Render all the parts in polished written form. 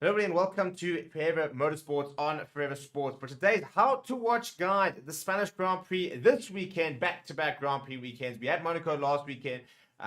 Hello everybody and welcome to Forever Motorsports on Forever Sports. For today's How to Watch Guide, the Spanish Grand Prix this weekend, back-to-back Grand Prix weekends. We had Monaco last weekend,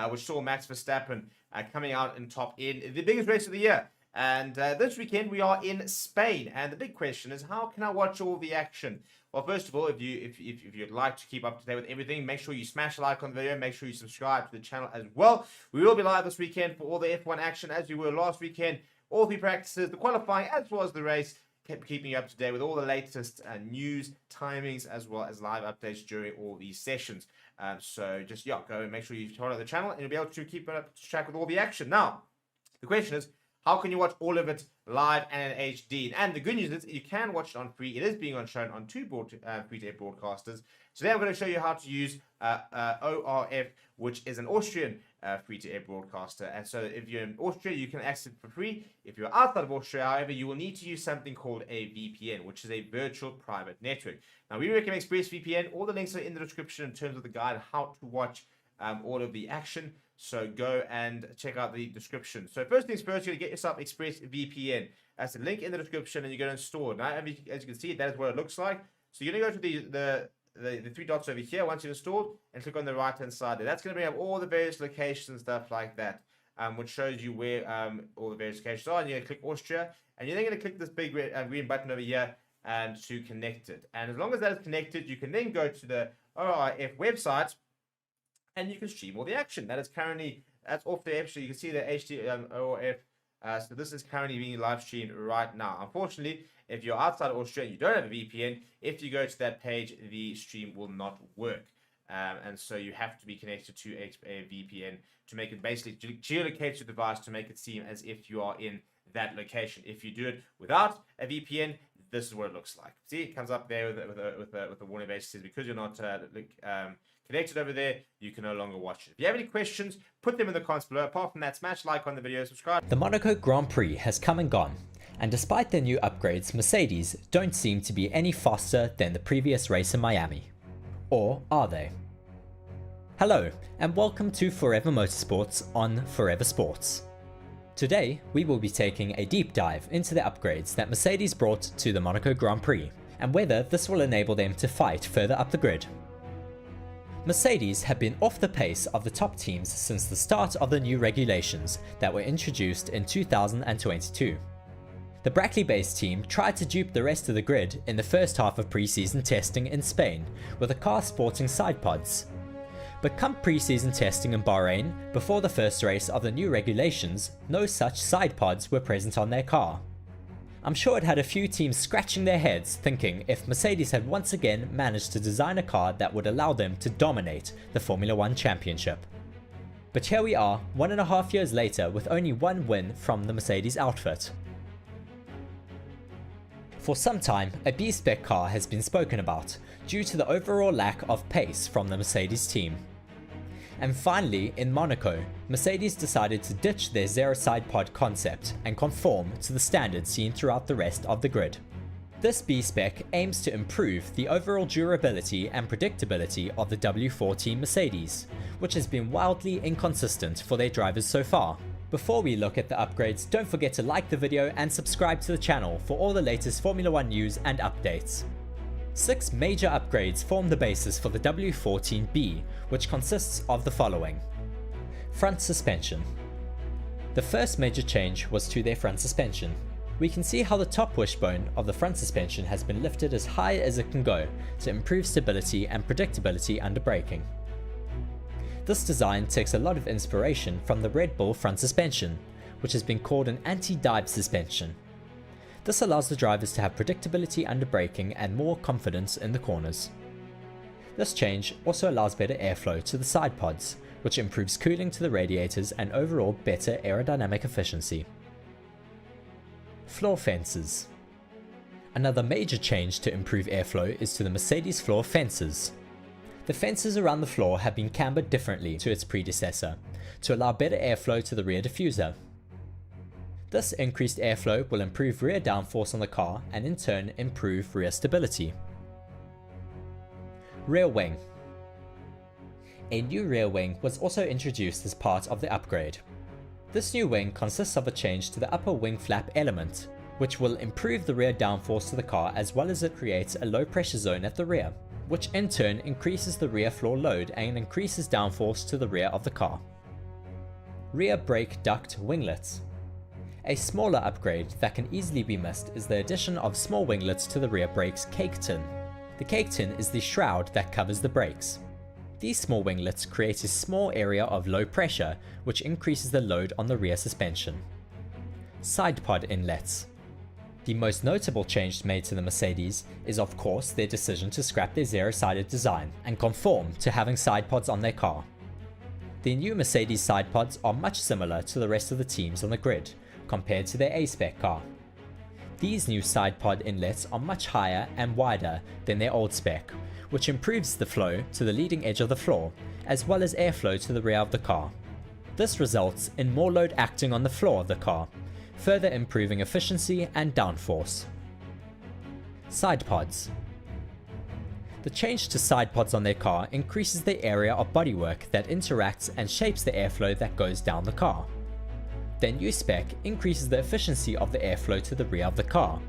which saw Max Verstappen coming out in top in the biggest race of the year. And this weekend we are in Spain. And the big question is, how can I watch all the action? Well, first of all, if you'd like to keep up to date with everything, make sure you smash a like on the video. Make sure you subscribe to the channel as well. We will be live this weekend for all the F1 action as we were last weekend. All three practices, the qualifying as well as the race, kept keeping you up to date with all the latest news, timings, as well as live updates during all these sessions. So just, go and make sure you follow the channel and you'll be able to keep up to track with all the action. Now, the question is, how can you watch all of it live and in HD? And the good news is you can watch it on free. It is being shown on two free-to-air broadcasters. Today I'm going to show you how to use ORF, which is an Austrian free-to-air broadcaster. And so if you're in Austria, you can access it for free. If you're outside of Austria, however, you will need to use something called a VPN, which is a virtual private network. Now, we recommend ExpressVPN. All the links are in the description in terms of the guide how to watch all of the action. So go and check out the description. So first things first, you're going to get yourself ExpressVPN. That's the link in the description, and you're going to install it. Now, as you can see, that is what it looks like. So you're going to go to the three dots over here once you've installed, and click on the right hand side there. That's going to bring up all the various locations and stuff like that, which shows you where all the various locations are. And you're going to click Austria, and you're then going to click this big green button over here and to connect it. And as long as that is connected, you can then go to the ORF website and you can stream all the action. That's off the app. So you can see the HD ORF. So this is currently being live streamed right now. Unfortunately, if you're outside Austria and you don't have a VPN, if you go to that page, the stream will not work. And so you have to be connected to a VPN to make it basically geolocate your device to make it seem as if you are in that location. If you do it without a VPN, this is what it looks like. See, it comes up there with a warning basically says because you're not connected over there, you can no longer watch it. If you have any questions, put them in the comments below. Apart from that, smash like on the video, subscribe. The Monaco Grand Prix has come and gone, and despite their new upgrades, Mercedes don't seem to be any faster than the previous race in Miami. Or are they? Hello, and welcome to Forever Motorsports on Forever Sports. Today, we will be taking a deep dive into the upgrades that Mercedes brought to the Monaco Grand Prix, and whether this will enable them to fight further up the grid. Mercedes have been off the pace of the top teams since the start of the new regulations that were introduced in 2022. The Brackley-based team tried to dupe the rest of the grid in the first half of pre-season testing in Spain with a car sporting side pods. But come pre-season testing in Bahrain, before the first race of the new regulations, no such side pods were present on their car. I'm sure it had a few teams scratching their heads thinking if Mercedes had once again managed to design a car that would allow them to dominate the Formula 1 championship. But here we are, 1.5 years later with only one win from the Mercedes outfit. For some time, a B-spec car has been spoken about, due to the overall lack of pace from the Mercedes team. And finally, in Monaco, Mercedes decided to ditch their zero side pod concept and conform to the standards seen throughout the rest of the grid. This B-spec aims to improve the overall durability and predictability of the W14 Mercedes, which has been wildly inconsistent for their drivers so far. Before we look at the upgrades, don't forget to like the video and subscribe to the channel for all the latest Formula 1 news and updates. 6 major upgrades form the basis for the W14B, which consists of the following. Front suspension. The first major change was to their front suspension. We can see how the top wishbone of the front suspension has been lifted as high as it can go to improve stability and predictability under braking. This design takes a lot of inspiration from the Red Bull front suspension, which has been called an anti-dive suspension. This allows the drivers to have predictability under braking and more confidence in the corners. This change also allows better airflow to the side pods, which improves cooling to the radiators and overall better aerodynamic efficiency. Floor fences. Another major change to improve airflow is to the Mercedes floor fences. The fences around the floor have been cambered differently to its predecessor, to allow better airflow to the rear diffuser. This increased airflow will improve rear downforce on the car and in turn improve rear stability. Rear wing. A new rear wing was also introduced as part of the upgrade. This new wing consists of a change to the upper wing flap element, which will improve the rear downforce to the car, as well as it creates a low pressure zone at the rear, which in turn increases the rear floor load and increases downforce to the rear of the car. Rear brake duct winglets. A smaller upgrade that can easily be missed is the addition of small winglets to the rear brake's cake tin. The cake tin is the shroud that covers the brakes. These small winglets create a small area of low pressure, which increases the load on the rear suspension. Side pod inlets. The most notable change made to the Mercedes is of course their decision to scrap their zero-sided design and conform to having side pods on their car. The new Mercedes side pods are much similar to the rest of the teams on the grid, compared to their A-spec car. These new side pod inlets are much higher and wider than their old spec, which improves the flow to the leading edge of the floor, as well as airflow to the rear of the car. This results in more load acting on the floor of the car, further improving efficiency and downforce. Side pods. The change to side pods on their car increases the area of bodywork that interacts and shapes the airflow that goes down the car. Their new spec increases the efficiency of the airflow to the rear of the car,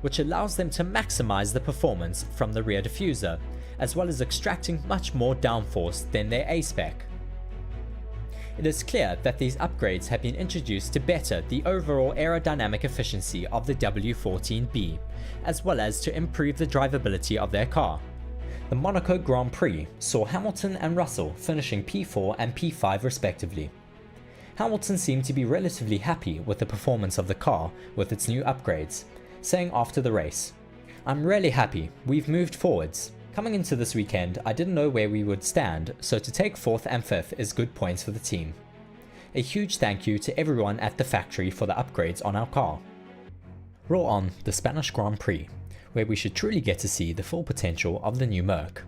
which allows them to maximize the performance from the rear diffuser, as well as extracting much more downforce than their A-spec. It is clear that these upgrades have been introduced to better the overall aerodynamic efficiency of the W14B, as well as to improve the drivability of their car. The Monaco Grand Prix saw Hamilton and Russell finishing P4 and P5 respectively. Hamilton seemed to be relatively happy with the performance of the car with its new upgrades, saying after the race, "I'm really happy, we've moved forwards. Coming into this weekend, I didn't know where we would stand, so to take 4th and 5th is good points for the team. A huge thank you to everyone at the factory for the upgrades on our car." Roll on the Spanish Grand Prix, where we should truly get to see the full potential of the new Merc.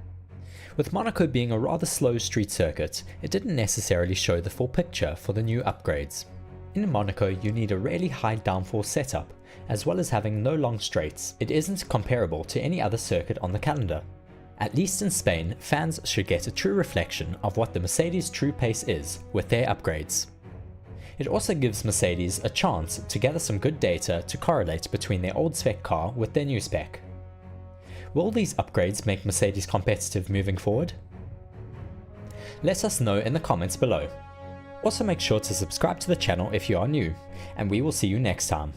With Monaco being a rather slow street circuit, it didn't necessarily show the full picture for the new upgrades. In Monaco you need a really high downforce setup, as well as having no long straights. It isn't comparable to any other circuit on the calendar. At least in Spain, fans should get a true reflection of what the Mercedes true pace is with their upgrades. It also gives Mercedes a chance to gather some good data to correlate between their old spec car with their new spec. Will these upgrades make Mercedes competitive moving forward? Let us know in the comments below. Also make sure to subscribe to the channel if you are new, and we will see you next time.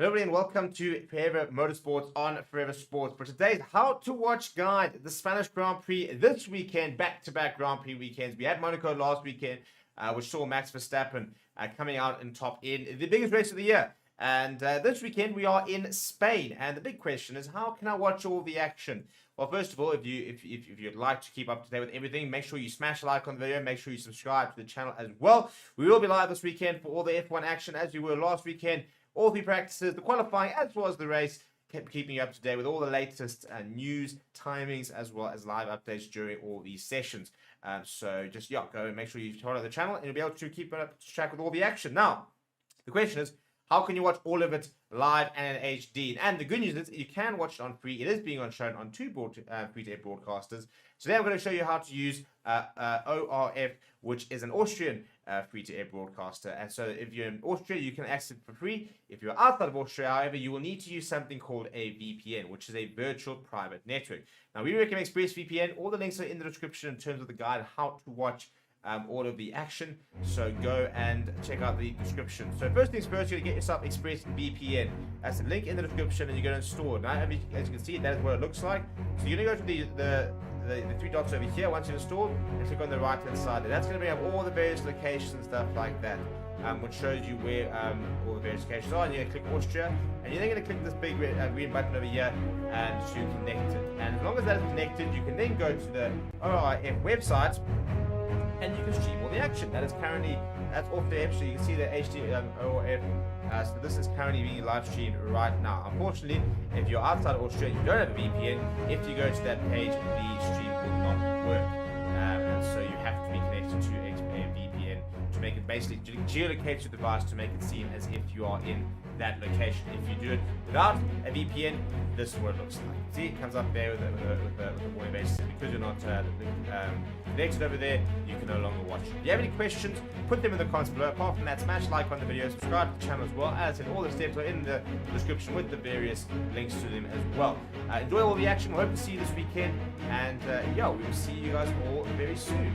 Hello everybody and welcome to Forever Motorsports on Forever Sports. For today's how to watch guide, the Spanish Grand Prix this weekend, back-to-back Grand Prix weekends. We had Monaco last weekend, which saw Max Verstappen coming out in top in the biggest race of the year. And this weekend we are in Spain, and the big question is, how can I watch all the action? Well, first of all, if you'd like to keep up to date with everything, make sure you smash a like on the video, make sure you subscribe to the channel as well. We will be live this weekend for all the F1 action as we were last weekend. All three practices, the qualifying as well as the race, kept keeping you up to date with all the latest news, timings, as well as live updates during all these sessions. So just, go and make sure you follow the channel and you'll be able to keep up to track with all the action. Now, the question is, how can you watch all of it live and in HD? And the good news is you can watch it on free. It is being shown on two free-to-air broadcasters. Today I'm going to show you how to use ORF, which is an Austrian free-to-air broadcaster. And so if you're in Austria, you can access it for free. If you're outside of Austria, however, you will need to use something called a VPN, which is a virtual private network. Now, we recommend ExpressVPN. All the links are in the description in terms of the guide how to watch all of the action, so go and check out the description. So first things first, you're going to get yourself ExpressVPN. That's the link in the description, and you're going to install it. Now, as you can see, that is what it looks like. So you're going to go to the three dots over here once you're installed, and click on the right hand side. That's going to bring up all the various locations and stuff like that, which shows you where all the various locations are. And you're going to click Austria, and you're then going to click this big green button over here and to connect it. And as long as that is connected, you can then go to the ORF website, and you can stream all the action. That's off there. So you can see the HD ORF. So this is currently being live streamed right now. Unfortunately, if you're outside Austria and you don't have a VPN, if you go to that page, the stream will not work. And so you have to be connected to a VPN to make it basically geolocate your device to make it seem as if you are in that location. If you do it without a VPN, this is what it looks like. See, it comes up there with the warning base. Because you're not connected over there, you can no longer watch it. If you have any questions, put them in the comments below. Apart from that, smash like on the video, subscribe to the channel as well. As I said, all the steps are in the description with the various links to them as well. Enjoy all the action. We hope to see you this weekend, and we will see you guys all very soon.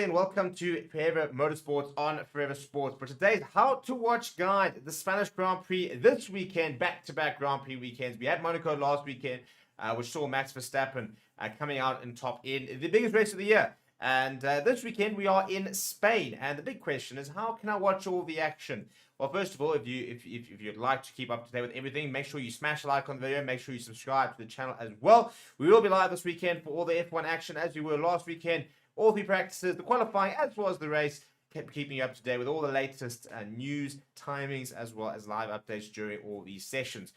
everybody, and welcome to Forever Motorsports on Forever Sports. For today's How to Watch guide, the Spanish Grand Prix this weekend, back-to-back Grand Prix weekends. We had Monaco last weekend, which saw Max Verstappen coming out in top in the biggest race of the year. And this weekend we are in Spain, and the big question is, how can I watch all the action? Well, first of all, if you'd like to keep up to date with everything, make sure you smash a like on the video, make sure you subscribe to the channel as well. We will be live this weekend for all the F1 action as we were last weekend. All three practices, the qualifying as well as the race, keeping you up to date with all the latest news, timings, as well as live updates during all these sessions.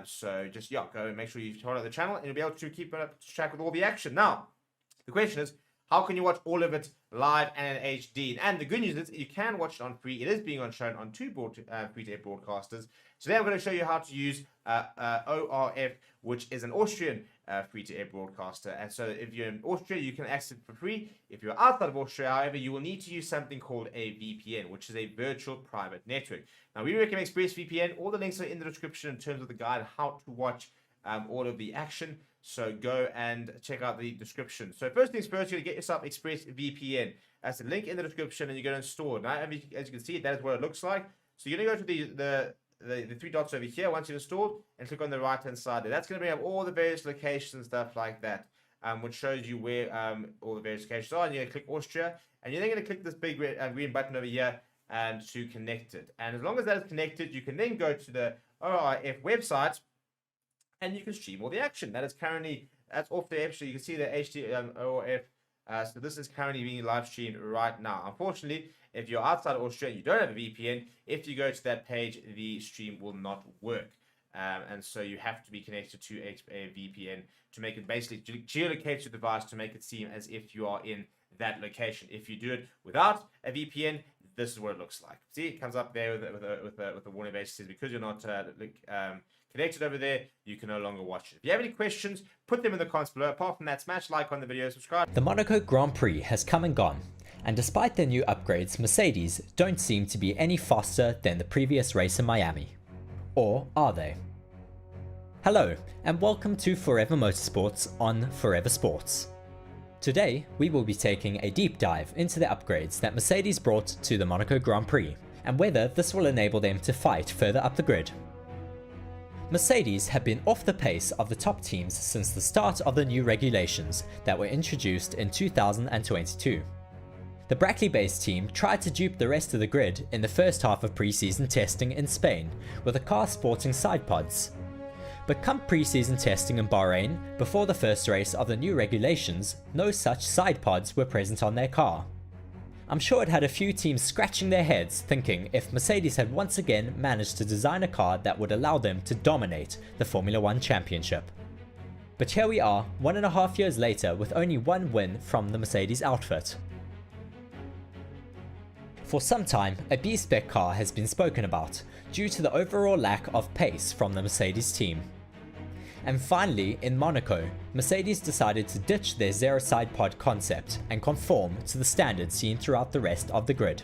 So just, go and make sure you follow the channel and you'll be able to keep up to track with all the action. Now, the question is, how can you watch all of it live and in HD? And the good news is you can watch it on free. It is being shown on two free-to-air broadcasters. Today I'm going to show you how to use ORF, which is an Austrian free-to-air broadcaster. And so if you're in Austria, you can access it for free. If you're outside of Austria, however, you will need to use something called a VPN, which is a virtual private network. Now, we recommend ExpressVPN. All the links are in the description in terms of the guide how to watch all of the action. So go and check out the description. So first things first, you're going to get yourself ExpressVPN. That's the link in the description, and you're going to install it. Now, as you can see, that is what it looks like. So you're going to go to the three dots over here once you've installed, and click on the right-hand side there. That's going to bring up all the various locations and stuff like that, which shows you where all the various locations are. And you're going to click Austria, and you're then going to click this big green button over here to connect it. And as long as that is connected, you can then go to the ORF website, and you can stream all the action. That's off the app. So you can see the HD ORF. So this is currently being live streamed right now. Unfortunately, if you're outside of Australia and you don't have a VPN, if you go to that page, the stream will not work. And so you have to be connected to a VPN to make it basically geolocate your device to make it seem as if you are in that location. If you do it without a VPN, this is what it looks like. See, it comes up there with a warning base. It says because you're not connected over there, you can no longer watch it. If you have any questions, put them in the comments below. Apart from that, smash like on the video, subscribe. The Monaco Grand Prix has come and gone, and despite their new upgrades, Mercedes don't seem to be any faster than the previous race in Miami. Or are they? Hello, and welcome to Forever Motorsports on Forever Sports. Today, we will be taking a deep dive into the upgrades that Mercedes brought to the Monaco Grand Prix, and whether this will enable them to fight further up the grid. Mercedes have been off the pace of the top teams since the start of the new regulations that were introduced in 2022. The Brackley-based team tried to dupe the rest of the grid in the first half of pre-season testing in Spain with a car sporting side pods. But come pre-season testing in Bahrain, before the first race of the new regulations, no such side pods were present on their car. I'm sure it had a few teams scratching their heads thinking if Mercedes had once again managed to design a car that would allow them to dominate the Formula 1 championship. But here we are, 1.5 years later, with only one win from the Mercedes outfit. For some time, a B-spec car has been spoken about, due to the overall lack of pace from the Mercedes team. And finally, in Monaco, Mercedes decided to ditch their zero-side pod concept and conform to the standards seen throughout the rest of the grid.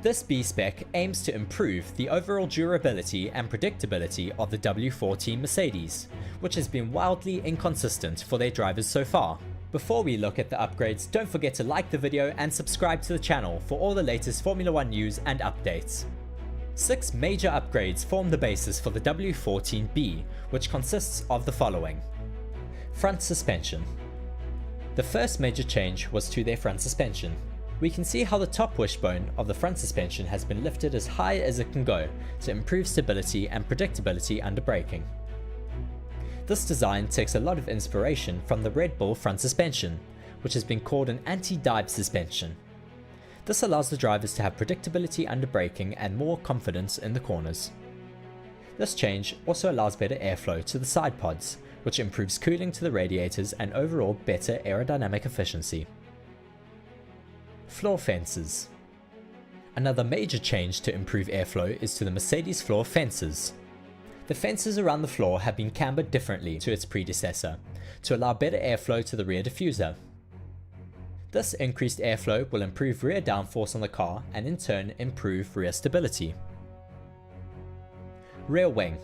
This B-spec aims to improve the overall durability and predictability of the W14 Mercedes, which has been wildly inconsistent for their drivers so far. Before we look at the upgrades, don't forget to like the video and subscribe to the channel for all the latest Formula 1 news and updates. 6 major upgrades form the basis for the W14B, which consists of the following. Front suspension. The first major change was to their front suspension. We can see how the top wishbone of the front suspension has been lifted as high as it can go to improve stability and predictability under braking. This design takes a lot of inspiration from the Red Bull front suspension, which has been called an anti-dive suspension. This allows the drivers to have predictability under braking and more confidence in the corners. This change also allows better airflow to the side pods, which improves cooling to the radiators and overall better aerodynamic efficiency. Floor fences. Another major change to improve airflow is to the Mercedes floor fences. The fences around the floor have been cambered differently to its predecessor, to allow better airflow to the rear diffuser. This increased airflow will improve rear downforce on the car and in turn improve rear stability. Rear wing.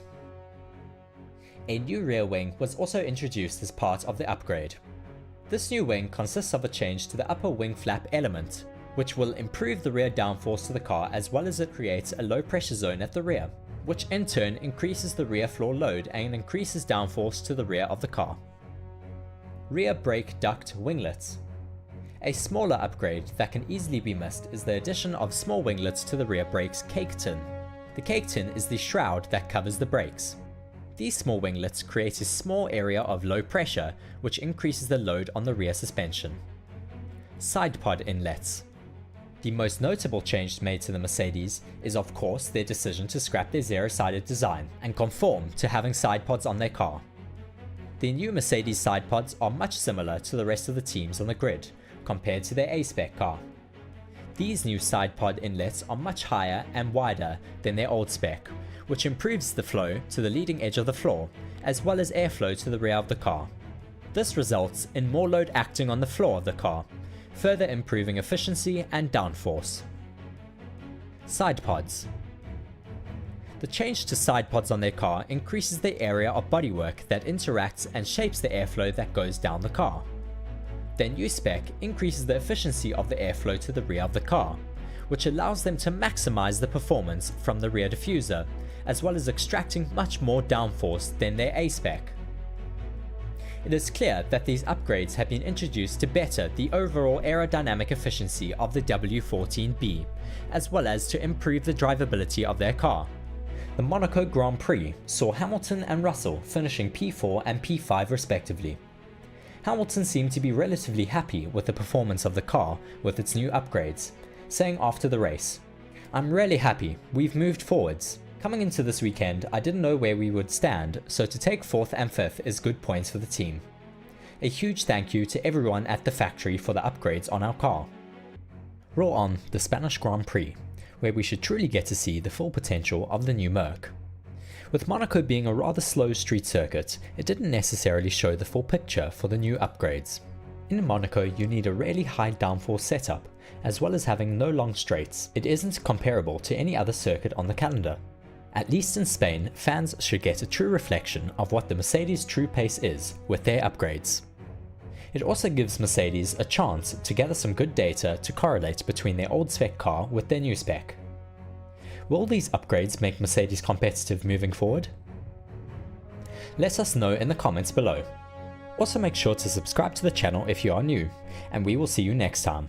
A new rear wing was also introduced as part of the upgrade. This new wing consists of a change to the upper wing flap element, which will improve the rear downforce to the car, as well as it creates a low pressure zone at the rear, which in turn increases the rear floor load and increases downforce to the rear of the car. Rear brake duct winglets. A smaller upgrade that can easily be missed is the addition of small winglets to the rear brake's cake tin. The cake tin is the shroud that covers the brakes. These small winglets create a small area of low pressure, which increases the load on the rear suspension. Side pod inlets. The most notable change made to the Mercedes is of course their decision to scrap their zero-sided design and conform to having side pods on their car. The new Mercedes side pods are much similar to the rest of the teams on the grid, compared to their A-spec car. These new side pod inlets are much higher and wider than their old spec, which improves the flow to the leading edge of the floor, as well as airflow to the rear of the car. This results in more load acting on the floor of the car, further improving efficiency and downforce. Side pods. The change to side pods on their car increases the area of bodywork that interacts and shapes the airflow that goes down the car. Their new spec increases the efficiency of the airflow to the rear of the car, which allows them to maximize the performance from the rear diffuser, as well as extracting much more downforce than their A-spec. It is clear that these upgrades have been introduced to better the overall aerodynamic efficiency of the W14B, as well as to improve the drivability of their car. The Monaco Grand Prix saw Hamilton and Russell finishing P4 and P5 respectively. Hamilton seemed to be relatively happy with the performance of the car with its new upgrades, saying after the race, "I'm really happy, we've moved forwards. Coming into this weekend, I didn't know where we would stand, so to take 4th and 5th is good points for the team. A huge thank you to everyone at the factory for the upgrades on our car." Roll on the Spanish Grand Prix, where we should truly get to see the full potential of the new Merc. With Monaco being a rather slow street circuit, it didn't necessarily show the full picture for the new upgrades. In Monaco you need a really high downforce setup, as well as having no long straights. It isn't comparable to any other circuit on the calendar. At least in Spain, fans should get a true reflection of what the Mercedes true pace is with their upgrades. It also gives Mercedes a chance to gather some good data to correlate between their old spec car with their new spec. Will these upgrades make Mercedes competitive moving forward? Let us know in the comments below. Also make sure to subscribe to the channel if you are new, and we will see you next time.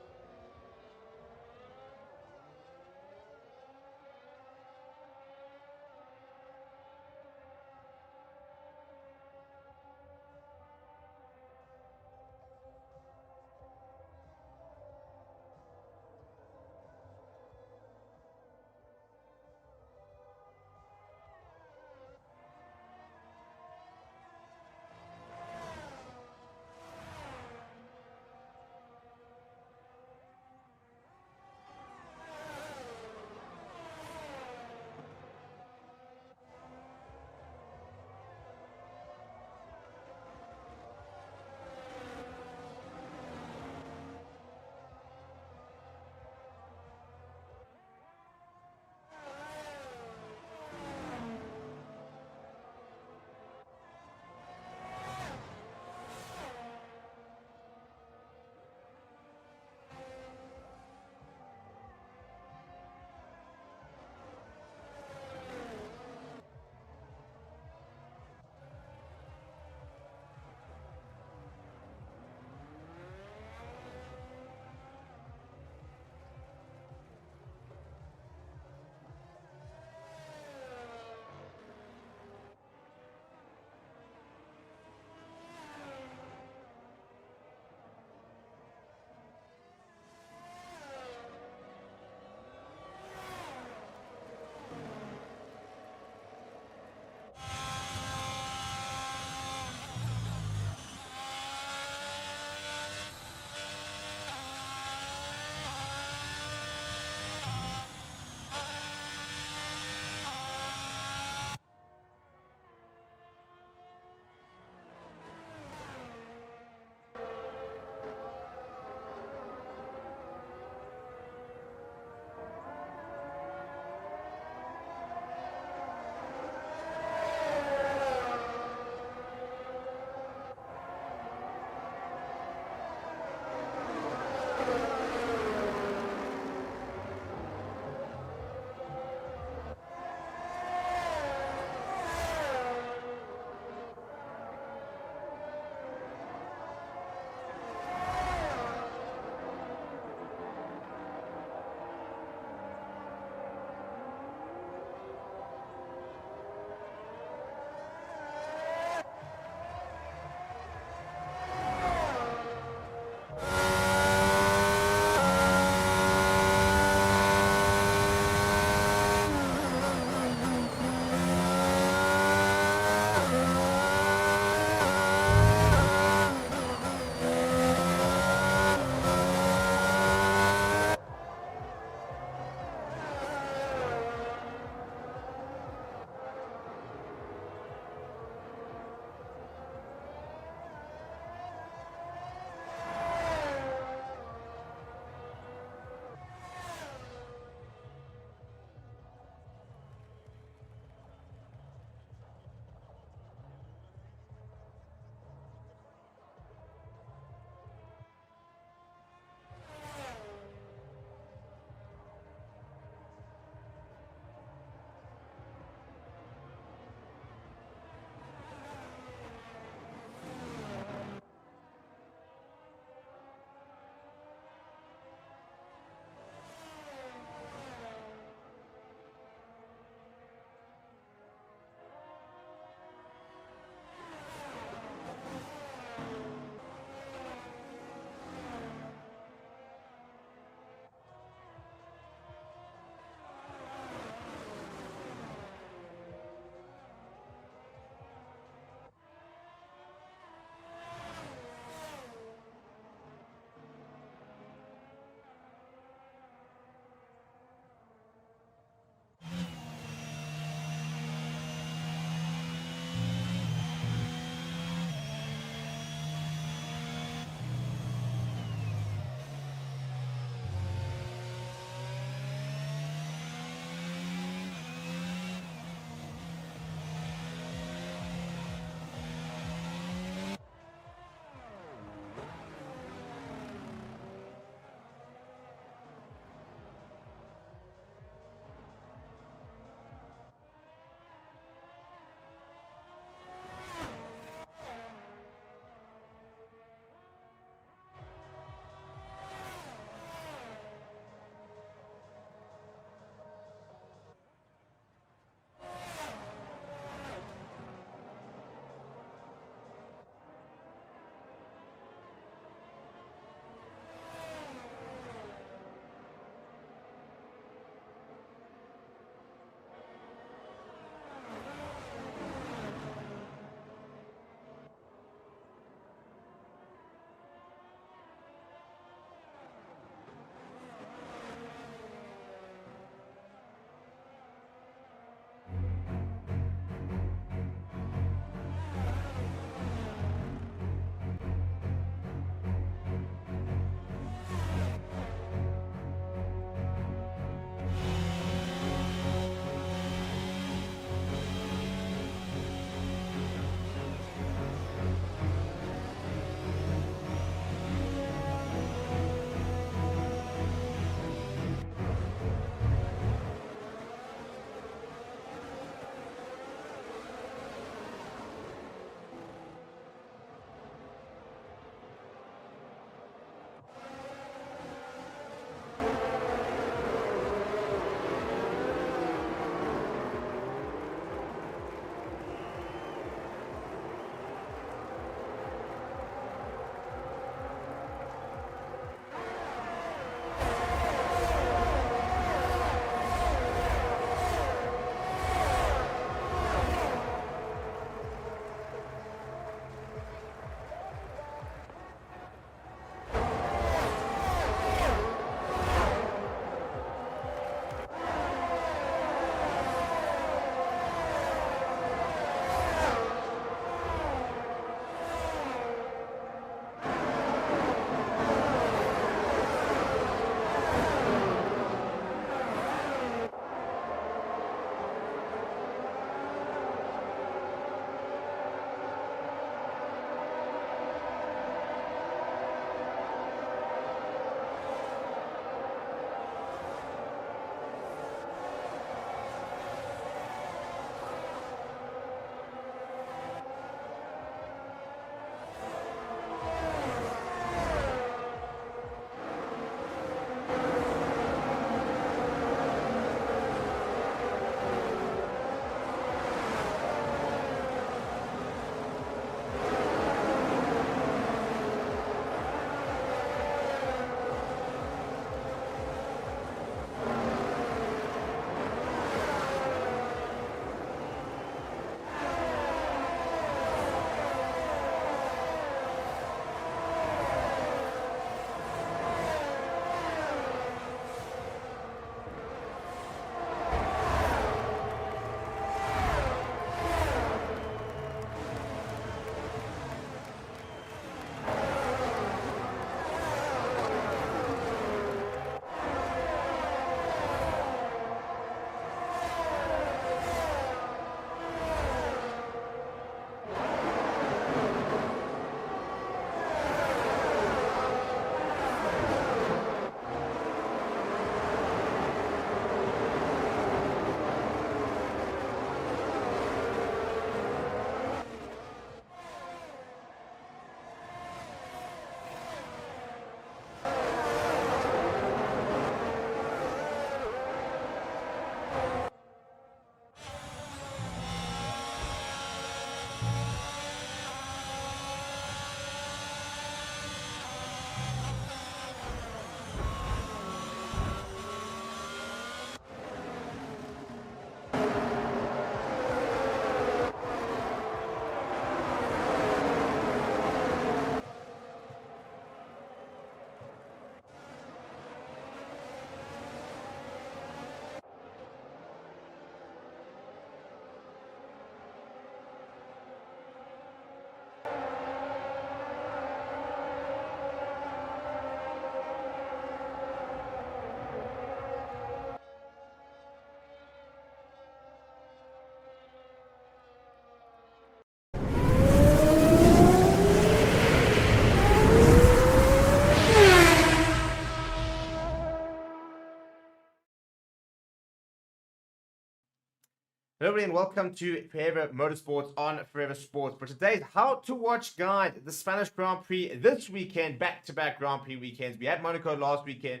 Hello everybody and welcome to Forever Motorsports on Forever Sports. For today's How to Watch guide, the Spanish Grand Prix this weekend, back-to-back Grand Prix weekends. We had Monaco last weekend,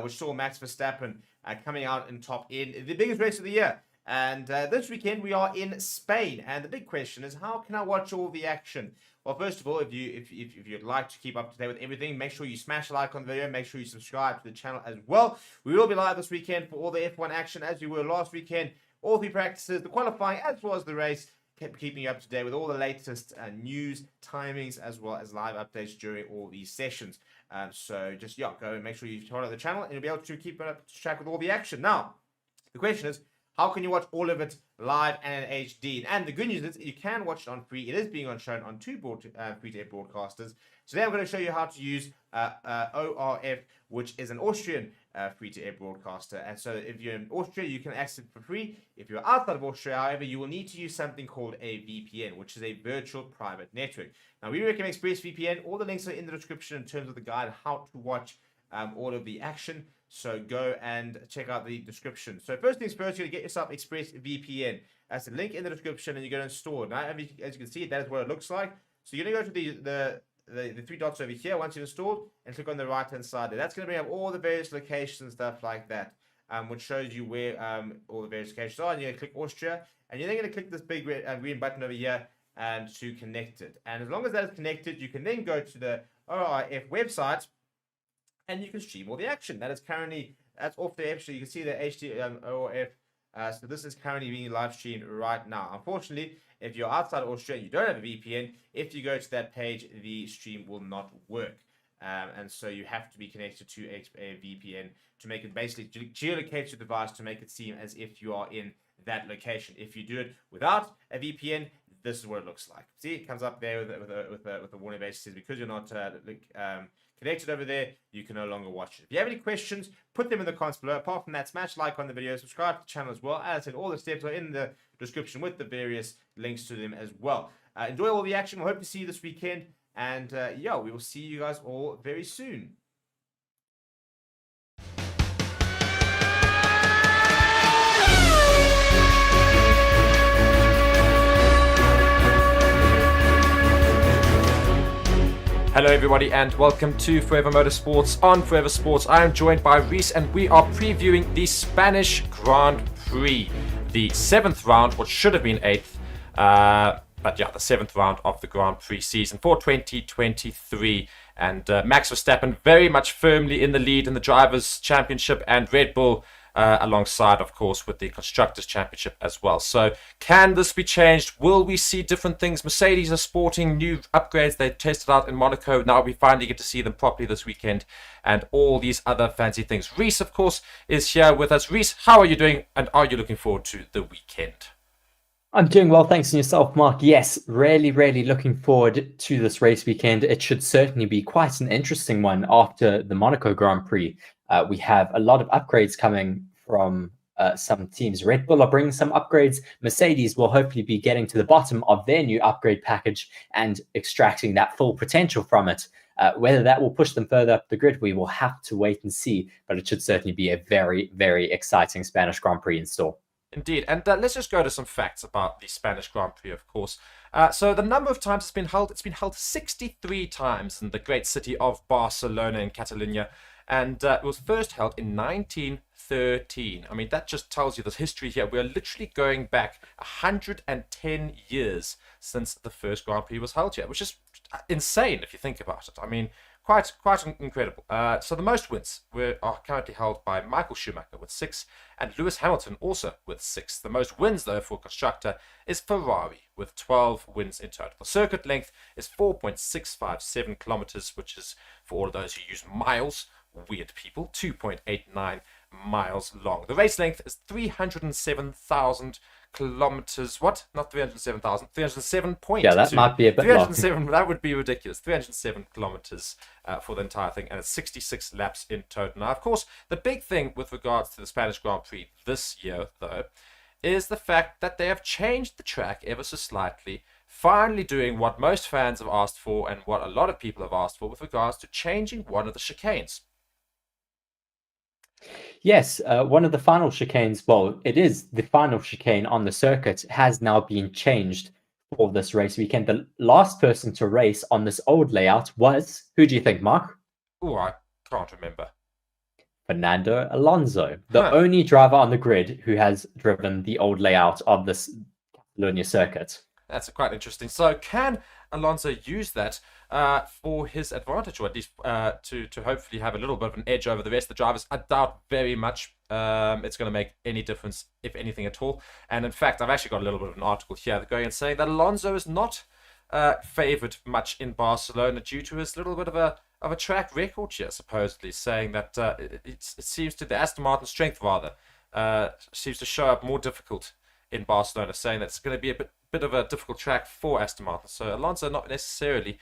which saw Max Verstappen coming out in top in the biggest race of the year. And this weekend we are in Spain. And the big question is, how can I watch all the action? Well, first of all, if you'd like to keep up to date with everything, make sure you smash a like on the video. Make sure you subscribe to the channel as well. We will be live this weekend for all the F1 action as you were last weekend. All three practices, the qualifying as well as the race, kept keeping you up to date with all the latest news, timings, as well as live updates during all these sessions. So just, go and make sure you follow the channel and you'll be able to keep up to track with all the action. Now, the question is, how can you watch all of it live and in HD? And the good news is you can watch it on free. It is being shown on two free-to-air broadcasters. Today I'm going to show you how to use ORF, which is an Austrian free-to-air broadcaster. And so if you're in Austria, you can access it for free. If you're outside of Austria, however, you will need to use something called a VPN, which is a virtual private network. Now, we recommend ExpressVPN. All the links are in the description in terms of the guide how to watch all of the action. So go and check out the description. So first things first, you're going to get yourself ExpressVPN. That's the link in the description, and you're going to install it. Now, as you can see, that is what it looks like. So you're going to go to the three dots over here once you've installed, and click on the right-hand side there. That's going to bring up all the various locations and stuff like that, which shows you where all the various locations are. And you're going to click Austria, and you're then going to click this big green button over here to connect it. And as long as that is connected, you can then go to the ORF website, and you can stream all the action. That's off the app. So you can see the HD ORF. So this is currently being live streamed right now. Unfortunately, if you're outside of Australia and you don't have a VPN, if you go to that page, the stream will not work. And so you have to be connected to a VPN to make it basically geolocate your device to make it seem as if you are in that location. If you do it without a VPN, this is what it looks like. See, it comes up there with a warning base. It says because you're not connected over there, you can no longer watch it. If you have any questions, put them in the comments below. Apart from that, smash like on the video, subscribe to the channel as well. As I said, all the steps are in the description with the various links to them as well. Enjoy all the action. We hope to see you this weekend. And we will see you guys all very soon. Hello everybody and welcome to Forever Motorsports on Forever Sports. I am joined by Reese and we are previewing the Spanish Grand Prix. The 7th round, what should have been 8th, the 7th round of the Grand Prix season for 2023. And Max Verstappen very much firmly in the lead in the Drivers' Championship, and Red Bull alongside, of course, with the Constructors' Championship as well. So can this be changed? Will we see different things? Mercedes are sporting new upgrades they tested out in Monaco. Now we finally get to see them properly this weekend, and all these other fancy things. Reese, of course, is here with us. Reese, how are you doing, and are you looking forward to the weekend? I'm doing well, thanks, and yourself, Mark. Yes, really looking forward to this race weekend. It should certainly be quite an interesting one after the Monaco Grand Prix. We have a lot of upgrades coming from some teams. Red Bull are bringing some upgrades. Mercedes will hopefully be getting to the bottom of their new upgrade package and extracting that full potential from it. Whether that will push them further up the grid, we will have to wait and see, but it should certainly be a very exciting Spanish Grand Prix in store. Indeed, and let's just go to some facts about the Spanish Grand Prix, of course. So the number of times it's been held 63 times in the great city of Barcelona in Catalonia, and it was first held in 1913. I mean, that just tells you the history here. We're literally going back 110 years since the first Grand Prix was held here, which is insane if you think about it. I mean, quite incredible. So the most wins are currently held by Michael Schumacher with 6, and Lewis Hamilton also with 6. The most wins, though, for constructor is Ferrari with 12 wins in total. The circuit length is 4.657 kilometers, which is, for all of those who use miles, weird people, 2.89 miles long. The race length is 307,000 kilometers. What? Not 307,000. 307.2. Yeah, that might be a bit 307. That would be ridiculous. 307 kilometers for the entire thing, and it's 66 laps in total. Now, of course, the big thing with regards to the Spanish Grand Prix this year, though, is the fact that they have changed the track ever so slightly, finally doing what most fans have asked for and what a lot of people have asked for with regards to changing one of the chicanes. Yes, one of the final chicanes, well, it is the final chicane on the circuit, has now been changed for this race weekend. The last person to race on this old layout was, who do you think, Mark? Oh, I can't remember. Fernando Alonso, the Huh. only driver on the grid who has driven the old layout of this Catalonia circuit. That's quite interesting. So, can Alonso use that for his advantage, or at least to hopefully have a little bit of an edge over the rest of the drivers? I doubt very much it's going to make any difference, if anything at all. And in fact, I've actually got a little bit of an article here going and saying that Alonso is not favoured much in Barcelona due to his little bit of a track record here, supposedly saying that it seems to the Aston Martin strength rather seems to show up more difficult in Barcelona, saying that it's going to be a bit of a difficult track for Aston Martin. So Alonso not necessarily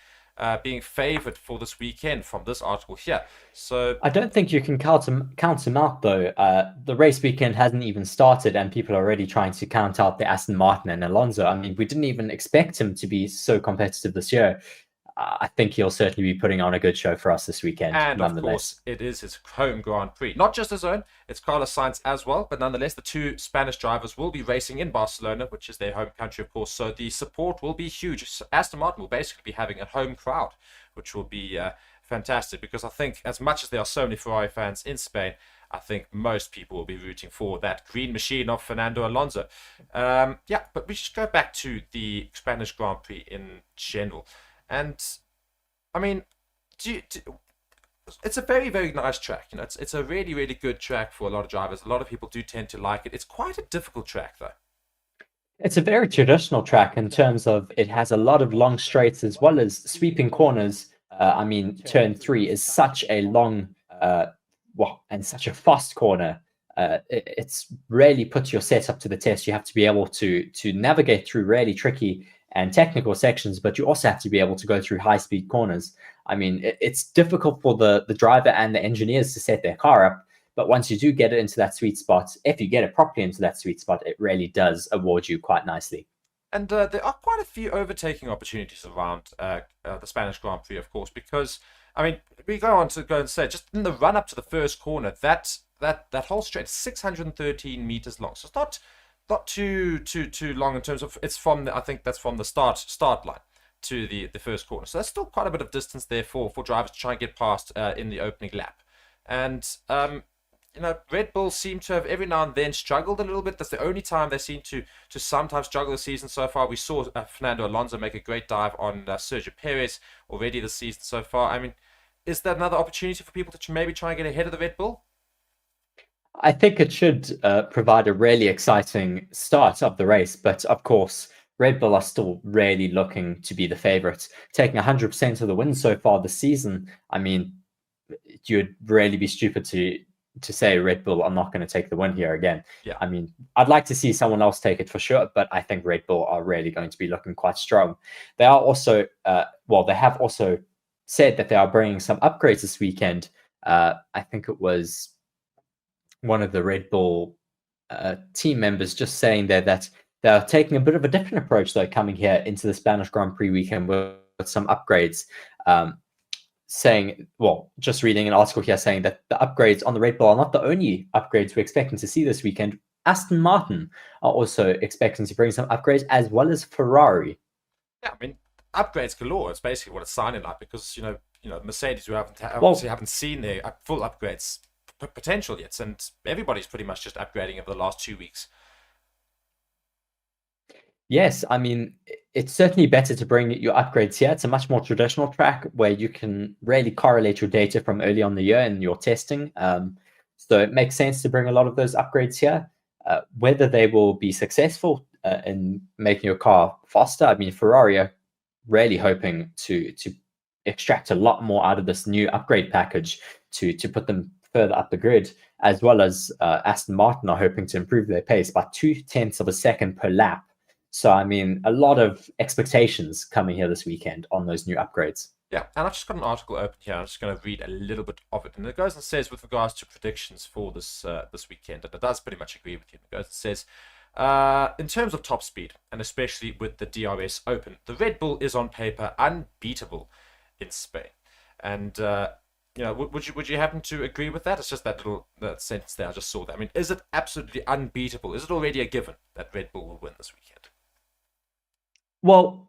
being favoured for this weekend from this article here. So I don't think you can count him out though. The race weekend hasn't even started, and people are already trying to count out the Aston Martin and Alonso. I mean, we didn't even expect him to be so competitive this year. I think he'll certainly be putting on a good show for us this weekend. and of Nonetheless, course, it is his home Grand Prix. Not just his own, it's Carlos Sainz as well. But nonetheless, the two Spanish drivers will be racing in Barcelona, which is their home country, of course. So the support will be huge. So Aston Martin will basically be having a home crowd, which will be fantastic. Because I think, as much as there are so many Ferrari fans in Spain, I think most people will be rooting for that green machine of Fernando Alonso. Yeah, but we should go back to the Spanish Grand Prix in general. And I mean, it's a very, very nice track. You know, it's a really, really good track for a lot of drivers. A lot of people do tend to like it. It's quite a difficult track, though. it's a very traditional track in terms of it has a lot of long straights as well as sweeping corners. I mean, turn three is such a long, and such a fast corner. It's really puts your setup to the test. You have to be able to navigate through really tricky and technical sections, but you also have to be able to go through high speed corners. I mean, it's difficult for the driver and the engineers to set their car up. But once you do get it into that sweet spot, if you get it properly into that sweet spot, it really does award you quite nicely. And there are quite a few overtaking opportunities around the Spanish Grand Prix, of course, because I mean, we go on to go and say just in the run up to the first corner, that whole straight is 613 meters long. So it's not too long in terms of it's from I think that's from the start line to the first corner. So that's still quite a bit of distance there for drivers to try and get past in the opening lap. And you know, Red Bull seem to have every now and then struggled a little bit. That's the only time they seem to sometimes struggle this season so far. We saw Fernando Alonso make a great dive on Sergio Perez already this season so far. I mean, is that another opportunity for people to maybe try and get ahead of the Red Bull? I think it should provide a really exciting start of the race, but of course, Red Bull are still really looking to be the favourites, taking 100% of the wins so far this season. I mean, you'd really be stupid to say Red Bull are not going to take the win here again. Yeah. I mean, I'd like to see someone else take it for sure, but I think Red Bull are really going to be looking quite strong. They are also, they have also said that they are bringing some upgrades this weekend. I think it was one of the Red Bull team members just saying there that they're taking a bit of a different approach, though, coming here into the Spanish Grand Prix weekend with some upgrades. Saying, just reading an article here saying that the upgrades on the Red Bull are not the only upgrades we're expecting to see this weekend. Aston Martin are also expecting to bring some upgrades, as well as Ferrari. Yeah, I mean, upgrades galore. It's basically what it's sounding like because you know Mercedes who haven't seen their full upgrades potential yet, and everybody's pretty much just upgrading over the last 2 weeks. Yes, I mean, it's certainly better to bring your upgrades here. It's a much more traditional track where you can really correlate your data from early on the year in your testing. So it makes sense to bring a lot of those upgrades here. Whether they will be successful in making your car faster, I mean, Ferrari are really hoping to extract a lot more out of this new upgrade package to put them further up the grid, as well as Aston Martin are hoping to improve their pace by 0.2 of a second per lap. So, I mean, a lot of expectations coming here this weekend on those new upgrades. Yeah, and I've just got an article open here. I'm just going to read a little bit of it. And it goes and says, with regards to predictions for this weekend, and it does pretty much agree with you. It goes and says, in terms of top speed, and especially with the DRS Open, the Red Bull is on paper unbeatable in Spain. And would you happen to agree with that? It's just that sentence there. I just saw that. I mean, is it absolutely unbeatable? Is it already a given that Red Bull will win this weekend? Well,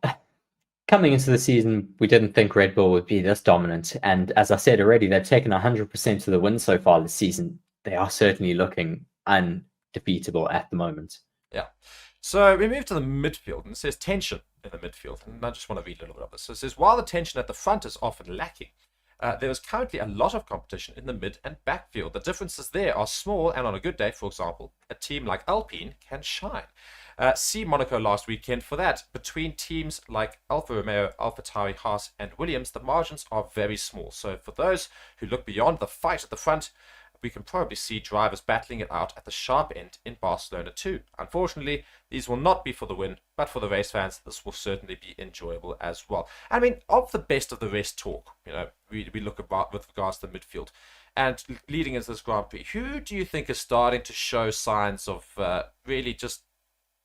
coming into the season, we didn't think Red Bull would be this dominant. And as I said already, they've taken 100% of the win so far this season. They are certainly looking undefeatable at the moment. Yeah. So we move to the midfield, and it says tension in the midfield. And I just want to read a little bit of this. So it says, while the tension at the front is often lacking, there is currently a lot of competition in the mid and backfield. The differences there are small, and on a good day, for example, a team like Alpine can shine. See Monaco last weekend for that. Between teams like Alfa Romeo, AlphaTauri, Haas, and Williams, the margins are very small. So for those who look beyond the fight at the front, we can probably see drivers battling it out at the sharp end in Barcelona too. Unfortunately, these will not be for the win, but for the race fans, this will certainly be enjoyable as well. I mean, of the best of the rest talk, we look about with regards to the midfield, and leading into this Grand Prix, who do you think is starting to show signs of really just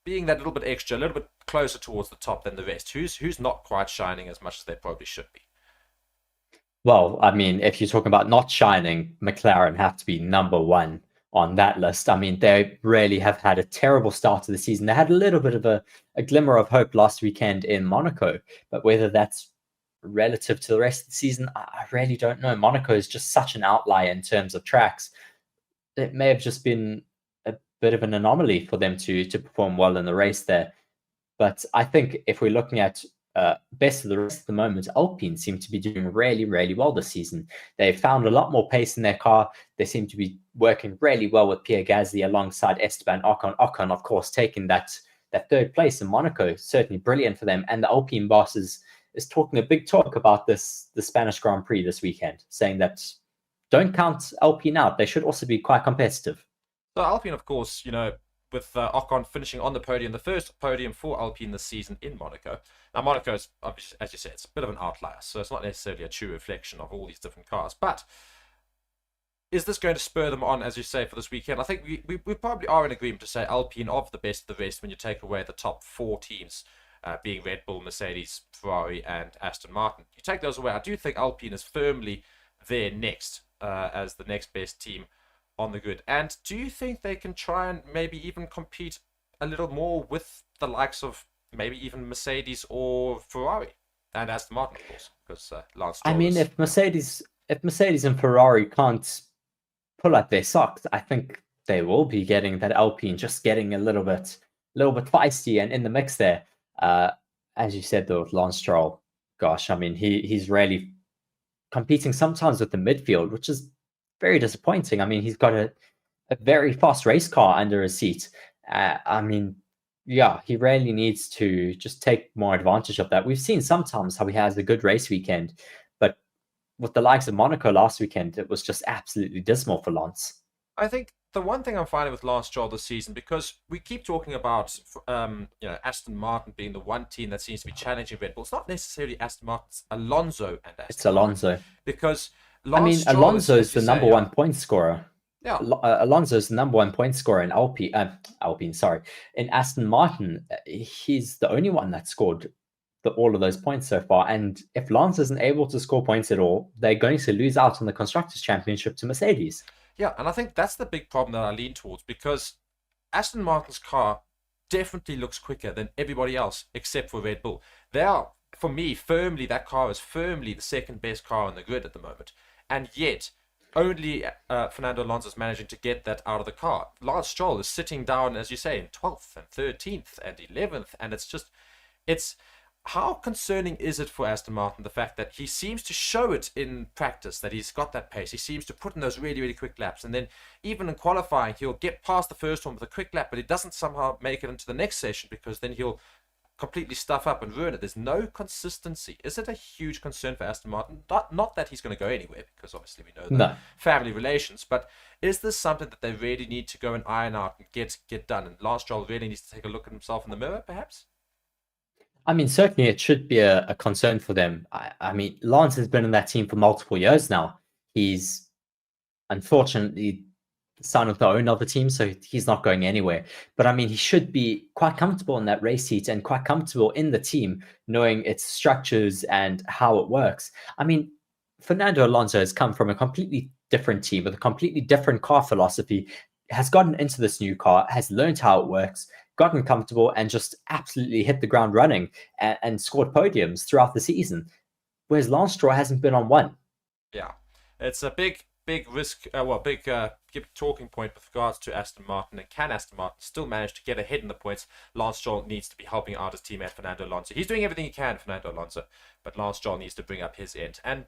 being that little bit extra, a little bit closer towards the top than the rest? Who's not quite shining as much as they probably should be? Well, I mean, if you're talking about not shining, McLaren have to be number one on that list. I mean, they really have had a terrible start to the season. They had a little bit of a glimmer of hope last weekend in Monaco, but whether that's relative to the rest of the season, I really don't know. Monaco is just such an outlier in terms of tracks. It may have just been a bit of an anomaly for them to perform well in the race there. But I think if we're looking at best of the rest at the moment, Alpine seem to be doing really, really well this season. They've found a lot more pace in their car. They seem to be working really well with Pierre Gasly alongside Esteban Ocon. Ocon, of course, taking that third place in Monaco. Certainly brilliant for them. And the Alpine boss is talking a big talk about the Spanish Grand Prix this weekend, saying that don't count Alpine out. They should also be quite competitive. So Alpine, of course, with Ocon finishing on the podium, the first podium for Alpine this season in Monaco. Now, Monaco is, obviously, as you said, it's a bit of an outlier, so it's not necessarily a true reflection of all these different cars. But is this going to spur them on, as you say, for this weekend? I think we probably are in agreement to say Alpine of the best of the rest when you take away the top four teams, being Red Bull, Mercedes, Ferrari, and Aston Martin. You take those away, I do think Alpine is firmly there next as the next best team on the grid. And do you think they can try and maybe even compete a little more with the likes of maybe even Mercedes or Ferrari and Aston Martin, of course, because Lance Stroll. I mean, if Mercedes and Ferrari can't pull up their socks, I think they will be getting that Alpine just getting a little bit feisty and in the mix there. As you said though, with Lance Stroll, gosh, I mean, he's really competing sometimes with the midfield, which is very disappointing. I mean, he's got a very fast race car under his seat. I mean, yeah, he really needs to just take more advantage of that. We've seen sometimes how he has a good race weekend, but with the likes of Monaco last weekend, it was just absolutely dismal for Lance. I think the one thing I'm finding with Lance Stroll this season, because we keep talking about Aston Martin being the one team that seems to be challenging Red Bull. It's not necessarily Aston Martin, it's Alonso and Aston It's Alonso. Martin, because Alonso is the number one point scorer. Yeah, Alonso is the number one point scorer in Alpine. Sorry, in Aston Martin, he's the only one that scored all of those points so far. And if Lance isn't able to score points at all, they're going to lose out on the Constructors' Championship to Mercedes. Yeah, and I think that's the big problem that I lean towards, because Aston Martin's car definitely looks quicker than everybody else except for Red Bull. They are, for me, that car is firmly the second best car on the grid at the moment. And yet, only Fernando Alonso is managing to get that out of the car. Lance Stroll is sitting down, as you say, in 12th and 13th and 11th. And it's how concerning is it for Aston Martin, the fact that he seems to show it in practice, that he's got that pace. He seems to put in those really, really quick laps. And then even in qualifying, he'll get past the first one with a quick lap, but he doesn't somehow make it into the next session, because then he'll completely stuff up and ruin it. There's no consistency. Is it a huge concern for Aston Martin? Not that he's going to go anywhere, because obviously we know the family relations, but is this something that they really need to go and iron out and get done? And Lance Stroll really needs to take a look at himself in the mirror, perhaps? I mean, certainly it should be a concern for them. I mean, Lance has been in that team for multiple years now. He's unfortunately the son of the owner of the team, so he's not going anywhere. But I mean, he should be quite comfortable in that race seat and quite comfortable in the team, knowing its structures and how it works. I mean, Fernando Alonso has come from a completely different team with a completely different car philosophy, has gotten into this new car, has learned how it works, gotten comfortable, and just absolutely hit the ground running and scored podiums throughout the season. Whereas Lance Stroll hasn't been on one. Yeah, it's a big risk, big talking point with regards to Aston Martin. And can Aston Martin still manage to get ahead in the points? Lance Stroll needs to be helping out his teammate Fernando Alonso. He's doing everything he can, Fernando Alonso, but Lance Stroll needs to bring up his end. And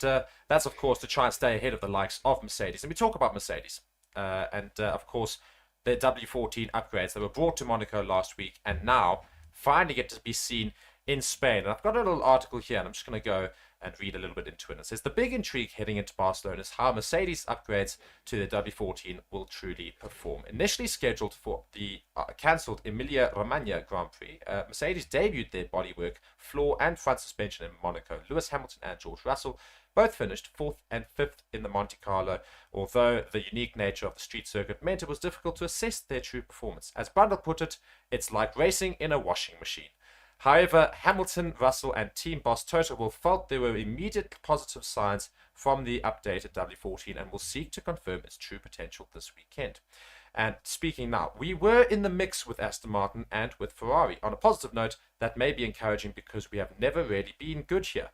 that's, of course, to try and stay ahead of the likes of Mercedes. And we talk about Mercedes. Of course, their W14 upgrades that were brought to Monaco last week and now finally get to be seen in Spain. And I've got a little article here, and I'm just going to go and read a little bit into it. It says, the big intrigue heading into Barcelona is how Mercedes upgrades to their W14 will truly perform. Initially scheduled for the cancelled Emilia-Romagna Grand Prix, Mercedes debuted their bodywork, floor and front suspension in Monaco. Lewis Hamilton and George Russell both finished 4th and 5th in the Monte Carlo, although the unique nature of the street circuit meant it was difficult to assess their true performance. As Brundle put it, it's like racing in a washing machine. However, Hamilton, Russell, and team boss Toto Wolff felt there were immediate positive signs from the updated W14 and will seek to confirm its true potential this weekend. And speaking now, we were in the mix with Aston Martin and with Ferrari. On a positive note, that may be encouraging because we have never really been good here,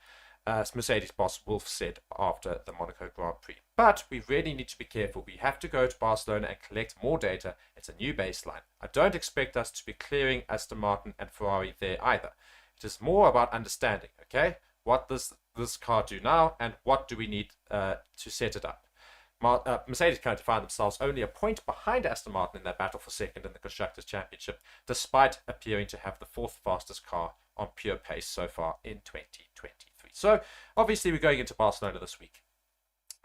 as Mercedes boss Wolff said after the Monaco Grand Prix. But we really need to be careful. We have to go to Barcelona and collect more data. It's a new baseline. I don't expect us to be clearing Aston Martin and Ferrari there either. It is more about understanding, okay? What does this car do now, and what do we need to set it up? Mercedes currently find themselves only a point behind Aston Martin in their battle for second in the Constructors' Championship, despite appearing to have the 4th fastest car on pure pace so far in 2023. So, obviously, we're going into Barcelona this week.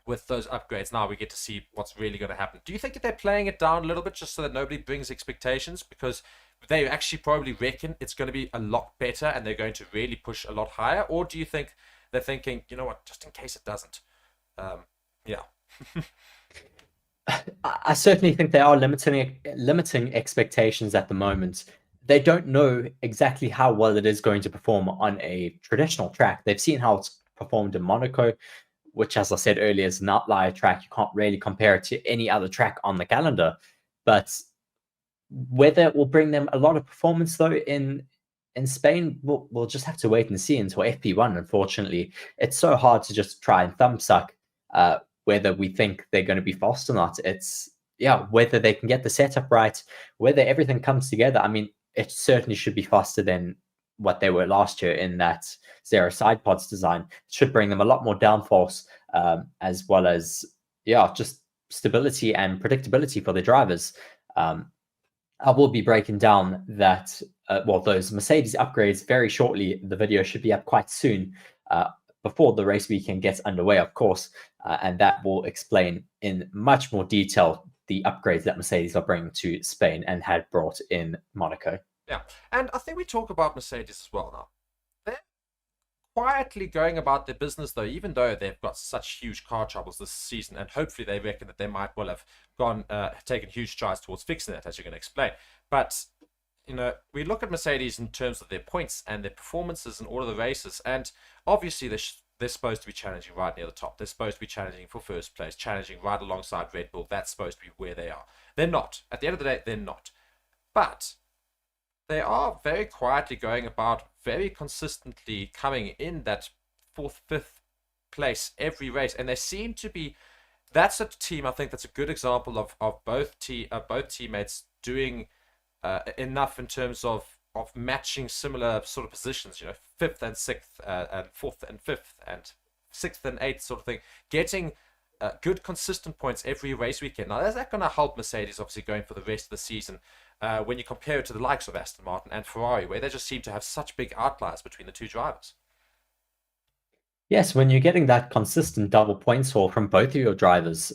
With those upgrades, now we get to see what's really going to happen. Do you think that they're playing it down a little bit just so that nobody brings expectations? Because they actually probably reckon it's going to be a lot better and they're going to really push a lot higher? Or do you think they're thinking, you know what, just in case it doesn't? Yeah. I certainly think they are limiting expectations at the moment. They don't know exactly how well it is going to perform on a traditional track. They've seen how it's performed in Monaco, which, as I said earlier, is an outlier track. You can't really compare it to any other track on the calendar. But whether it will bring them a lot of performance, though, in Spain, we'll just have to wait and see until FP1, unfortunately. It's so hard to just try and thumbsuck whether we think they're going to be fast or not. It's, whether they can get the setup right, whether everything comes together. I mean, it certainly should be faster than what they were last year in that zero side pods design. It should bring them a lot more downforce, as well as, just stability and predictability for the drivers. I will be breaking down that, those Mercedes upgrades very shortly. The video should be up quite soon, before the race weekend gets underway, of course, and that will explain in much more detail the upgrades that Mercedes are bringing to Spain and had brought in Monaco. Yeah, and I think we talk about Mercedes as well now. They're quietly going about their business, though, even though they've got such huge car troubles this season, and hopefully they reckon that they might well have taken huge strides towards fixing that, as you're going to explain. But, we look at Mercedes in terms of their points and their performances in all of the races, and obviously they're supposed to be challenging right near the top. They're supposed to be challenging for first place, challenging right alongside Red Bull. That's supposed to be where they are. They're not. At the end of the day, they're not. But they are very quietly going about, very consistently coming in that 4th, 5th place every race. And they seem to be, that's a team, I think that's a good example of both teammates doing enough in terms of matching similar sort of positions, 5th and 6th, and 4th and 5th, and 6th and 8th sort of thing, getting good consistent points every race weekend. Now, is that going to help Mercedes, obviously, going for the rest of the season, when you compare it to the likes of Aston Martin and Ferrari, where they just seem to have such big outliers between the two drivers? Yes, when you're getting that consistent double points haul from both of your drivers,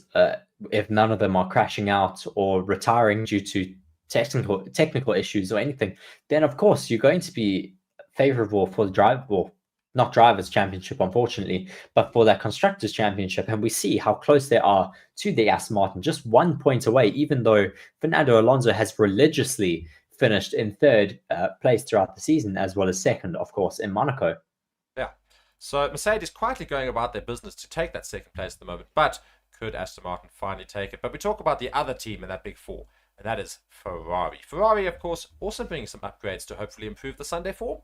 if none of them are crashing out or retiring due to technical issues or anything, then of course you're going to be favorable for the not drivers championship, unfortunately, but for that constructors championship. And we see how close they are to the Aston Martin, just 1 point away, even though Fernando Alonso has religiously finished in 3rd place throughout the season, as well as 2nd, of course, in Monaco. Yeah, So Mercedes quietly going about their business to take that second place at the moment, but could Aston Martin finally take it? But we talk about the other team in that big four, and that is Ferrari. Ferrari, of course, also bringing some upgrades to hopefully improve the Sunday form.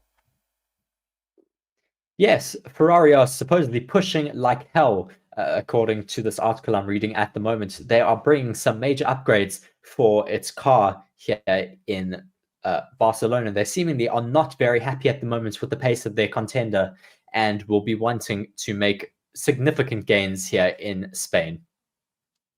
Yes, Ferrari are supposedly pushing like hell, according to this article I'm reading at the moment. They are bringing some major upgrades for its car here in Barcelona. They seemingly are not very happy at the moment with the pace of their contender and will be wanting to make significant gains here in Spain.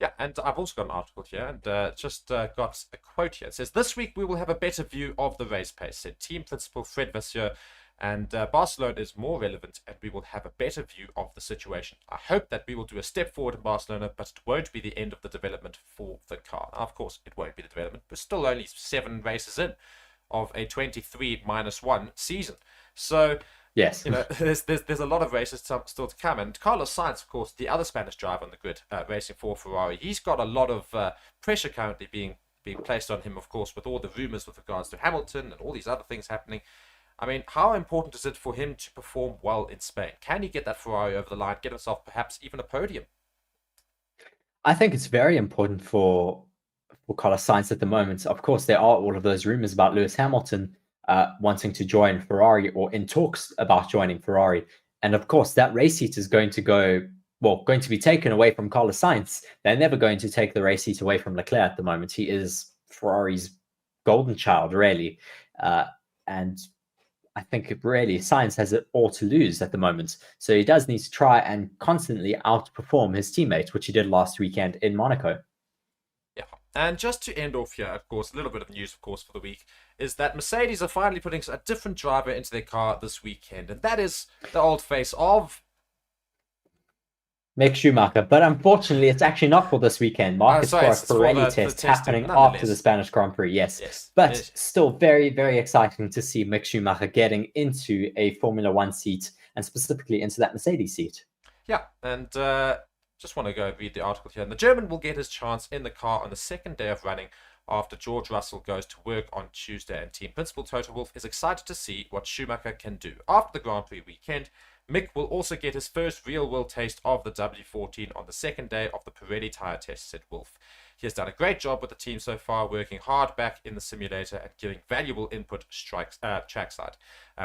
Yeah, and I've also got an article here and just got a quote here. It says, "This week we will have a better view of the race pace," said team principal Fred Vasseur. And Barcelona is more relevant, and we will have a better view of the situation. I hope that we will do a step forward in Barcelona, but it won't be the end of the development for the car. Now, of course, it won't be the development. We're still only 7 races in of a 23-1 season. So, yes, there's a lot of races still to come. And Carlos Sainz, of course, the other Spanish driver on the grid, racing for Ferrari, he's got a lot of pressure currently being placed on him, of course, with all the rumours with regards to Hamilton and all these other things happening. I mean, how important is it for him to perform well in Spain? Can he get that Ferrari over the line, get himself perhaps even a podium? I think it's very important for Carlos Sainz at the moment. Of course, there are all of those rumors about Lewis Hamilton wanting to join Ferrari or in talks about joining Ferrari. And of course, that race seat is going to be taken away from Carlos Sainz. They're never going to take the race seat away from Leclerc at the moment. He is Ferrari's golden child, really. And I think really Sainz has it all to lose at the moment. So he does need to try and constantly outperform his teammate, which he did last weekend in Monaco. Yeah, and just to end off here, of course, a little bit of news, of course, for the week, is that Mercedes are finally putting a different driver into their car this weekend, and that is the old face of Mick Schumacher. But unfortunately, it's actually not for this weekend, Mark. It's for a Pirelli test happening after the Spanish Grand Prix, yes. But still very, very exciting to see Mick Schumacher getting into a Formula One seat and specifically into that Mercedes seat. Yeah, and just want to go read the article here. And the German will get his chance in the car on the second day of running after George Russell goes to work on Tuesday. And team principal Toto Wolff is excited to see what Schumacher can do. After the Grand Prix weekend, Mick will also get his first real-world taste of the W14 on the second day of the Pirelli tyre test, said Wolff. He has done a great job with the team so far, working hard back in the simulator and giving valuable input trackside.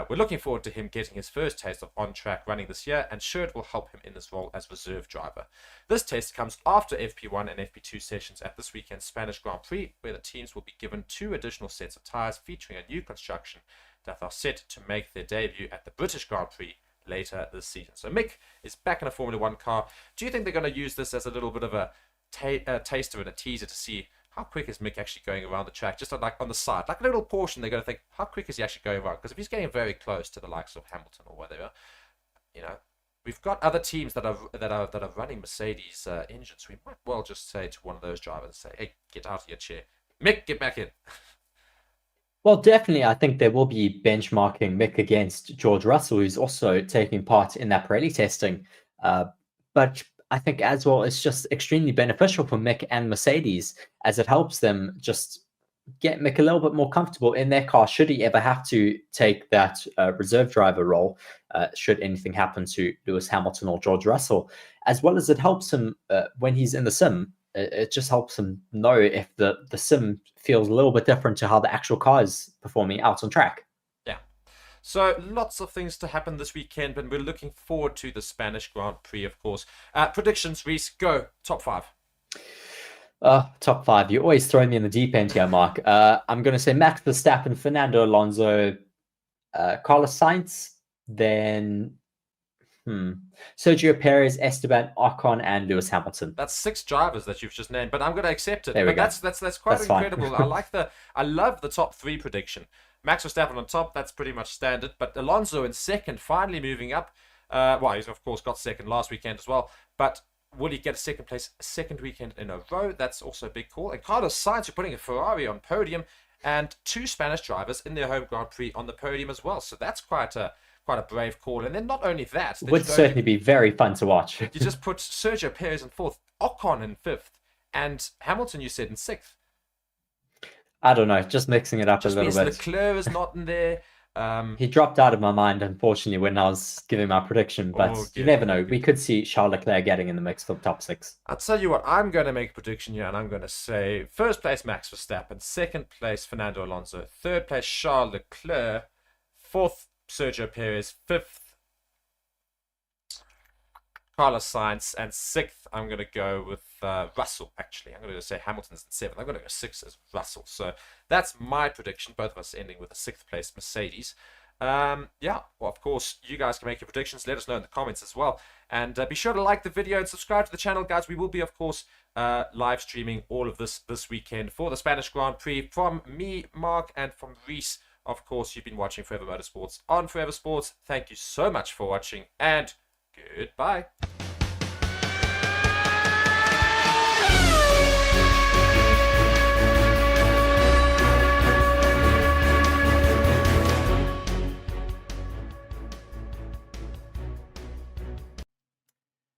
We're looking forward to him getting his first taste of on-track running this year, and sure it will help him in his role as reserve driver. This test comes after FP1 and FP2 sessions at this weekend's Spanish Grand Prix, where the teams will be given 2 additional sets of tyres featuring a new construction that are set to make their debut at the British Grand Prix later this season. So Mick is back in a Formula One car. Do you think they're going to use this as a little bit of a taster and a teaser to see how quick is Mick actually going around the track, just like on the side, like a little portion? They're going to think, how quick is he actually going around? Because if he's getting very close to the likes of Hamilton or whatever, we've got other teams that are running Mercedes engines. We might well just say to one of those drivers, say, hey, get out of your chair, Mick, get back in. Well, definitely, I think there will be benchmarking Mick against George Russell, who's also taking part in that Pirelli testing. But I think as well, it's just extremely beneficial for Mick and Mercedes, as it helps them just get Mick a little bit more comfortable in their car, should he ever have to take that reserve driver role, should anything happen to Lewis Hamilton or George Russell, as well as it helps him when he's in the sim. It just helps him know if the sim feels a little bit different to how the actual car is performing out on track. Yeah. So lots of things to happen this weekend, but we're looking forward to the Spanish Grand Prix, of course. Predictions, Reese, go. Top 5. Top 5. You're always throwing me in the deep end here, Mark. I'm going to say Max Verstappen, Fernando Alonso, Carlos Sainz, then Sergio Perez, Esteban Ocon, and Lewis Hamilton. That's 6 drivers that you've just named, but I'm going to accept it. There we go. That's quite incredible. I love the top 3 prediction. Max Verstappen on top, that's pretty much standard. But Alonso in second, finally moving up. He's of course got second last weekend as well. But will he get a second place a second weekend in a row? That's also a big call. And Carlos Sainz, you're putting a Ferrari on podium, and 2 Spanish drivers in their home Grand Prix on the podium as well. So that's quite a brave call. And then not only that, it would certainly be very fun to watch. You just put Sergio Perez in 4th, Ocon in 5th, and Hamilton you said in 6th. I don't know, just mixing it up a little bit. Leclerc is not in there. He dropped out of my mind, unfortunately, when I was giving my prediction, but you never know. We could see Charles Leclerc getting in the mix for the top 6. I'll tell you what, I'm going to make a prediction here, and I'm going to say first place Max Verstappen, second place Fernando Alonso, third place Charles Leclerc, fourth Sergio Perez, fifth Carlos Sainz, and sixth I'm going to go with Russell, actually. I'm going to say Hamilton's in seventh. I'm going to go sixth as Russell. So that's my prediction, both of us ending with a sixth place Mercedes. Yeah, well, of course, you guys can make your predictions. Let us know in the comments as well. And be sure to like the video and subscribe to the channel, guys. We will be, of course, live streaming all of this weekend for the Spanish Grand Prix. From me, Mark, and from Reese, of course, you've been watching Forever Motorsports on Forever Sports. Thank you so much for watching, and goodbye.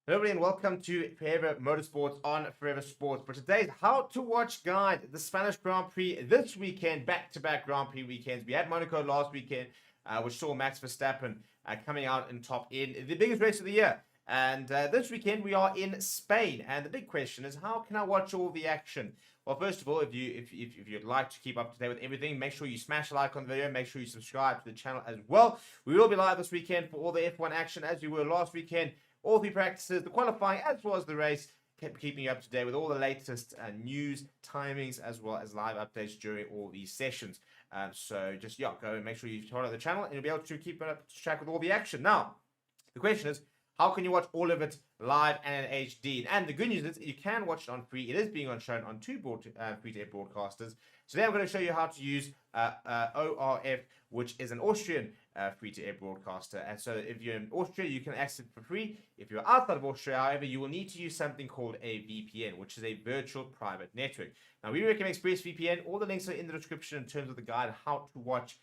Hello everybody and welcome to Forever Motorsports on Forever Sports. For today's How to Watch guide, the Spanish Grand Prix this weekend, back-to-back Grand Prix weekends. We had Monaco last weekend, which saw Max Verstappen coming out in top in the biggest race of the year. And this weekend we are in Spain. And the big question is, how can I watch all the action? Well, first of all, if you'd like to keep up to date with everything, make sure you smash a like on the video. Make sure you subscribe to the channel as well. We will be live this weekend for all the F1 action as we were last weekend. All 3 practices, the qualifying as well as the race, keeping you up to date with all the latest news, timings, as well as live updates during all these sessions. So just, go and make sure you follow the channel and you'll be able to keep up to track with all the action. Now, the question is, how can you watch all of it live and in HD? And the good news is you can watch it on free. It is being shown on 2 free-to-air broadcasters. Today I'm going to show you how to use ORF, which is an Austrian free-to-air broadcaster. And so if you're in Austria, you can access it for free. If you're outside of Austria, however, you will need to use something called a VPN, which is a virtual private network. Now, we recommend ExpressVPN. All the links are in the description in terms of the guide how to watch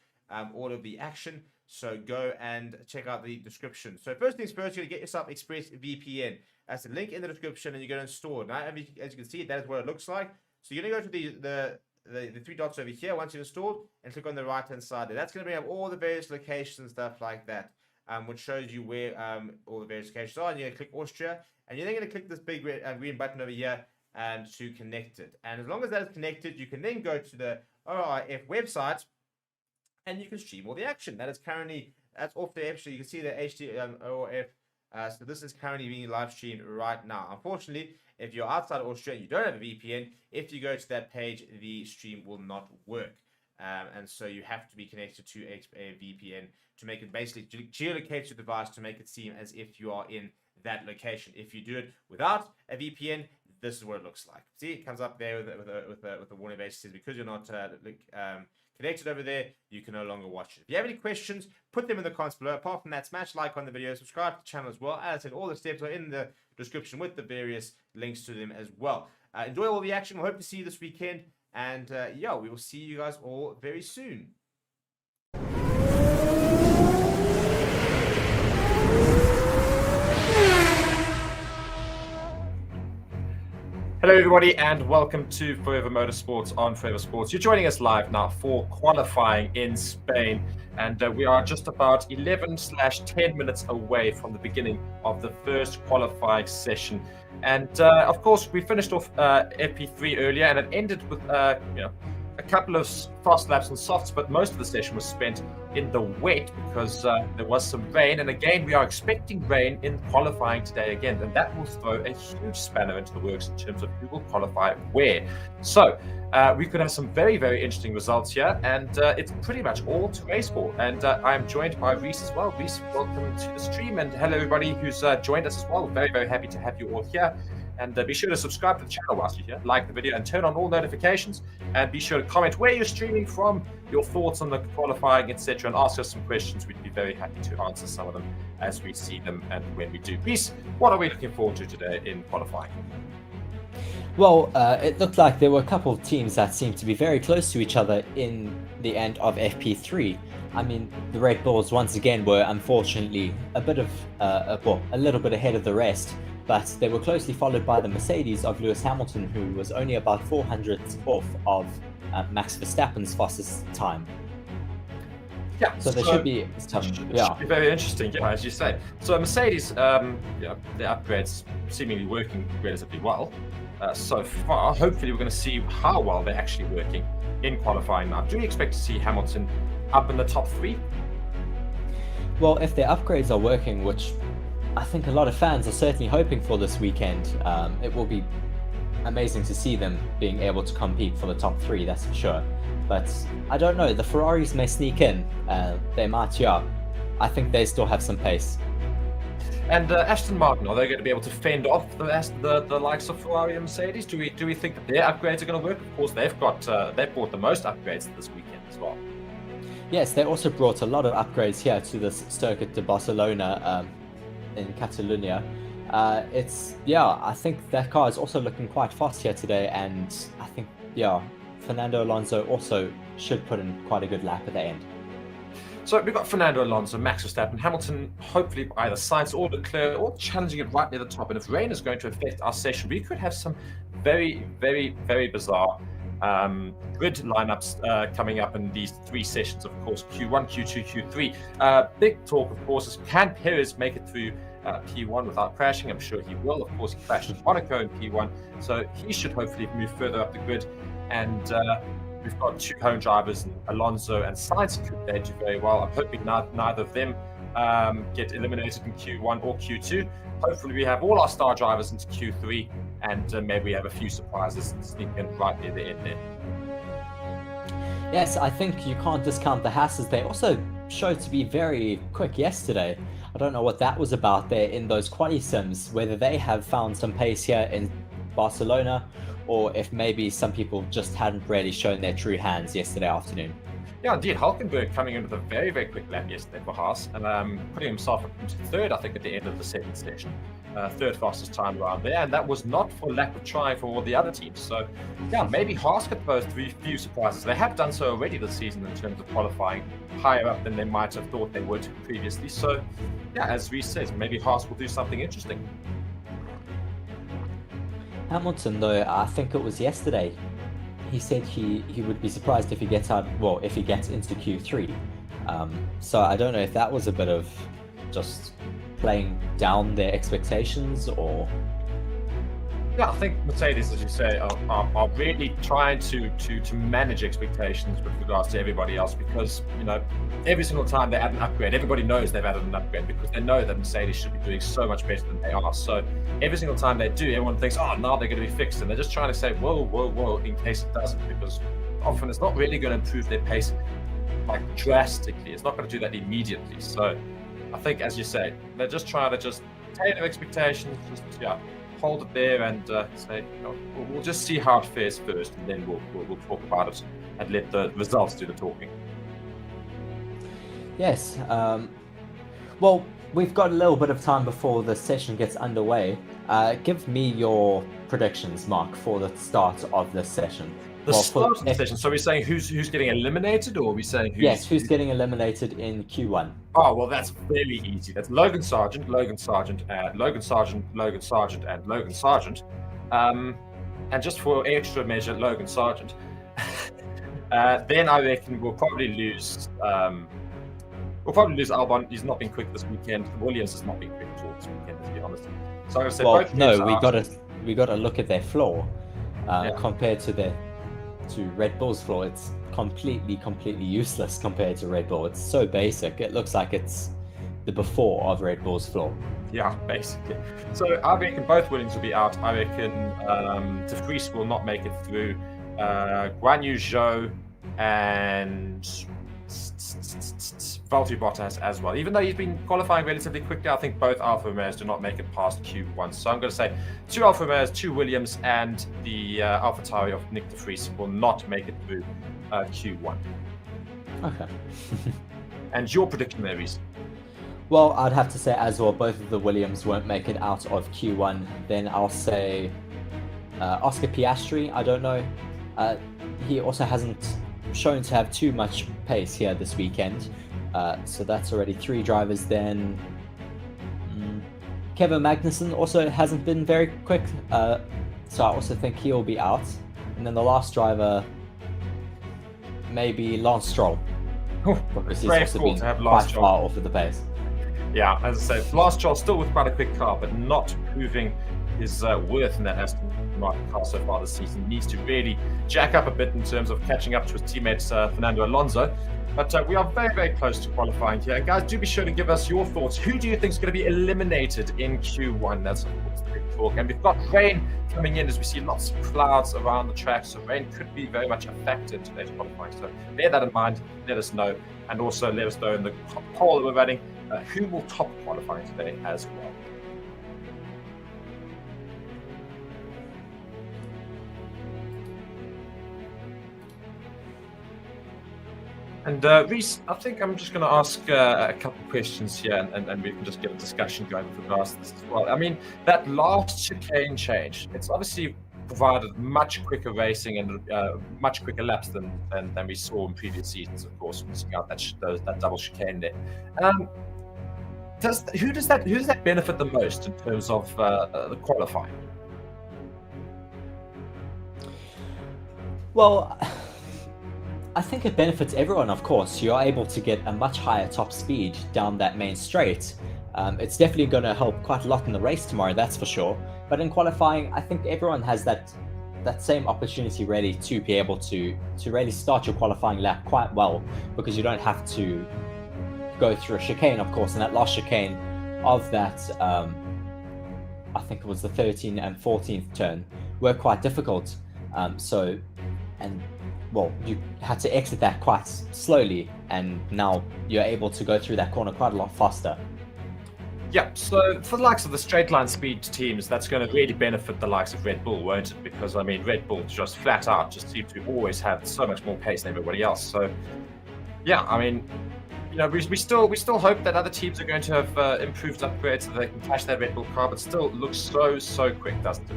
all of the action. So go and check out the description. So first things first, you're going to get yourself ExpressVPN. That's the link in the description, and you're going to install it. Now, as you can see, that is what it looks like. So you're going to go to the 3 dots over here once you've installed, and click on the right hand side there. That's going to bring up all the various locations and stuff like that, which shows you where all the various locations are. And you're going to click Austria, and you're then going to click this big red, green button over here and to connect it. And as long as that is connected, you can then go to the ORF website and you can stream all the action. That's off the app. You can see the HD ORF. So this is currently being live streamed right now. Unfortunately, if you're outside Austria and you don't have a VPN, if you go to that page, the stream will not work. And so you have to be connected to a VPN to make it basically geolocate your device to make it seem as if you are in that location. If you do it without a VPN, this is what it looks like. See, it comes up there with a warning base. It says because you're not connected over there, you can no longer watch it. If you have any questions, put them in the comments below. Apart from that, smash like on the video, subscribe to the channel as well. As I said, all the steps are in the description with the various links to them as well. Enjoy all the action. We hope to see you this weekend. And we will see you guys all very soon. Hello everybody and welcome to Forever Motorsports on Forever Sports. You're joining us live now for qualifying in Spain, and we are just about 11/10 minutes away from the beginning of the first qualifying session. And of course we finished off FP3 earlier, and it ended with a couple of fast laps and softs, but most of the session was spent in the wet because there was some rain. And again, we are expecting rain in qualifying today again, and that will throw a huge spanner into the works in terms of who will qualify where. So we could have some very, very interesting results here, and it's pretty much all to race for. And I'm joined by Reese as well. Reese, welcome to the stream, and hello everybody who's joined us as well. Very, very happy to have you all here. And be sure to subscribe to the channel whilst you're here, like the video, and turn on all notifications. And be sure to comment where you're streaming from, your thoughts on the qualifying, etc., and ask us some questions. We'd be very happy to answer some of them as we see them and when we do. Reese, what are we looking forward to today in qualifying? Well, it looked like there were a couple of teams that seemed to be very close to each other in the end of FP3. I mean, the Red Bulls once again were unfortunately a little bit ahead of the rest, but they were closely followed by the Mercedes of Lewis Hamilton, who was only about 400ths off of Max Verstappen's fastest time. Yeah, So there should be some, should be very interesting, yeah, as you say. So Mercedes, yeah, their upgrades seemingly working relatively well so far. Hopefully, we're going to see how well they're actually working in qualifying now. Do we expect to see Hamilton up in the top 3? Well, if their upgrades are working, which I think a lot of fans are certainly hoping for this weekend, it will be amazing to see them being able to compete for the top 3, that's for sure. But I don't know, the Ferraris may sneak in. They might, yeah. I think they still have some pace. And Aston Martin, are they going to be able to fend off the likes of Ferrari and Mercedes? Do we think that their upgrades are going to work? Of course, they've brought the most upgrades this weekend as well. Yes, they also brought a lot of upgrades here to this Circuit de Barcelona in Catalonia. I think that car is also looking quite fast here today, and I think, Fernando Alonso also should put in quite a good lap at the end. So we've got Fernando Alonso, Max Verstappen, Hamilton, hopefully either Sainz or Leclerc, all challenging it right near the top. And if rain is going to affect our session, we could have some very, very, very bizarre grid lineups coming up in these 3 sessions, of course, Q1, Q2, Q3. Big talk, of course, is can Perez make it through P1 without crashing? I'm sure he will. Of course, he crashed in Monaco in P1, so he should hopefully move further up the grid. And we've got 2 home drivers, Alonso and Sainz. They do very well. I'm hoping neither of them get eliminated in Q1 or Q2. Hopefully, we have all our star drivers into Q3, and maybe we have a few surprises sneak in right near the end there. Yes, I think you can't discount the Hasses. They also showed to be very quick yesterday. I don't know what that was about there in those quali sims, whether they have found some pace here in Barcelona, or if maybe some people just hadn't really shown their true hands yesterday afternoon. Yeah, indeed. Hulkenberg coming in with a very, very quick lap yesterday for Haas, and putting himself into 3rd, I think, at the end of the 2nd session. 3rd fastest time around there, and that was not for lack of trying for all the other teams. So, yeah, maybe Haas could pose few surprises. They have done so already this season in terms of qualifying higher up than they might have thought they would previously. So, yeah, as Reece says, maybe Haas will do something interesting. Hamilton, though, I think it was yesterday, he said he would be surprised if he gets into Q3. So I don't know if that was a bit of just playing down their expectations, or... Yeah, I think Mercedes, as you say, are really trying to manage expectations with regards to everybody else, because, every single time they add an upgrade, everybody knows they've added an upgrade because they know that Mercedes should be doing so much better than they are. So every single time they do, everyone thinks, oh, now they're going to be fixed. And they're just trying to say, whoa, whoa, whoa, in case it doesn't, because often it's not really going to improve their pace drastically. It's not going to do that immediately. So I think, as you say, they're just trying to tailor expectations, hold it there and say, we'll just see how it fares first, and then we'll talk about it and let the results do the talking. Yes. Well, we've got a little bit of time before the session gets underway. Give me your predictions, Mark, for the start of this session. Start of the session. So we're saying who's getting eliminated, or are we saying who's getting eliminated in Q1? Oh, well, that's very easy. That's Logan Sargeant, Logan Sargeant, Logan Sargeant, Logan Sargeant, and Logan Sargeant. And just for extra measure, Logan Sargeant. Then I reckon we'll probably lose. We'll probably lose Albon. He's not been quick this weekend. Williams has not been quick at all this weekend, to be honest. So I'm gonna say we gotta look at their floor compared to Red Bull's floor. It's completely useless compared to Red Bull. It's so basic. It looks like it's the before of Red Bull's floor. Yeah, basically. So I reckon both Williams will be out. I reckon De Vries will not make it through. Guan Yu Zhou and Valtteri Bottas as well. Even though he's been qualifying relatively quickly, I think both Alfa Romeos do not make it past Q1. So I'm going to say 2 Alfa Romeos, 2 Williams, and the AlphaTauri of Nick De Vries will not make it through Q1. Okay. And your prediction there, Reece? Well, I'd have to say as well, both of the Williams won't make it out of Q1. Then I'll say Oscar Piastri. I don't know. He also hasn't shown to have too much pace here this weekend. So that's already 3 drivers then. Kevin Magnussen also hasn't been very quick. So I also think he'll be out. And then the last driver, maybe Lance Stroll. because he's Brave also call been to have quite last far off of the pace. Yeah, as I say, last Charles still with quite a quick car, but not proving his worth in that Aston Martin car so far this season. Needs to really jack up a bit in terms of catching up to his teammate Fernando Alonso. But we are very, very close to qualifying here. Guys, do be sure to give us your thoughts. Who do you think is going to be eliminated in Q1? That's, of course, the big talk. And we've got rain coming in as we see lots of clouds around the track. So rain could be very much a factor in today's qualifying. So bear that in mind. Let us know. And also let us know in the poll that we're running who will top qualifying today as well. And Reese, I think I'm just going to ask a couple of questions here, and we can just get a discussion going with regards to this as well. I mean, that last chicane change, it's obviously provided much quicker racing and much quicker laps than we saw in previous seasons, of course, missing out that double chicane there. Who does that benefit the most in terms of the qualifying? Well, I think it benefits everyone, of course. You're able to get a much higher top speed down that main straight. It's definitely going to help quite a lot in the race tomorrow, that's for sure. But in qualifying, I think everyone has that same opportunity ready to be able to really start your qualifying lap quite well, because you don't have to go through a chicane, of course. And that last chicane of that, I think it was the 13th and 14th turn, were quite difficult. Well, you had to exit that quite slowly, and now you're able to go through that corner quite a lot faster. Yeah, so for the likes of the straight line speed teams, that's going to really benefit the likes of Red Bull, won't it? Because, I mean, Red Bull just flat out just seem to always have so much more pace than everybody else. So, yeah, I mean, you know, we still hope that other teams are going to have improved upgrades so they can catch that Red Bull car, but still looks so quick, doesn't it?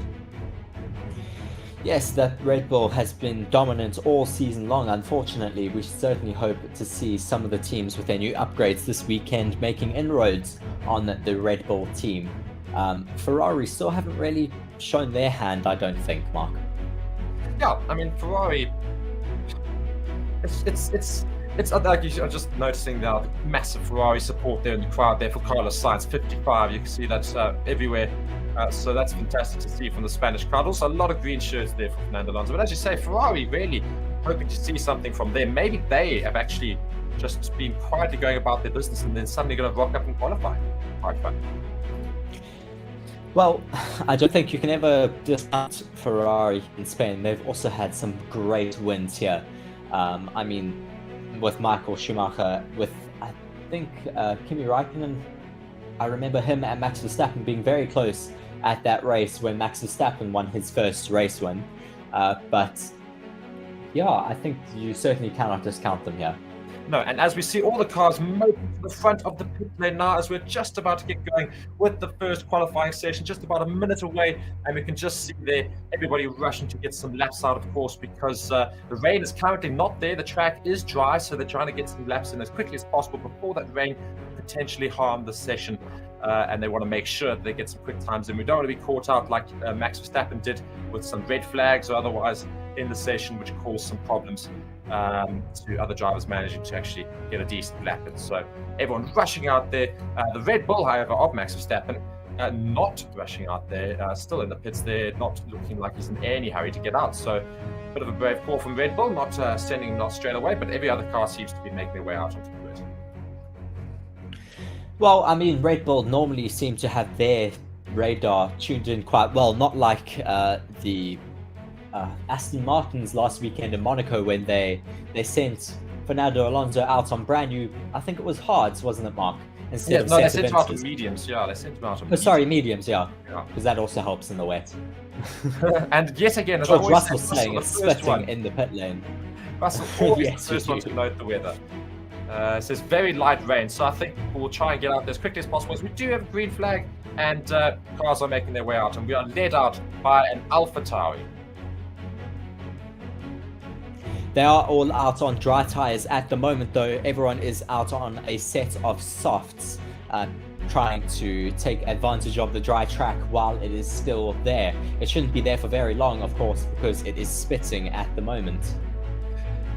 Yes, that Red Bull has been dominant all season long. Unfortunately, we certainly hope to see some of the teams with their new upgrades this weekend making inroads on the Red Bull team. Ferrari still haven't really shown their hand, I don't think, Mark. Yeah, I mean, Ferrari, it's like I'm just noticing the massive Ferrari support there in the crowd there for Carlos Sainz, 55. You can see that everywhere. So that's fantastic to see from the Spanish crowd. Also, a lot of green shirts there for Fernando Alonso. But as you say, Ferrari really hoping to see something from them. Maybe they have actually just been quietly going about their business and then suddenly going to rock up and qualify. Quite fun. Well, I don't think you can ever discount Ferrari in Spain. They've also had some great wins here. I mean, with Michael Schumacher, with I think Kimi Räikkönen, I remember him and Max Verstappen being very close at that race when Max Verstappen won his first race win. But yeah, I think you certainly cannot discount them here. No, and as we see all the cars moving to the front of the pit lane now, as we're just about to get going with the first qualifying session, just about a minute away, and we can just see there everybody rushing to get some laps out, of course, because the rain is currently not there. The track is dry, so they're trying to get some laps in as quickly as possible before that rain potentially harm the session. And they want to make sure that they get some quick times in. We don't want to be caught out like Max Verstappen did with some red flags or otherwise in the session, which caused some problems to other drivers managing to actually get a decent lap in. So everyone's rushing out there. The Red Bull, however, of Max Verstappen, not rushing out there, still in the pits there, not looking like he's in any hurry to get out. So a bit of a brave call from Red Bull, not sending him out straight away, but every other car seems to be making their way out onto the grid. Well, I mean, Red Bull normally seem to have their radar tuned in quite well, not like the Aston Martins last weekend in Monaco when they sent Fernando Alonso out on brand new, I think it was hards, wasn't it, Mark? Instead of they sent him out on mediums, yeah. They sent him out on mediums. Sorry, mediums, yeah. Because that also helps in the wet. And yet again, as George Russell's saying it's spitting in the pit lane. Russell always Yes, the first you one do. to note the weather. It says very light rain, so I think we'll try and get out there as quickly as possible. As we do have a green flag, and cars are making their way out, and we are led out by an AlphaTauri. They are all out on dry tyres at the moment, though. Everyone is out on a set of softs, trying to take advantage of the dry track while it is still there. It shouldn't be there for very long, of course, because it is spitting at the moment.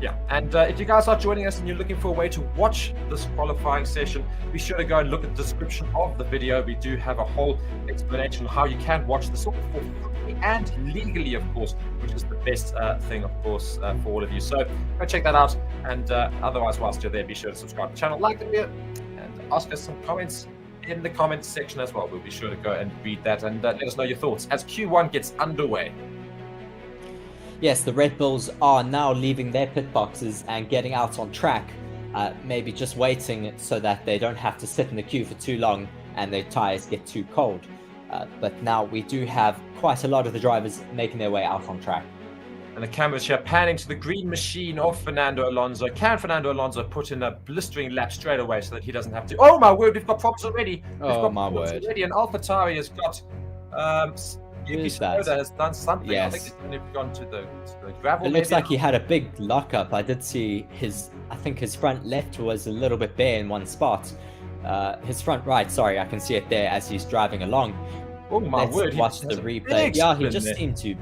Yeah, and if you guys are joining us and you're looking for a way to watch this qualifying session, be sure to go and look at the description of the video. We do have a whole explanation of how you can watch this for free and legally, of course, which is the best thing, of course, for all of you. So go check that out. And otherwise, whilst you're there, be sure to subscribe to the channel, like the video, and ask us some comments in the comments section as well. We'll be sure to go and read that and let us know your thoughts as Q1 gets underway. Yes, the Red Bulls are now leaving their pit boxes and getting out on track, maybe just waiting so that they don't have to sit in the queue for too long and their tyres get too cold. But now we do have quite a lot of the drivers making their way out on track. And the cameras here panning to the green machine of Fernando Alonso. Can Fernando Alonso put in a blistering lap straight away so that he doesn't have to... Oh my word, we've got problems already. Oh my word. Already. And AlphaTauri has got... Yuki Tsunoda has done something. Yes. I think he's gone to the gravel. It looks like he had a big lockup. I did see I think his front left was a little bit bare in one spot. His front right, sorry, I can see it there as he's driving along. Oh my word. Let's watch the replay. Yeah, he just seemed to...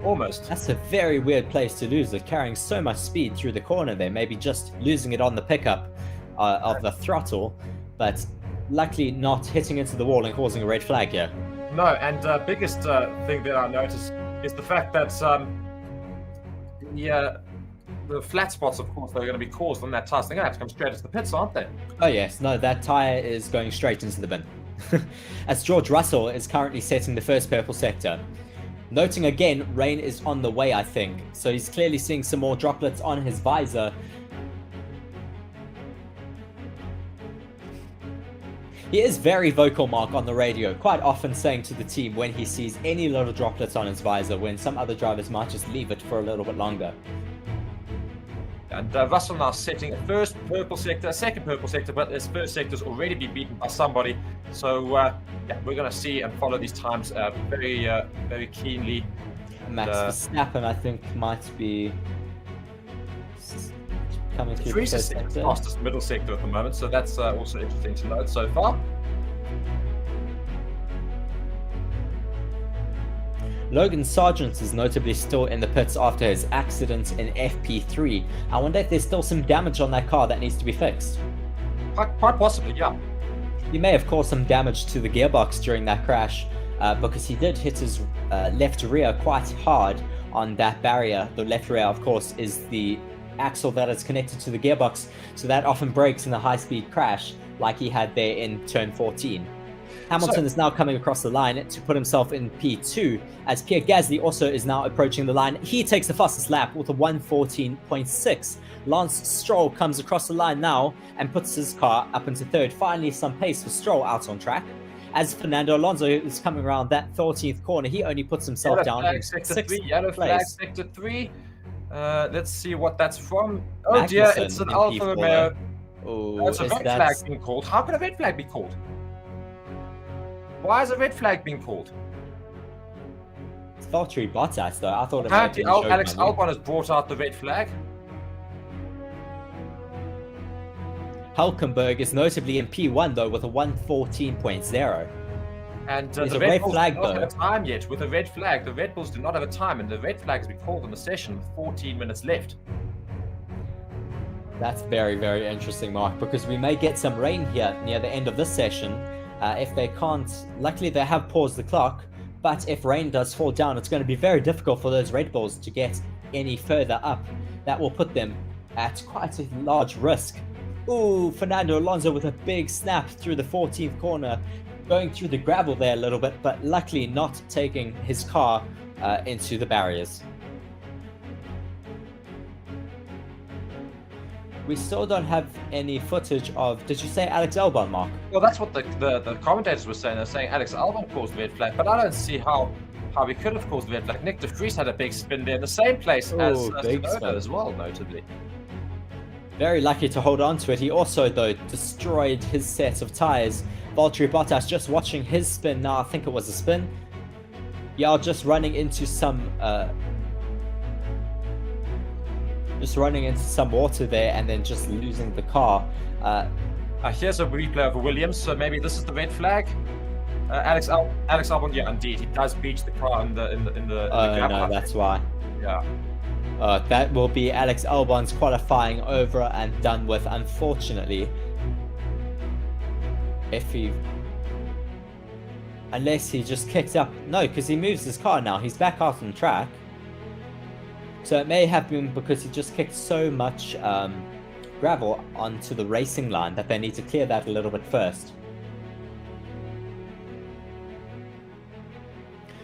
Almost. That's a very weird place to lose it, carrying so much speed through the corner there. Maybe just losing it on the pickup of the throttle, but luckily not hitting into the wall and causing a red flag here. No, and biggest thing that I noticed is the fact that the flat spots, of course, they're going to be caused on that tire. They're going to have to come straight into the pits, aren't they? Oh yes, no, that tire is going straight into the bin. As George Russell is currently setting the first purple sector. Noting again, rain is on the way, I think. So he's clearly seeing some more droplets on his visor. He is very vocal, Mark, on the radio, quite often saying to the team when he sees any little droplets on his visor, when some other drivers might just leave it for a little bit longer. And Russell now setting a first purple sector, a second purple sector, but his first sector's already been beaten by somebody. So yeah, we're going to see and follow these times very, very keenly. Max Verstappen, I think, might be coming through the first sector. Fastest middle sector at the moment, so that's also interesting to note so far. Logan Sargent is notably still in the pits after his accident in FP3. I wonder if there's still some damage on that car that needs to be fixed. Quite possibly, yeah. He may have caused some damage to the gearbox during that crash because he did hit his left rear quite hard on that barrier. The left rear, of course, is the axle that is connected to the gearbox, so that often breaks in a high-speed crash like he had there in turn 14. Hamilton is now coming across the line to put himself in P2, as Pierre Gasly also is now approaching the line. He takes the fastest lap with a 1:14.6. Lance Stroll comes across the line now and puts his car up into third. Finally, some pace for Stroll out on track. As Fernando Alonso is coming around that 13th corner, he only puts himself down in sixth Yellow flag, place. sector 3. Let's see what that's from. Oh dear, it's an Alfa Romeo. Oh, That's a red flag being called. How can a red flag be called? Why is a red flag being called? It's Valtteri Bottas, though. I thought it might be Alex Albon has brought out the red flag. Hulkenberg is notably in P1, though, with a 1:14.0. And There's the a Red red Bulls flag, do not though. have a time yet with a red flag. The Red Bulls do not have a time, and the red flag has been called in the session with 14 minutes left. That's very, very interesting, Mark, because we may get some rain here near the end of this session. If they can't, luckily they have paused the clock, but if rain does fall down, it's going to be very difficult for those Red Bulls to get any further up. That will put them at quite a large risk. Ooh, Fernando Alonso with a big snap through the 14th corner, going through the gravel there a little bit, but luckily not taking his car into the barriers. We still don't have any footage of... Did you say Alex Albon, Mark? Well, that's what the commentators were saying. They're saying Alex Albon caused the red flag, but I don't see how he could have caused the red flag. Nick de Vries had a big spin there in the same place as Tsunoda as well, notably. Very lucky to hold on to it. He also, though, destroyed his set of tyres. Valtteri Bottas just watching his spin now. I think it was a spin. Yeah, just running into some... water there and then just losing the car. Here's a replay of Williams, so maybe this is the red flag. Alex Albon, yeah, indeed, he does beach the car in the Oh no, that's why. Yeah. That will be Alex Albon's qualifying over and done with, unfortunately. Unless he just kicks up. No, because he moves his car now. He's back out on track. So it may have been because he just kicked so much gravel onto the racing line that they need to clear that a little bit first.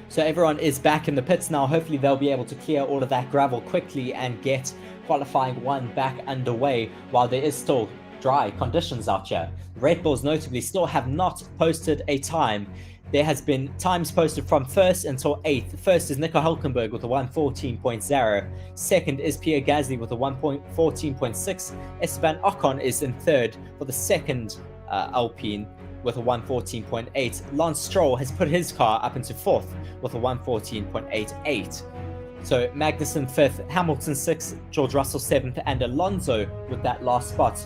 So everyone is back in the pits now. Hopefully they'll be able to clear all of that gravel quickly and get qualifying 1 back underway while there is still dry conditions out here. Red Bulls notably still have not posted a time. There has been times posted from 1st until 8th. First is Nico Hulkenberg with a 1:14.0. Second is Pierre Gasly with a 1:14.6. Esteban Ocon is in 3rd for the second Alpine with a 1:14.8. Lance Stroll has put his car up into 4th with a 1:14.88. So Magnussen 5th, Hamilton 6th, George Russell 7th, and Alonso with that last spot,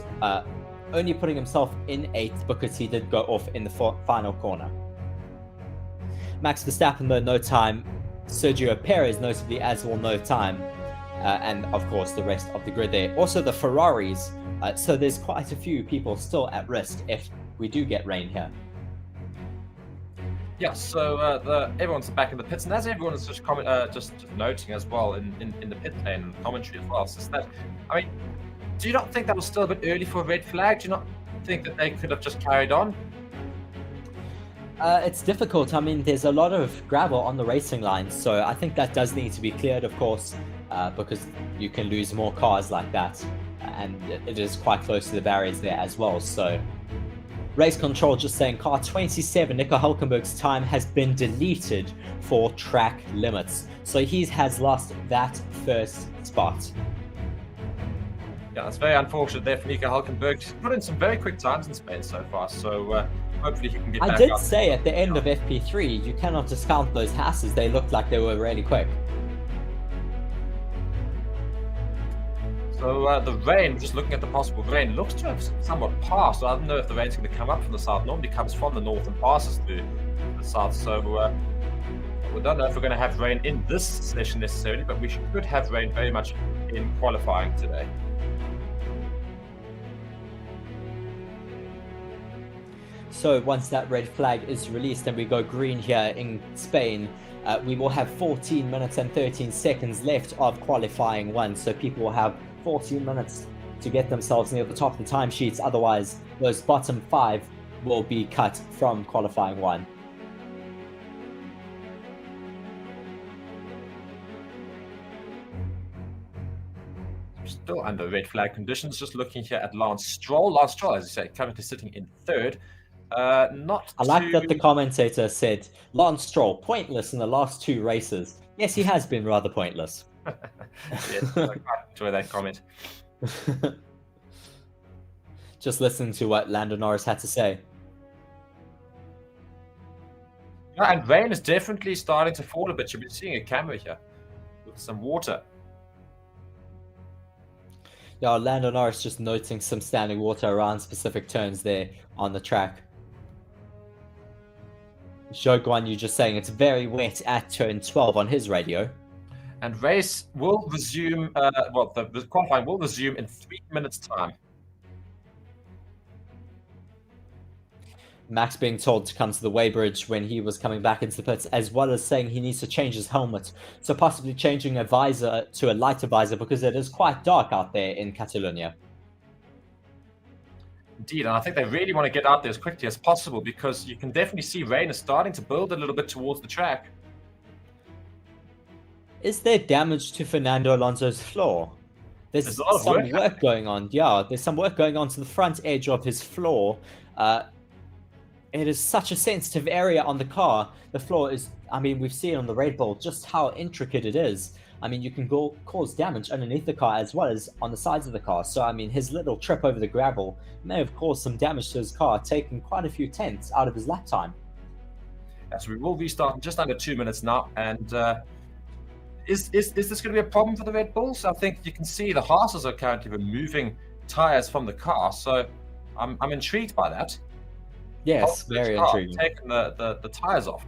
only putting himself in 8th because he did go off in the final corner. Max Verstappen though no time, Sergio Perez notably as well no time, and of course the rest of the grid there. Also the Ferraris, so there's quite a few people still at risk if we do get rain here. Yeah, so everyone's back in the pits, and as everyone is just just noting as well in the pit lane and commentary as well, is that, I mean, do you not think that was still a bit early for a red flag? Do you not think that they could have just carried on? It's difficult. I mean, there's a lot of gravel on the racing lines, so I think that does need to be cleared, of course, because you can lose more cars like that, and it is quite close to the barriers there as well. So, race control just saying car 27, Nico Hulkenberg's time has been deleted for track limits, so he has lost that first spot. Yeah, that's very unfortunate there for Nico Hulkenberg. He's put in some very quick times in Spain so far, so hopefully he can get back I did up. say at the end of FP3, you cannot discount those Hasses. They looked like they were really quick. So the rain, just looking at the possible rain, looks to have somewhat passed. So I don't know if the rain's going to come up from the south. Normally comes from the north and passes through the south. So we don't know if we're going to have rain in this session necessarily, but we should have rain very much in qualifying today. So once that red flag is released and we go green here in Spain, we will have 14 minutes and 13 seconds left of qualifying 1. So people will have 14 minutes to get themselves near the top of the timesheets. Otherwise, those bottom 5 will be cut from qualifying 1. Still under red flag conditions. Just looking here at Lance Stroll. Lance Stroll, as you say, currently sitting in 3rd. I like that the commentator said Lance Stroll pointless in the last 2 races. Yes, he has been rather pointless. Yes, I quite enjoy that comment. Just listen to what Lando Norris had to say. Yeah, and rain is definitely starting to fall a bit. You've been seeing a camera here with some water. Yeah, Lando Norris just noting some standing water around specific turns there on the track. Zhou Guan Yu just saying it's very wet at turn 12 on his radio. And race will resume, the qualifying will resume in 3 minutes' time. Max being told to come to the weighbridge when he was coming back into the pits, as well as saying he needs to change his helmet. So possibly changing a visor to a lighter visor because it is quite dark out there in Catalonia. Indeed, and I think they really want to get out there as quickly as possible because you can definitely see rain is starting to build a little bit towards the track. Is there damage to Fernando Alonso's floor? There's some work going on. Yeah, there's some work going on to the front edge of his floor. It is such a sensitive area on the car. The floor is, I mean, we've seen on the Red Bull just how intricate it is. I mean, you can cause damage underneath the car as well as on the sides of the car. So, I mean, his little trip over the gravel may have caused some damage to his car, taking quite a few tenths out of his lap time. Yes, we will restart in just under 2 minutes now. And is this going to be a problem for the Red Bulls? I think you can see the Haas's are currently removing tires from the car. So I'm intrigued by that. Yes, very intriguing. Taking the tires off.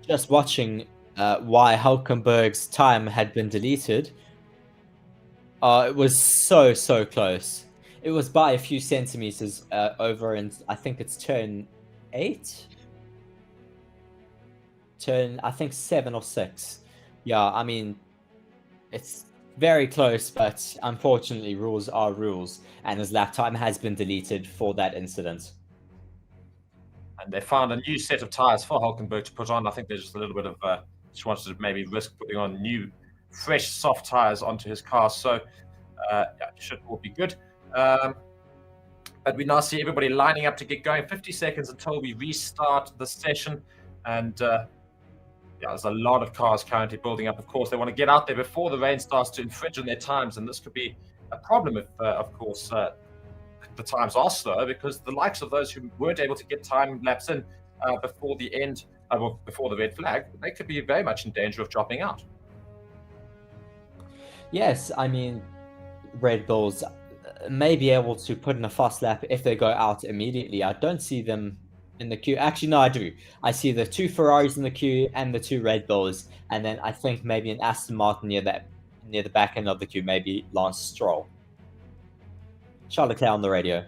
Just watching why Hulkenberg's time had been deleted. It was so close. It was by a few centimeters over, and I think it's turn 8? Turn, I think 7 or 6. Yeah, I mean, it's very close, but unfortunately, rules are rules, and his lap time has been deleted for that incident. And they found a new set of tyres for Hulkenberg to put on. I think there's just a little bit of just wanted to maybe risk putting on new, fresh, soft tyres onto his car. So yeah, it should all be good. But we now see everybody lining up to get going. 50 seconds until we restart the session. And yeah, there's a lot of cars currently building up. Of course, they want to get out there before the rain starts to infringe on their times. And this could be a problem if, of course, the times are slow, because the likes of those who weren't able to get time laps in before the end, before the red flag, they could be very much in danger of dropping out. Yes, I mean, Red Bulls may be able to put in a fast lap if they go out immediately. I don't see them in the queue. Actually, no, I do. I see the 2 Ferraris in the queue and the 2 Red Bulls, and then I think maybe an Aston Martin near the back end of the queue, maybe Lance Stroll. Charles Leclerc on the radio.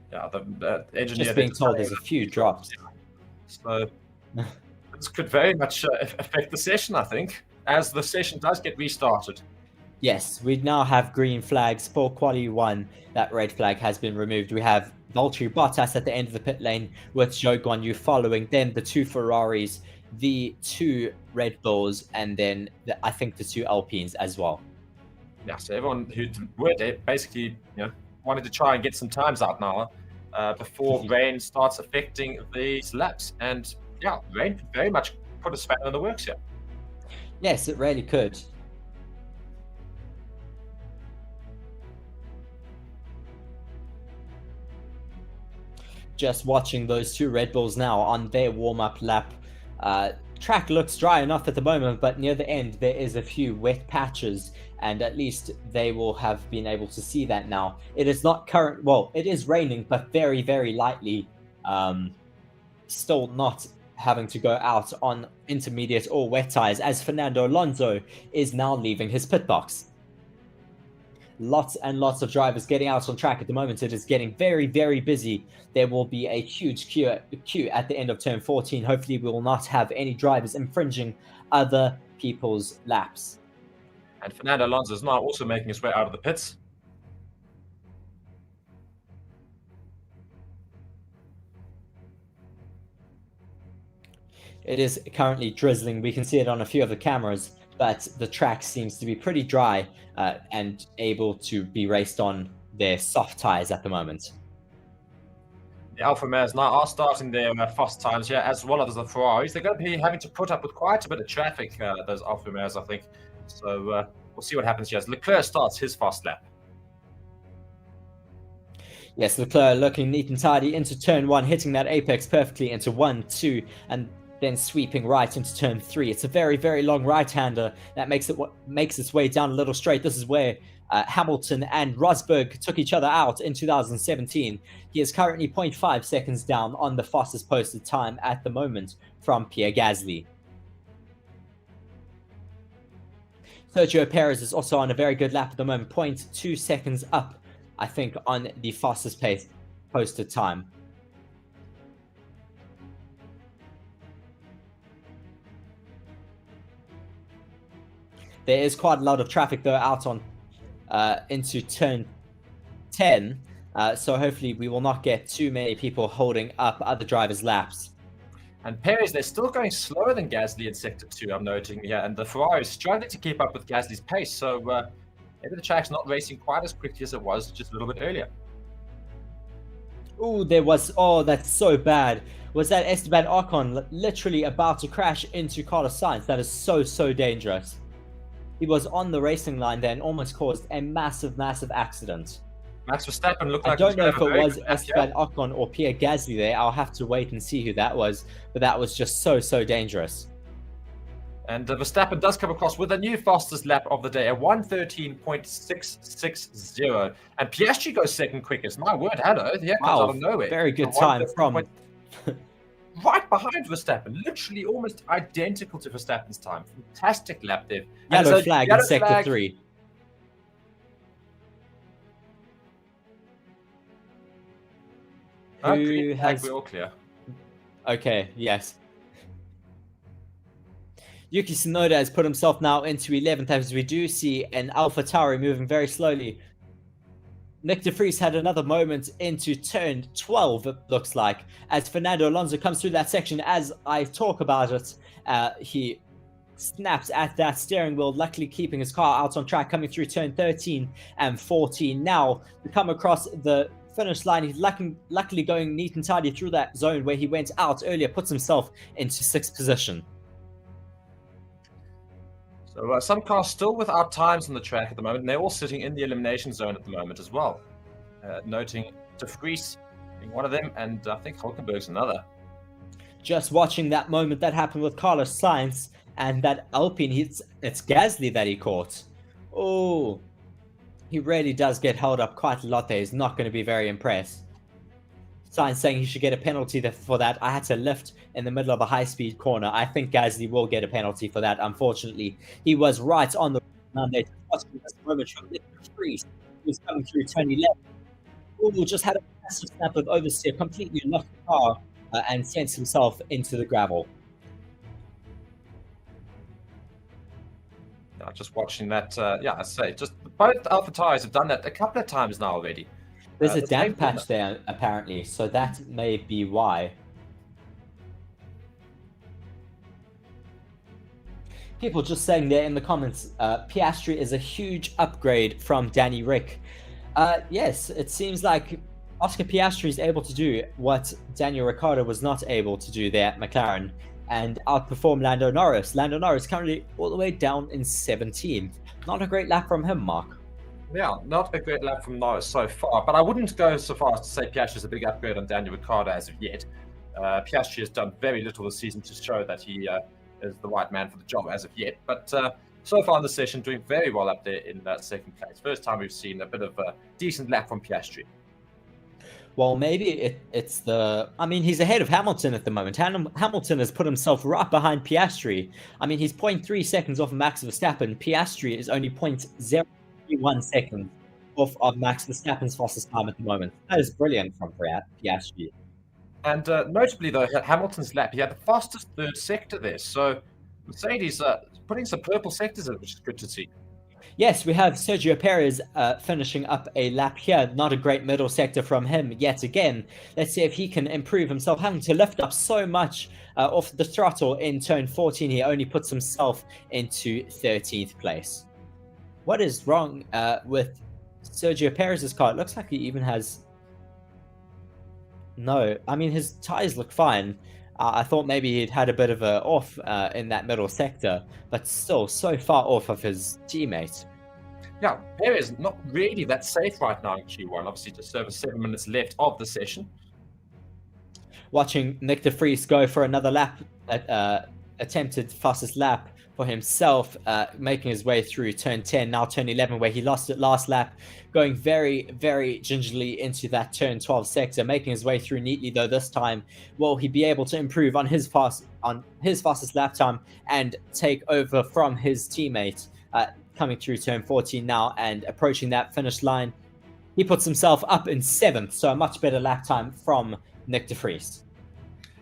Yeah, the engineer Just being told there's a few drops. So this could very much affect the session, I think, as the session does get restarted. Yes, we now have green flags for Quali 1. That red flag has been removed. We have Valtteri Bottas at the end of the pit lane with Zhou Guanyu following, then the 2 Ferraris, the 2 Red Bulls, and then I think the 2 Alpines as well. Yeah, so everyone who were there basically, wanted to try and get some times out now before rain starts affecting these laps. And yeah, rain could very much put a spanner in the works here. Yes, it really could. Just watching those 2 Red Bulls now on their warm-up lap. Track looks dry enough at the moment, but near the end there is a few wet patches, and at least they will have been able to see that now. It is not current, well, it is raining, but very, very lightly. Still not having to go out on intermediate or wet tires, as Fernando Alonso is now leaving his pit box. Lots and lots of drivers getting out on track at the moment. It is getting very, very busy. There will be a huge queue at the end of turn 14. Hopefully we will not have any drivers infringing other people's laps. And Fernando Alonso is now also making his way out of the pits. It is currently drizzling. We can see it on a few of the cameras, but the track seems to be pretty dry and able to be raced on their soft tires at the moment. The Alfa Romeos now are starting their fast times here, as well as the Ferraris. They're going to be having to put up with quite a bit of traffic, those Alfa Romeos, I think. So we'll see what happens here as Leclerc starts his fast lap. Yes, Leclerc looking neat and tidy into turn 1, hitting that apex perfectly into 1, 2, and then sweeping right into turn 3. It's a very, very long right-hander that makes its way down a little straight. This is where Hamilton and Rosberg took each other out in 2017. He is currently 0.5 seconds down on the fastest posted time at the moment from Pierre Gasly. Sergio Perez is also on a very good lap at the moment, 0.2 seconds up, I think, on the fastest posted time. There is quite a lot of traffic though out on into turn 10, so hopefully we will not get too many people holding up other drivers' laps. And Perez, they're still going slower than Gasly in Sector 2, I'm noting here, and the Ferrari is struggling to keep up with Gasly's pace, so maybe the track's not racing quite as quickly as it was just a little bit earlier. Oh, that's so bad. Was that Esteban Ocon literally about to crash into Carlos Sainz? That is so dangerous. He was on the racing line then, almost caused a massive accident. Max Verstappen looked like I don't know if it was Esteban Ocon or Pierre Gasly there. I'll have to wait and see who that was, but that was just so dangerous. And Verstappen does come across with a new fastest lap of the day, a 1:13.660. And Piastri goes second quickest. My word, hello. Here comes out of nowhere. Very good time from right behind Verstappen, literally almost identical to Verstappen's time. Fantastic lap there. And Yellow so, flag in yellow sector flag. 3. Green Who flag, has... we're all clear. Okay, yes. Yuki Tsunoda has put himself now into 11th as we do see an AlphaTauri moving very slowly. Nick de Vries had another moment into turn 12, it looks like, as Fernando Alonso comes through that section. As I talk about it, he snaps at that steering wheel, luckily keeping his car out on track, coming through turn 13 and 14. Now, to come across the finish line, he's luckily going neat and tidy through that zone where he went out earlier, puts himself into 6th position. So some cars still without times on the track at the moment, and they're all sitting in the elimination zone at the moment as well. Noting De Vries being one of them, and I think Hulkenberg's another. Just watching that moment that happened with Carlos Sainz and that Alpine, it's Gasly that he caught. Oh, he really does get held up quite a lot there. He's not going to be very impressed. Sainz saying he should get a penalty for that. I had to lift in the middle of a high-speed corner. I think Gasly will get a penalty for that, unfortunately. He was right on the ground there. Watching this moment from Nick de Vries, who's coming through turn 11. Oh, just had a massive snap of oversteer, completely lost the car and sent himself into the gravel. Just watching that, I say, just both AlphaTauri have done that a couple of times now already. There's a damp patch there, apparently, so that may be why. People just saying there in the comments, Piastri is a huge upgrade from Danny Rick. Yes, it seems like Oscar Piastri is able to do what Daniel Ricciardo was not able to do there at McLaren and outperform Lando Norris. Lando Norris currently all the way down in 17th. Not a great lap from him, Mark. Yeah, not a great lap from Norris so far, but I wouldn't go so far as to say Piastri is a big upgrade on Daniel Ricciardo as of yet. Piastri has done very little this season to show that he is the right man for the job as of yet, but so far in the session, doing very well up there in that 2nd place. First time we've seen a bit of a decent lap from Piastri. Well, maybe it's the... I mean, he's ahead of Hamilton at the moment. Hamilton has put himself right behind Piastri. I mean, he's 0.3 seconds off Max Verstappen. Piastri is only 0.031 seconds off of Max Verstappen's fastest time at the moment. That is brilliant from Piastri. And notably, though, Hamilton's lap, he had the fastest 3rd sector there. So Mercedes putting some purple sectors in, which is good to see. Yes, we have Sergio Perez finishing up a lap here. Not a great middle sector from him yet again. Let's see if he can improve himself. Having to lift up so much off the throttle in turn 14, he only puts himself into 13th place. What is wrong with Sergio Perez's car? It looks like he even has... No, I mean, his tyres look fine. I thought maybe he'd had a bit of a off in that middle sector, but still so far off of his teammate. Yeah, Perez not really that safe right now in Q1. Obviously, just over 7 minutes left of the session. Watching Nick de Vries go for another lap, attempted fastest lap for himself, making his way through turn 10, now turn 11, where he lost it last lap, going very, very gingerly into that turn 12 sector, making his way through neatly, though this time. Will he be able to improve on his fastest lap time and take over from his teammate, coming through turn 14 now and approaching that finish line? He puts himself up in 7th, so a much better lap time from Nick de Vries.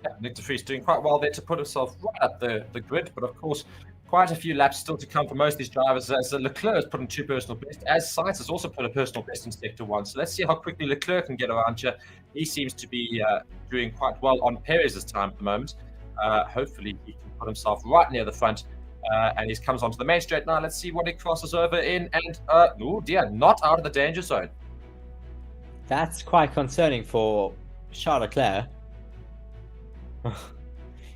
Yeah, Nick de Vries doing quite well there to put himself right up the grid, but of course, quite a few laps still to come for most of these drivers, as Leclerc has put in 2 personal bests, as Sainz has also put a personal best in Sector 1. So let's see how quickly Leclerc can get around here. He seems to be doing quite well on Perez's time at the moment. Hopefully, he can put himself right near the front, and he comes onto the main straight now. Let's see what he crosses over in, and oh dear, not out of the danger zone. That's quite concerning for Charles Leclerc.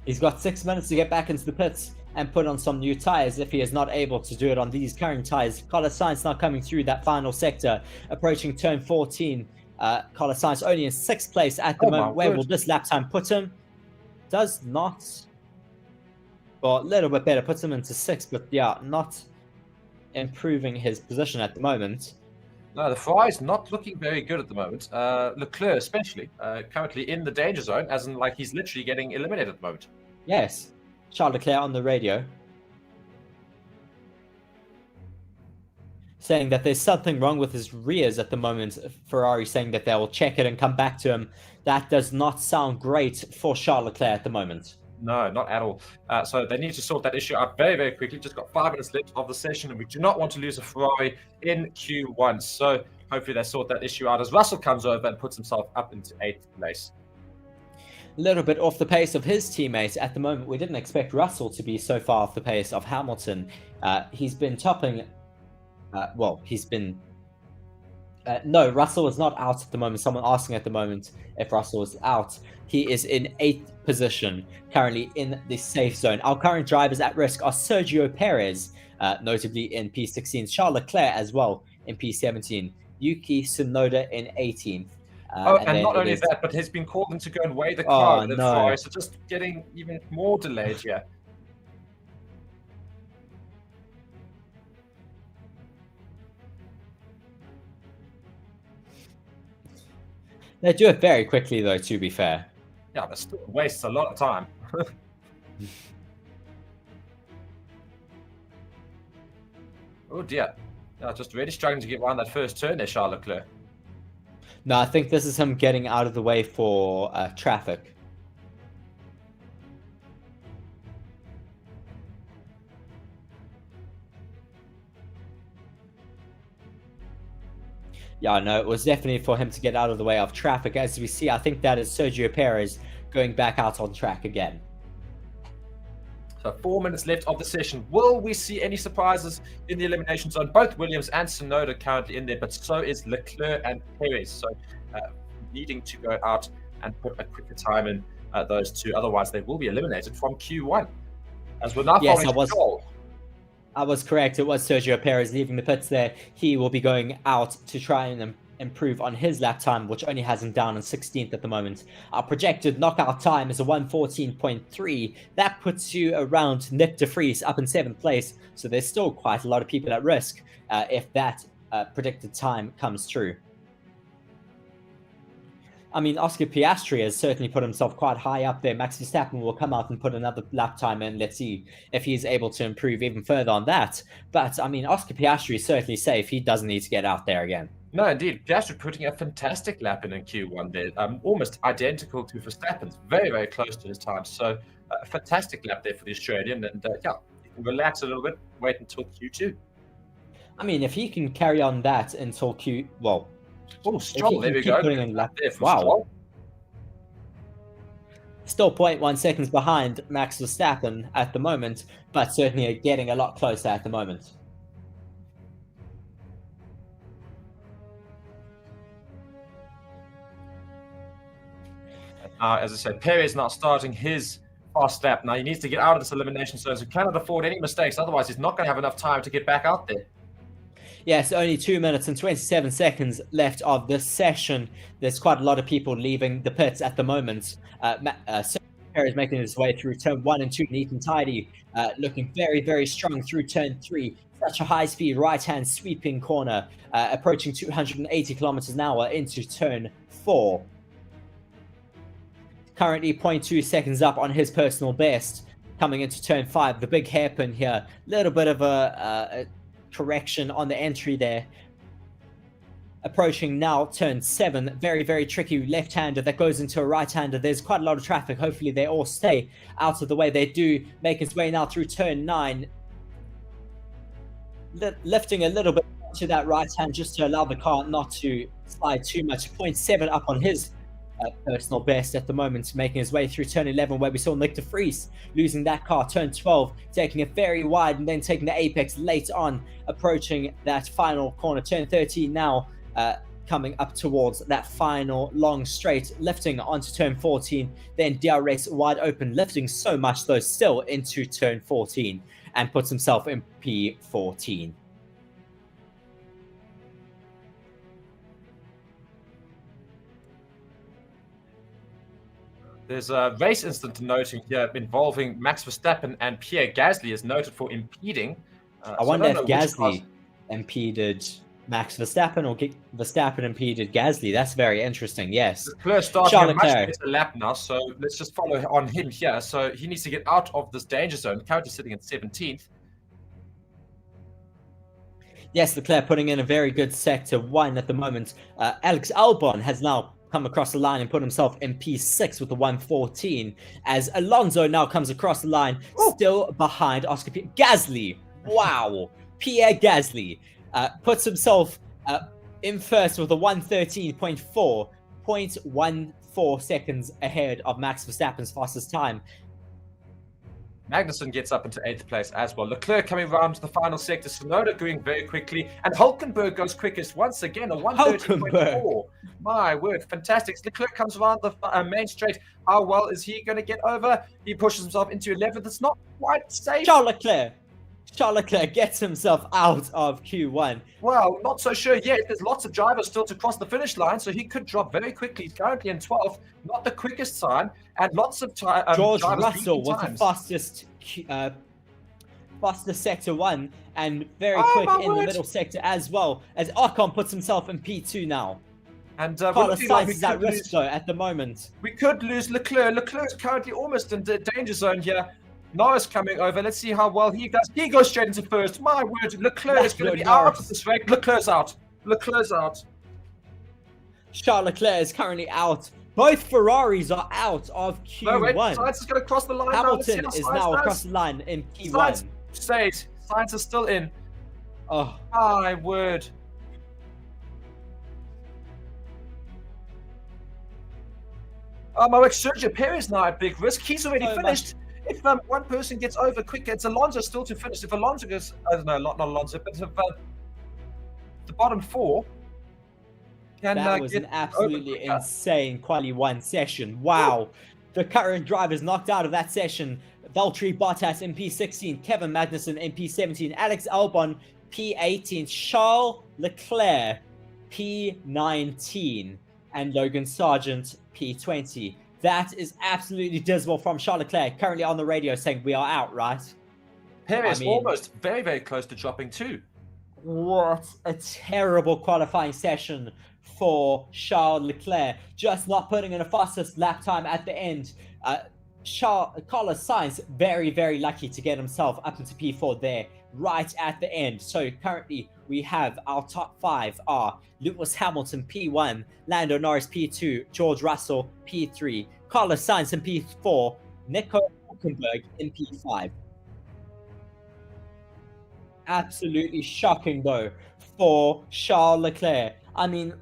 He's got 6 minutes to get back into the pits and put on some new tyres if he is not able to do it on these current tyres. Carlos Sainz now coming through that final sector, approaching turn 14. Carlos Sainz only in 6th place at the moment. Where will this lap time put him? Does not... Well, a little bit better, puts him into 6th, but yeah, not improving his position at the moment. No, the Ferrari is not looking very good at the moment. Leclerc, especially, currently in the danger zone, as in like he's literally getting eliminated at the moment. Yes, Charles Leclerc on the radio saying that there's something wrong with his rears at the moment. Ferrari saying that they will check it and come back to him. That does not sound great for Charles Leclerc at the moment. No, not at all. So they need to sort that issue out very, very quickly. Just got 5 minutes left of the session, and we do not want to lose a Ferrari in Q1. So hopefully they sort that issue out as Russell comes over and puts himself up into 8th place. A little bit off the pace of his teammates at the moment. We didn't expect Russell to be so far off the pace of Hamilton. He's been topping... no, Russell is not out at the moment. Someone asking at the moment if Russell is out. He is in 8th position, currently in the safe zone. Our current drivers at risk are Sergio Perez, notably in P16, Charles Leclerc as well in P17, Yuki Tsunoda in 18th. And not only that, but he's been called in to go and weigh the car in the Ferrari, so just getting even more delayed here. They do it very quickly, though, to be fair. Yeah, but still wastes a lot of time. Oh dear. Yeah, just really struggling to get around that first turn there, Charles Leclerc. No, I think this is him getting out of the way for traffic. Yeah, no, it was definitely for him to get out of the way of traffic. As we see, I think that is Sergio Perez going back out on track again. So 4 minutes left of the session. Will we see any surprises in the elimination zone? Both Williams and Tsunoda currently in there, but so is Leclerc and Perez. So needing to go out and put a quicker time in those two. Otherwise, they will be eliminated from Q1. As we're now following control. I was correct. It was Sergio Perez leaving the pits there. He will be going out to try and improve on his lap time, which only has him down on 16th at the moment. Our projected knockout time is a 1:14.3. That puts you around Nick de Vries up in 7th place. So there's still quite a lot of people at risk if that predicted time comes true. I mean, Oscar Piastri has certainly put himself quite high up there. Max Verstappen will come out and put another lap time in. Let's see if he's able to improve even further on that. But, I mean, Oscar Piastri is certainly safe. He doesn't need to get out there again. No, indeed. Piastri putting a fantastic lap in Q1 there. Almost identical to Verstappen's. Very, very close to his time. So, a fantastic lap there for the Australian. And, yeah, you can relax a little bit, wait until Q2. I mean, if he can carry on that until Oh, Stroll, there we go. Wow. Still 0.1 seconds behind Max Verstappen at the moment, but certainly getting a lot closer at the moment. As I said, Perez not starting his fast lap. Now he needs to get out of this elimination zone, so he cannot afford any mistakes. Otherwise, he's not going to have enough time to get back out there. Yes, only 2 minutes and 27 seconds left of this session. There's quite a lot of people leaving the pits at the moment. Perez making his way through turn 1 and 2, neat and tidy, looking very, very strong through turn 3. Such a high-speed right-hand sweeping corner, approaching 280 kilometers an hour into turn 4. Currently 0.2 seconds up on his personal best. Coming into turn 5, the big hairpin here. Little bit of a correction on the entry there. Approaching now turn 7, very, very tricky left-hander that goes into a right-hander. There's quite a lot of traffic. Hopefully they all stay out of the way. They do make his way now through turn 9. Lifting a little bit to that right hand just to allow the car not to slide too much. 0.7 up on his personal best at the moment, making his way through turn 11 where we saw Nick de Vries losing that car. Turn 12, taking it very wide and then taking the apex late on, approaching that final corner. Turn 13 now, coming up towards that final long straight, lifting onto turn 14, then DRS wide open, lifting so much though still into turn 14 and puts himself in P14. There's a race incident noting here involving Max Verstappen and Pierre Gasly is noted for impeding. I wonder if Gasly impeded Max Verstappen or Verstappen impeded Gasly? That's very interesting. Yes. Leclerc starting Charles a much Leclerc. better lap now, so let's just follow on him here. So he needs to get out of this danger zone, currently sitting at 17th. Yes, Leclerc putting in a very good sector 1 at the moment. Alex Albon has now come across the line and put himself in P6 with the 114, as Alonso now comes across the line, still behind Oscar Gasly. Wow. Pierre Gasly puts himself in first with a 113.4, 0.14 seconds ahead of Max Verstappen's fastest time. Magnussen gets up into 8th place as well. Leclerc coming around to the final sector. Tsunoda going very quickly. And Hulkenberg goes quickest once again, a 130.4. My word, fantastic. Leclerc comes around the main straight. How well is he going to get over? He pushes himself into 11th. It's not quite safe. Charles Leclerc gets himself out of Q1. Well, not so sure yet. There's lots of drivers still to cross the finish line, so he could drop very quickly. He's currently in 12th, not the quickest time, and lots of time. George Russell was the fastest sector 1, and very quick in the middle sector as well, as Ocon puts himself in P2 now. And Carlos Sainz is at risk though at the moment. We could lose Leclerc. Leclerc's currently almost in the danger zone here. Norris coming over. Let's see how well he does. He goes straight into first. My word, Leclerc is going to be out of this race. Leclerc's out. Leclerc's out. Charles Leclerc is currently out. Both Ferraris are out of Q1. No, wait, Sainz is going to cross the line. Hamilton is now across the line in P1. Sainz stays. Sainz is still in. Oh, my word. Oh, my word, Sergio Perez now at big risk. He's already finished. If one person gets over quicker, it's Alonso still to finish. If Alonso goes, I don't know, not Alonso, but if the bottom 4 can that was an absolutely insane Quali 1 session. Wow. The current drivers knocked out of that session. Valtteri Bottas in P16, Kevin Magnussen in P17, Alex Albon P18, Charles Leclerc P19, and Logan Sargent P20. That is absolutely dismal from Charles Leclerc, currently on the radio saying we are out, right? Perez almost very, very close to dropping too. What a terrible qualifying session for Charles Leclerc. Just not putting in a fastest lap time at the end. Carlos Sainz, very, very lucky to get himself up into P4 there, right at the end. So currently we have our top 5 are Lewis Hamilton P1, Lando Norris P2, George Russell P3, Carlos Sainz in P4, Nico Hulkenberg in P5. Absolutely shocking though for Charles Leclerc. I mean,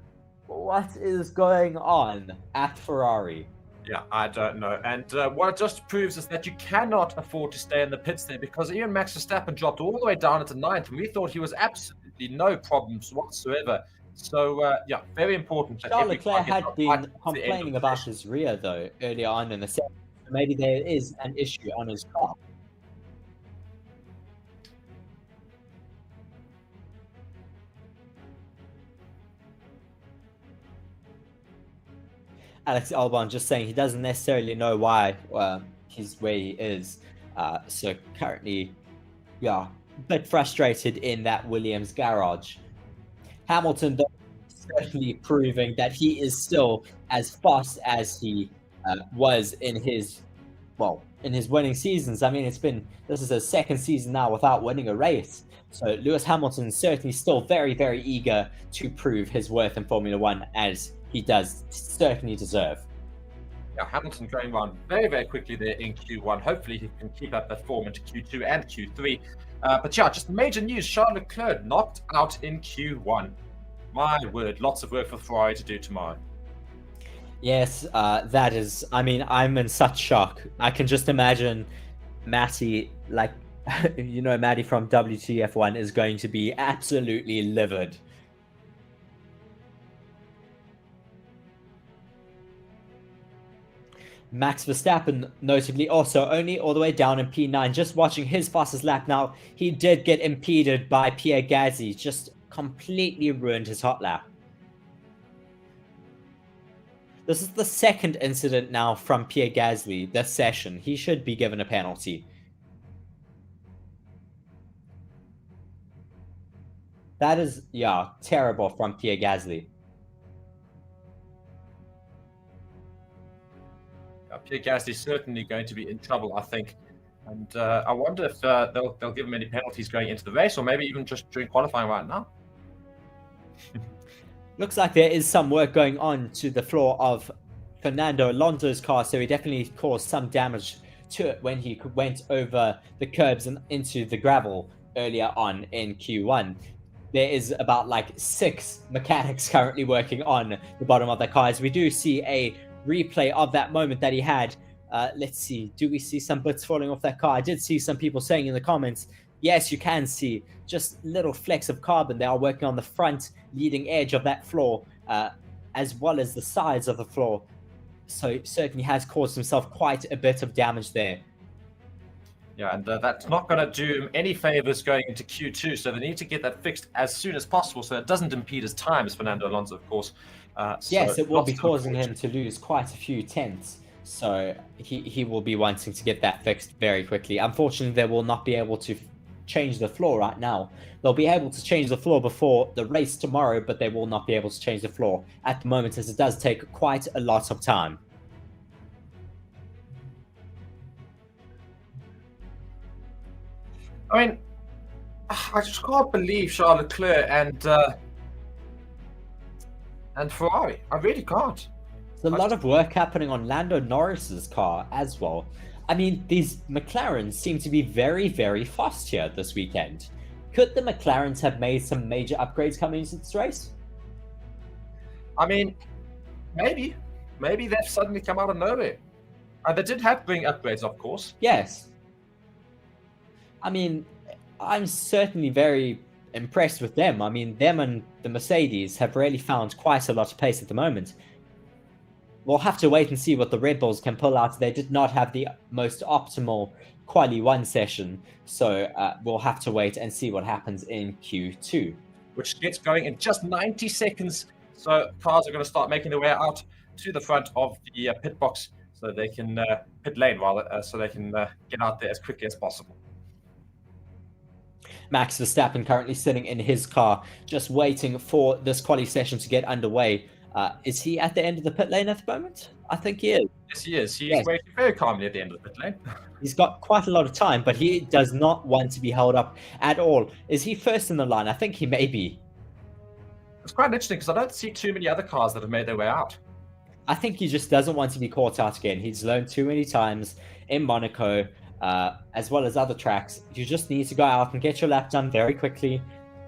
what is going on at Ferrari? Yeah, I don't know. And what it just proves is that you cannot afford to stay in the pits there, because even Max Verstappen dropped all the way down into 9th, and we thought he was absolutely no problems whatsoever. So, yeah, very important. Charles Leclerc had been complaining about his rear, though, earlier on in the session. Maybe there is an issue on his car. Alex Albon just saying he doesn't necessarily know why he's where he is. So currently, yeah, a bit frustrated in that Williams garage. Hamilton, though, certainly proving that he is still as fast as he was in his winning seasons. I mean, this is his second season now without winning a race. So Lewis Hamilton is certainly still very, very eager to prove his worth in Formula One, as he does certainly deserve. Yeah, Hamilton going on very, very quickly there in Q1. Hopefully he can keep up that form into Q2 and Q3. But yeah, just major news. Charles Leclerc knocked out in Q1. My word, lots of work for Ferrari to do tomorrow. Yes, that is, I mean, I'm in such shock. I can just imagine Matty, like, you know, Matty from WTF1 is going to be absolutely livid. Max Verstappen, notably, also only all the way down in P9. Just watching his fastest lap now, he did get impeded by Pierre Gasly. Just completely ruined his hot lap. This is the second incident now from Pierre Gasly this session. He should be given a penalty. That is, yeah, terrible from Pierre Gasly. Pierre Gasly's certainly going to be in trouble, I think. And I wonder if they'll give him any penalties going into the race, or maybe even just during qualifying right now. Looks like there is some work going on to the floor of Fernando Alonso's car, so he definitely caused some damage to it when he went over the curbs and into the gravel earlier on in Q1. There is about like 6 mechanics currently working on the bottom of the car. As we do see a replay of that moment that he had. Let's see, do we see some bits falling off that car? I did see some people saying in the comments, yes, you can see just little flecks of carbon. They are working on the front leading edge of that floor, as well as the sides of the floor. So it certainly has caused himself quite a bit of damage there. Yeah, and that's not going to do him any favors going into Q2, so they need to get that fixed as soon as possible so it doesn't impede his time, as Fernando Alonso, of course. Yes, it will be causing him to lose quite a few tenths, so he will be wanting to get that fixed very quickly. Unfortunately, they will not be able to change the floor right now. They'll be able to change the floor before the race tomorrow, but they will not be able to change the floor at the moment, as it does take quite a lot of time. I mean, I just can't believe Charles Leclerc and Ferrari. I really can't. There's a lot of work happening on Lando Norris's car as well. I mean, these McLarens seem to be very, very fast here this weekend. Could the McLarens have made some major upgrades coming into this race? I mean, maybe. Maybe they've suddenly come out of nowhere. They did have bring upgrades, of course. Yes. I mean, I'm certainly very impressed with them. I mean, them and the Mercedes have really found quite a lot of pace at the moment. We'll have to wait and see what the Red Bulls can pull out. They did not have the most optimal Quali 1 session, so we'll have to wait and see what happens in Q2. Which gets going in just 90 seconds. So cars are going to start making their way out to the front of the pit box, so they can pit lane rather, so they can get out there as quickly as possible. Max Verstappen currently sitting in his car, just waiting for this quali session to get underway. Is he at the end of the pit lane at the moment? I think he is. Yes, he is. He's waiting very calmly at the end of the pit lane. He's got quite a lot of time, but he does not want to be held up at all. Is he first in the line? I think he may be. It's quite interesting because I don't see too many other cars that have made their way out. I think he just doesn't want to be caught out again. He's learned too many times in Monaco, as well as other tracks. You just need to go out and get your lap done very quickly.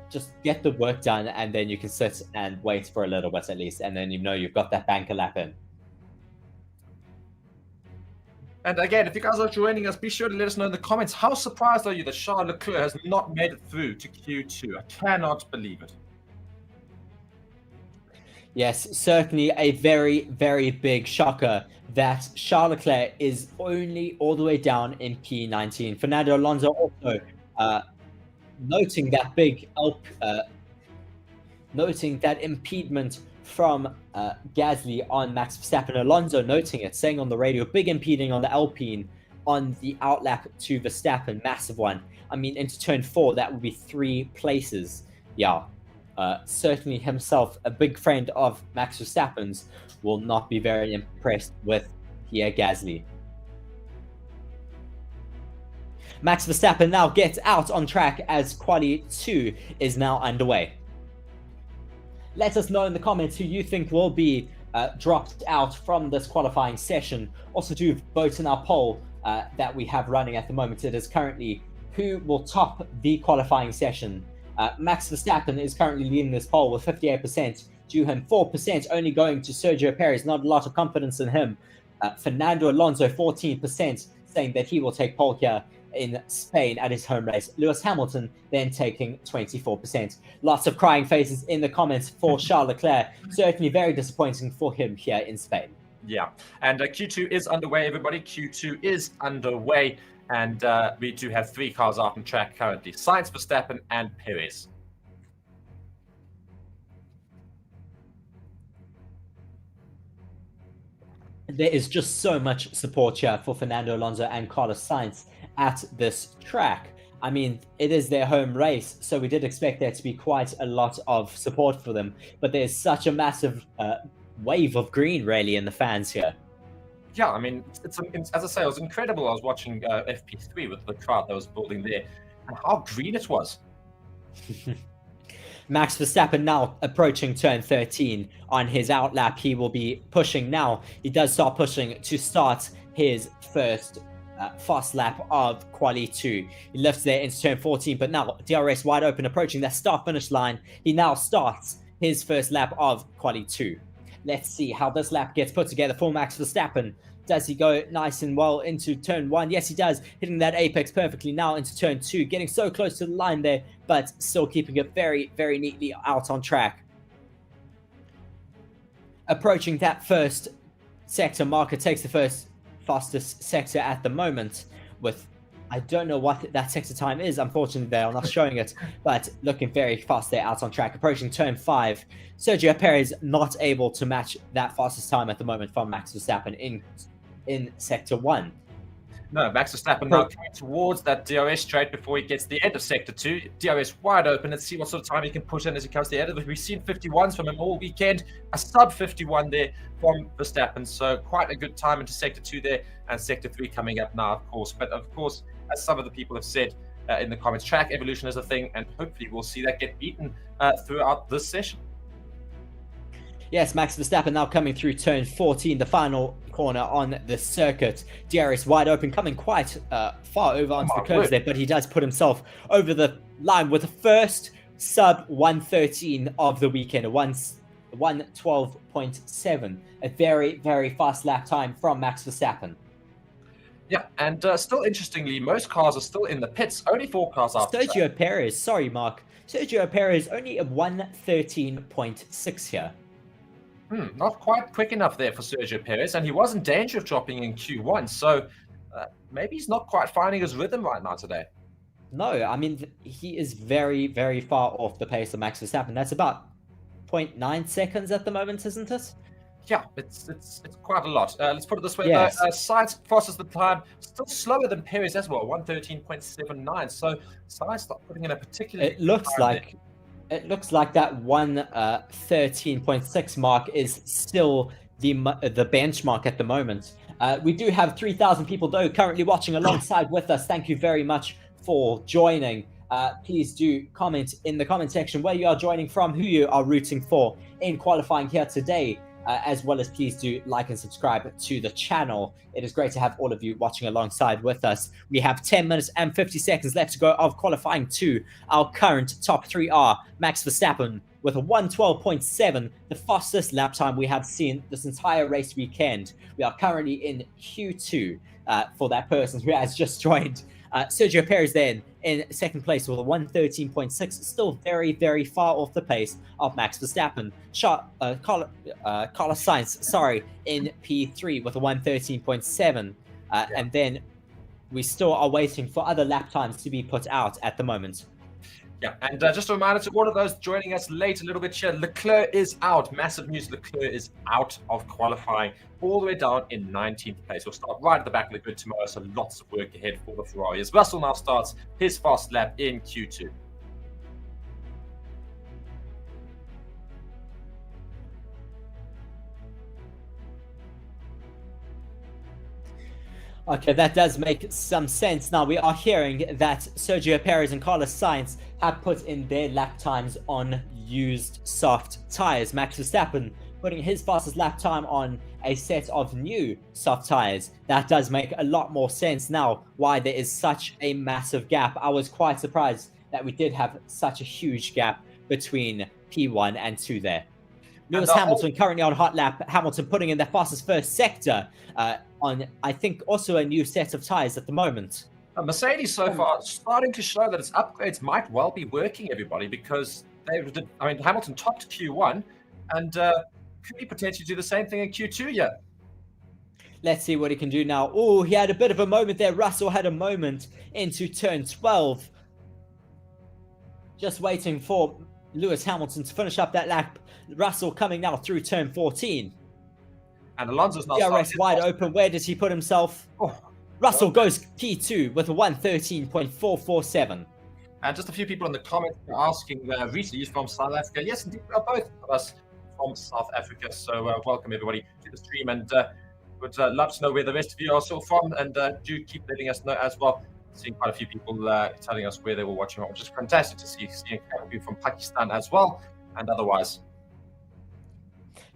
Just get the work done, and then you can sit and wait for a little bit at least, and then you know you've got that banker lap in. And again, if you guys are joining us, be sure to let us know in the comments, how surprised are you that Charles Leclerc has not made it through to Q2? I cannot believe it. Yes, certainly a very, very big shocker that Charles Leclerc is only all the way down in P19. Fernando Alonso also noting that big noting that impediment from Gasly on Max Verstappen. Alonso noting it, saying on the radio, big impeding on the Alpine on the outlap to Verstappen, massive one. I mean, into turn 4, that would be 3 places. Yeah, certainly himself, a big friend of Max Verstappen's, will not be very impressed with Pierre Gasly. Max Verstappen now gets out on track as Quali 2 is now underway. Let us know in the comments who you think will be dropped out from this qualifying session. Also do vote in our poll that we have running at the moment. It is currently who will top the qualifying session. Max Verstappen is currently leading this poll with 58%, due him 4% only going to Sergio Perez. Not a lot of confidence in him. Fernando Alonso 14%, saying that he will take pole here in Spain at his home race. Lewis Hamilton then taking 24%. Lots of crying faces in the comments for Charles Leclerc. Certainly very disappointing for him here in Spain. Yeah, and Q2 is underway, everybody. Q2 is underway, and we do have 3 cars out on track currently. Sainz, Verstappen, and Perez. There is just so much support here for Fernando Alonso and Carlos Sainz at this track. I mean, it is their home race, so we did expect there to be quite a lot of support for them. But there's such a massive wave of green, really, in the fans here. Yeah, I mean, as I say, it was incredible. I was watching FP3 with the crowd that was building there, and how green it was. Max Verstappen now approaching turn 13 on his outlap. He will be pushing now. He does start pushing to start his first fast lap of quali 2. He lifts there into turn 14, but now DRS wide open, approaching that start finish line. He now starts his first lap of quali 2. Let's see how this lap gets put together for Max Verstappen. Does he go nice and well into turn 1? Yes, he does, hitting that apex perfectly now into turn 2, getting so close to the line there, but still keeping it very, very neatly out on track. Approaching that first sector marker, takes the first fastest sector at the moment with, I don't know what that sector time is, unfortunately they are not showing it, but looking very fast there out on track. Approaching turn 5, Sergio Perez not able to match that fastest time at the moment from Max Verstappen in sector 1. No, Max Verstappen now coming towards that DRS straight before he gets the end of sector 2. DRS wide open. Let's see what sort of time he can push in as he comes to the end of it. We've seen 51s from him all weekend. A sub 51 there from Verstappen. So quite a good time into sector 2 there. And sector 3 coming up now, of course. But of course, as some of the people have said in the comments, track evolution is a thing. And hopefully we'll see that get beaten throughout this session. Yes, Max Verstappen now coming through turn 14, the final corner on the circuit. DRS wide open, coming quite far over onto the curves there, but he does put himself over the line with the first sub 113 of the weekend, a 112.7. A very, very fast lap time from Max Verstappen. Yeah, and still interestingly, most cars are still in the pits. Only 4 cars are. Sergio Perez, sorry, Mark. Sergio Perez only a 113.6 here. Not quite quick enough there for Sergio Perez, and he was in danger of dropping in Q1, so maybe he's not quite finding his rhythm right now today. No, I mean, he is very, very far off the pace of Max Verstappen. That's about 0.9 seconds at the moment, isn't it? Yeah, it's quite a lot. Let's put it this way, yes. though. Sainz fastest the time, still slower than Perez as well, 113.79. So Sainz not putting in a particular. It looks like that 113.6 mark is still the benchmark at the moment. We do have 3,000 people though currently watching alongside with us. Thank you very much for joining. Please do comment in the comment section where you are joining from, who you are rooting for in qualifying here today. As well as please do like and subscribe to the channel. It is great to have all of you watching alongside with us. We have 10 minutes and 50 seconds left to go of qualifying 2. Our current top 3 are Max Verstappen with a 112.7, the fastest lap time we have seen this entire race weekend. We are currently in Q2 for that person who has just joined. Sergio Perez then in second place with a 113.6, still very, very far off the pace of Max Verstappen. Carlos Sainz, sorry, in P3 with a 113.7. And then we still are waiting for other lap times to be put out at the moment. Yeah, and just a reminder to all of those joining us late a little bit here, Leclerc is out. Massive news, Leclerc is out of qualifying, all the way down in 19th place. We'll start right at the back of the grid tomorrow, so lots of work ahead for the Ferrari as Russell now starts his fast lap in Q2. Okay, that does make some sense. Now, we are hearing that Sergio Perez and Carlos Sainz have put in their lap times on used soft tires. Max Verstappen putting his fastest lap time on a set of new soft tires. That does make a lot more sense now why there is such a massive gap. I was quite surprised that we did have such a huge gap between P1 and 2 there. Lewis Hamilton currently on hot lap. Hamilton putting in their fastest first sector on, I think, also a new set of tires at the moment. Mercedes so far starting to show that its upgrades might well be working, everybody, because Hamilton topped Q1 and could he potentially do the same thing in Q2 yet? Let's see what he can do now. Oh, he had a bit of a moment there. Russell had a moment into turn 12. Just waiting for Lewis Hamilton to finish up that lap. Russell coming now through turn 14. And Alonso's now DRS wide open. Where does he put himself? Oh, Russell goes P2 with a 1:13.447. And just a few people in the comments are asking, Rita, you're from South Africa. Yes, indeed, we are both of us from South Africa. So welcome everybody to the stream, and would love to know where the rest of you are still from, and do keep letting us know as well. Seeing quite a few people telling us where they were watching, which is fantastic to see. Seeing a couple of people from Pakistan as well, and otherwise.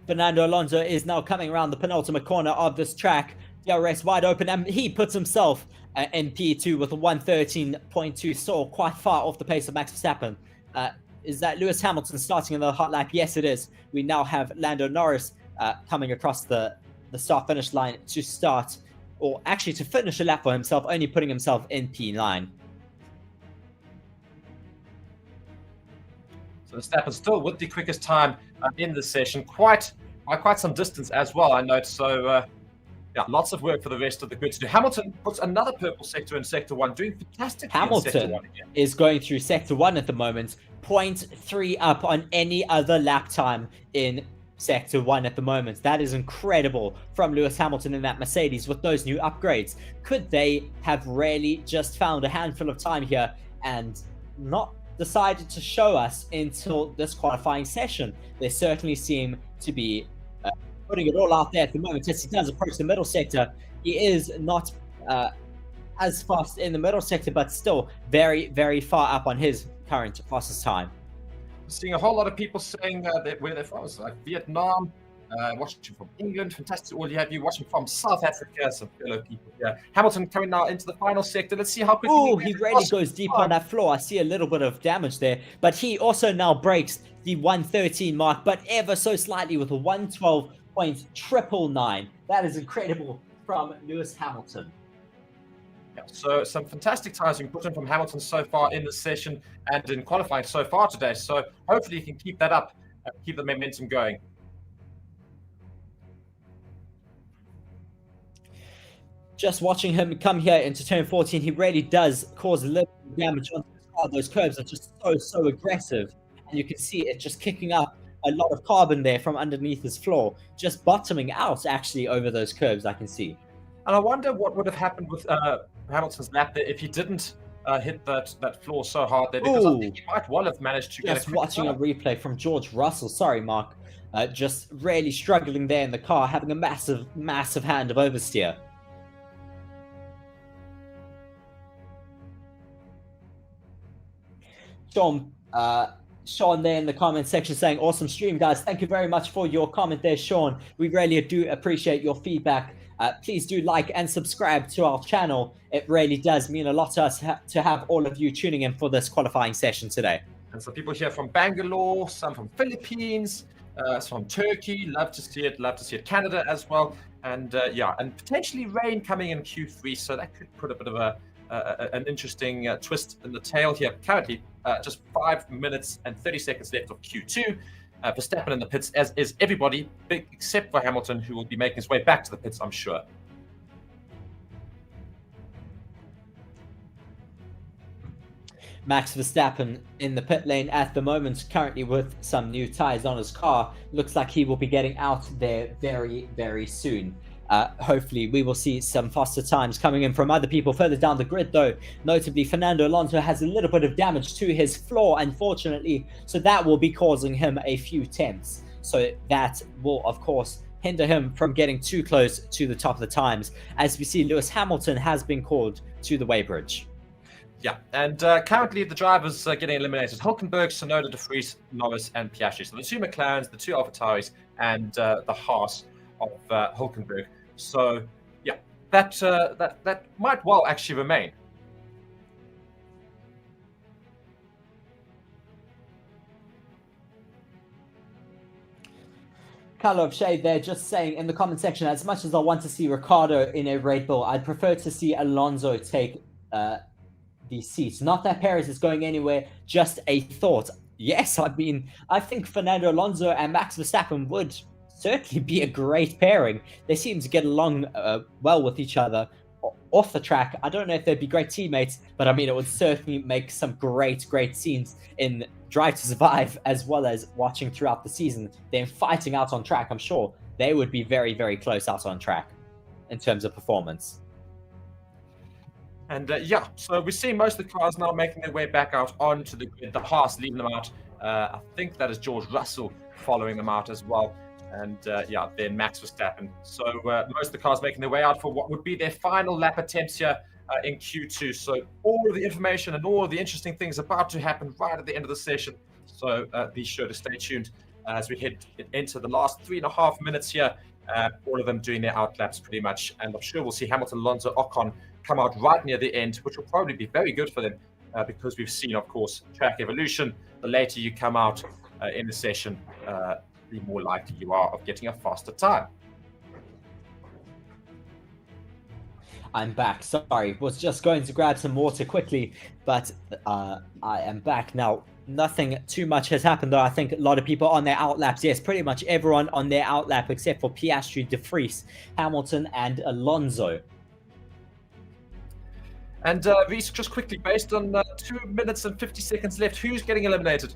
Fernando Alonso is now coming around the penultimate corner of this track. DRS wide open, and he puts himself in P2 with a 1:13.2, so quite far off the pace of Max Verstappen. Is that Lewis Hamilton starting in the hot lap? Yes, it is. We now have Lando Norris coming across the start-finish line to start, or actually to finish a lap for himself, only putting himself in P9. So Verstappen still with the quickest time in the session, quite some distance as well, I note. So yeah, lots of work for the rest of the grid to do. Hamilton puts another purple sector in Sector 1, doing fantastic. Hamilton is going through Sector 1 at the moment, 0.3 up on any other lap time in Sector 1 at the moment. That is incredible from Lewis Hamilton in that Mercedes with those new upgrades. Could they have really just found a handful of time here and not decided to show us until this qualifying session? They certainly seem to be putting it all out there at the moment. As he does approach the middle sector, he is not as fast in the middle sector, but still very, very far up on his current fastest time. Seeing a whole lot of people saying that where they're from, so like Vietnam, watching from England, fantastic. All you have you watching from South Africa, some fellow people here. Hamilton coming now into the final sector. Let's see how quickly. Oh, he really goes deep on that floor. I see a little bit of damage there, but he also now breaks the 1:13 mark, but ever so slightly with a 1:12.999. That is incredible from Lewis Hamilton. Yeah, so some fantastic times being put in from Hamilton so far in the session and in qualifying so far today. So hopefully he can keep that up and keep the momentum going. Just watching him come here into turn 14, he really does cause a little damage on his car. Those curves are just so aggressive, and you can see it just kicking up a lot of carbon there from underneath his floor, just bottoming out actually over those curves. I can see. And I wonder what would have happened with Hamilton's lap there if he didn't hit that floor so hard there, because I think he might well have managed to just watching a replay from George Russell. Sorry, Mark. Just really struggling there in the car, having a massive hand of oversteer. Sean there in the comment section saying, awesome stream, guys. Thank you very much for your comment there, Sean. We really do appreciate your feedback. Please do like and subscribe to our channel. It really does mean a lot to us to have all of you tuning in for this qualifying session today. And some people here from Bangalore, some from Philippines, some from Turkey. Love to see it. Love to see it. Canada as well. And yeah, and potentially rain coming in Q3. So that could put a bit of an interesting twist in the tail here. Currently, just 5 minutes and 30 seconds left of Q2. Verstappen in the pits, as is everybody, except for Hamilton, who will be making his way back to the pits, I'm sure. Max Verstappen in the pit lane at the moment, currently with some new tires on his car. Looks like he will be getting out there very, very soon. Hopefully we will see some faster times coming in from other people further down the grid, though. Notably, Fernando Alonso has a little bit of damage to his floor, unfortunately, so that will be causing him a few tenths. So that will, of course, hinder him from getting too close to the top of the times. As we see, Lewis Hamilton has been called to the weighbridge. Yeah, and currently the drivers are getting eliminated. Hülkenberg, Tsunoda, De Vries, Norris, and Piastri. So the two McLarens, the two AlphaTauris, and the Haas of Hülkenberg. So, yeah, that might well actually remain. Carlo of Shade there just saying in the comment section, as much as I want to see Ricciardo in a Red Bull, I'd prefer to see Alonso take the seats. Not that Perez is going anywhere, just a thought. Yes, I mean, I think Fernando Alonso and Max Verstappen would certainly be a great pairing. They seem to get along well with each other off the track. I don't know if they'd be great teammates, but I mean, it would certainly make some great scenes in Drive to Survive, as well as watching throughout the season. Them fighting out on track. I'm sure they would be very, very close out on track in terms of performance. And yeah, so we see most of the cars now making their way back out onto the grid. The Haas leaving them out. I think that is George Russell following them out as well. And yeah, then Max Verstappen. So most of the cars making their way out for what would be their final lap attempts here in Q2. So all of the information and all of the interesting things about to happen right at the end of the session. So be sure to stay tuned as we head into the last 3.5 minutes here. All of them doing their outlaps pretty much. And I'm sure we'll see Hamilton, Alonso, Ocon come out right near the end, which will probably be very good for them because we've seen, of course, track evolution. The later you come out in the session, the more likely you are of getting a faster time. I'm back. Sorry, was just going to grab some water quickly, but I am back now. Nothing too much has happened, though. I think a lot of people on their outlaps. Yes, pretty much everyone on their outlap except for Piastri, De Vries, Hamilton, and Alonso. And Reese, just quickly, based on 2 minutes and 50 seconds left, who's getting eliminated?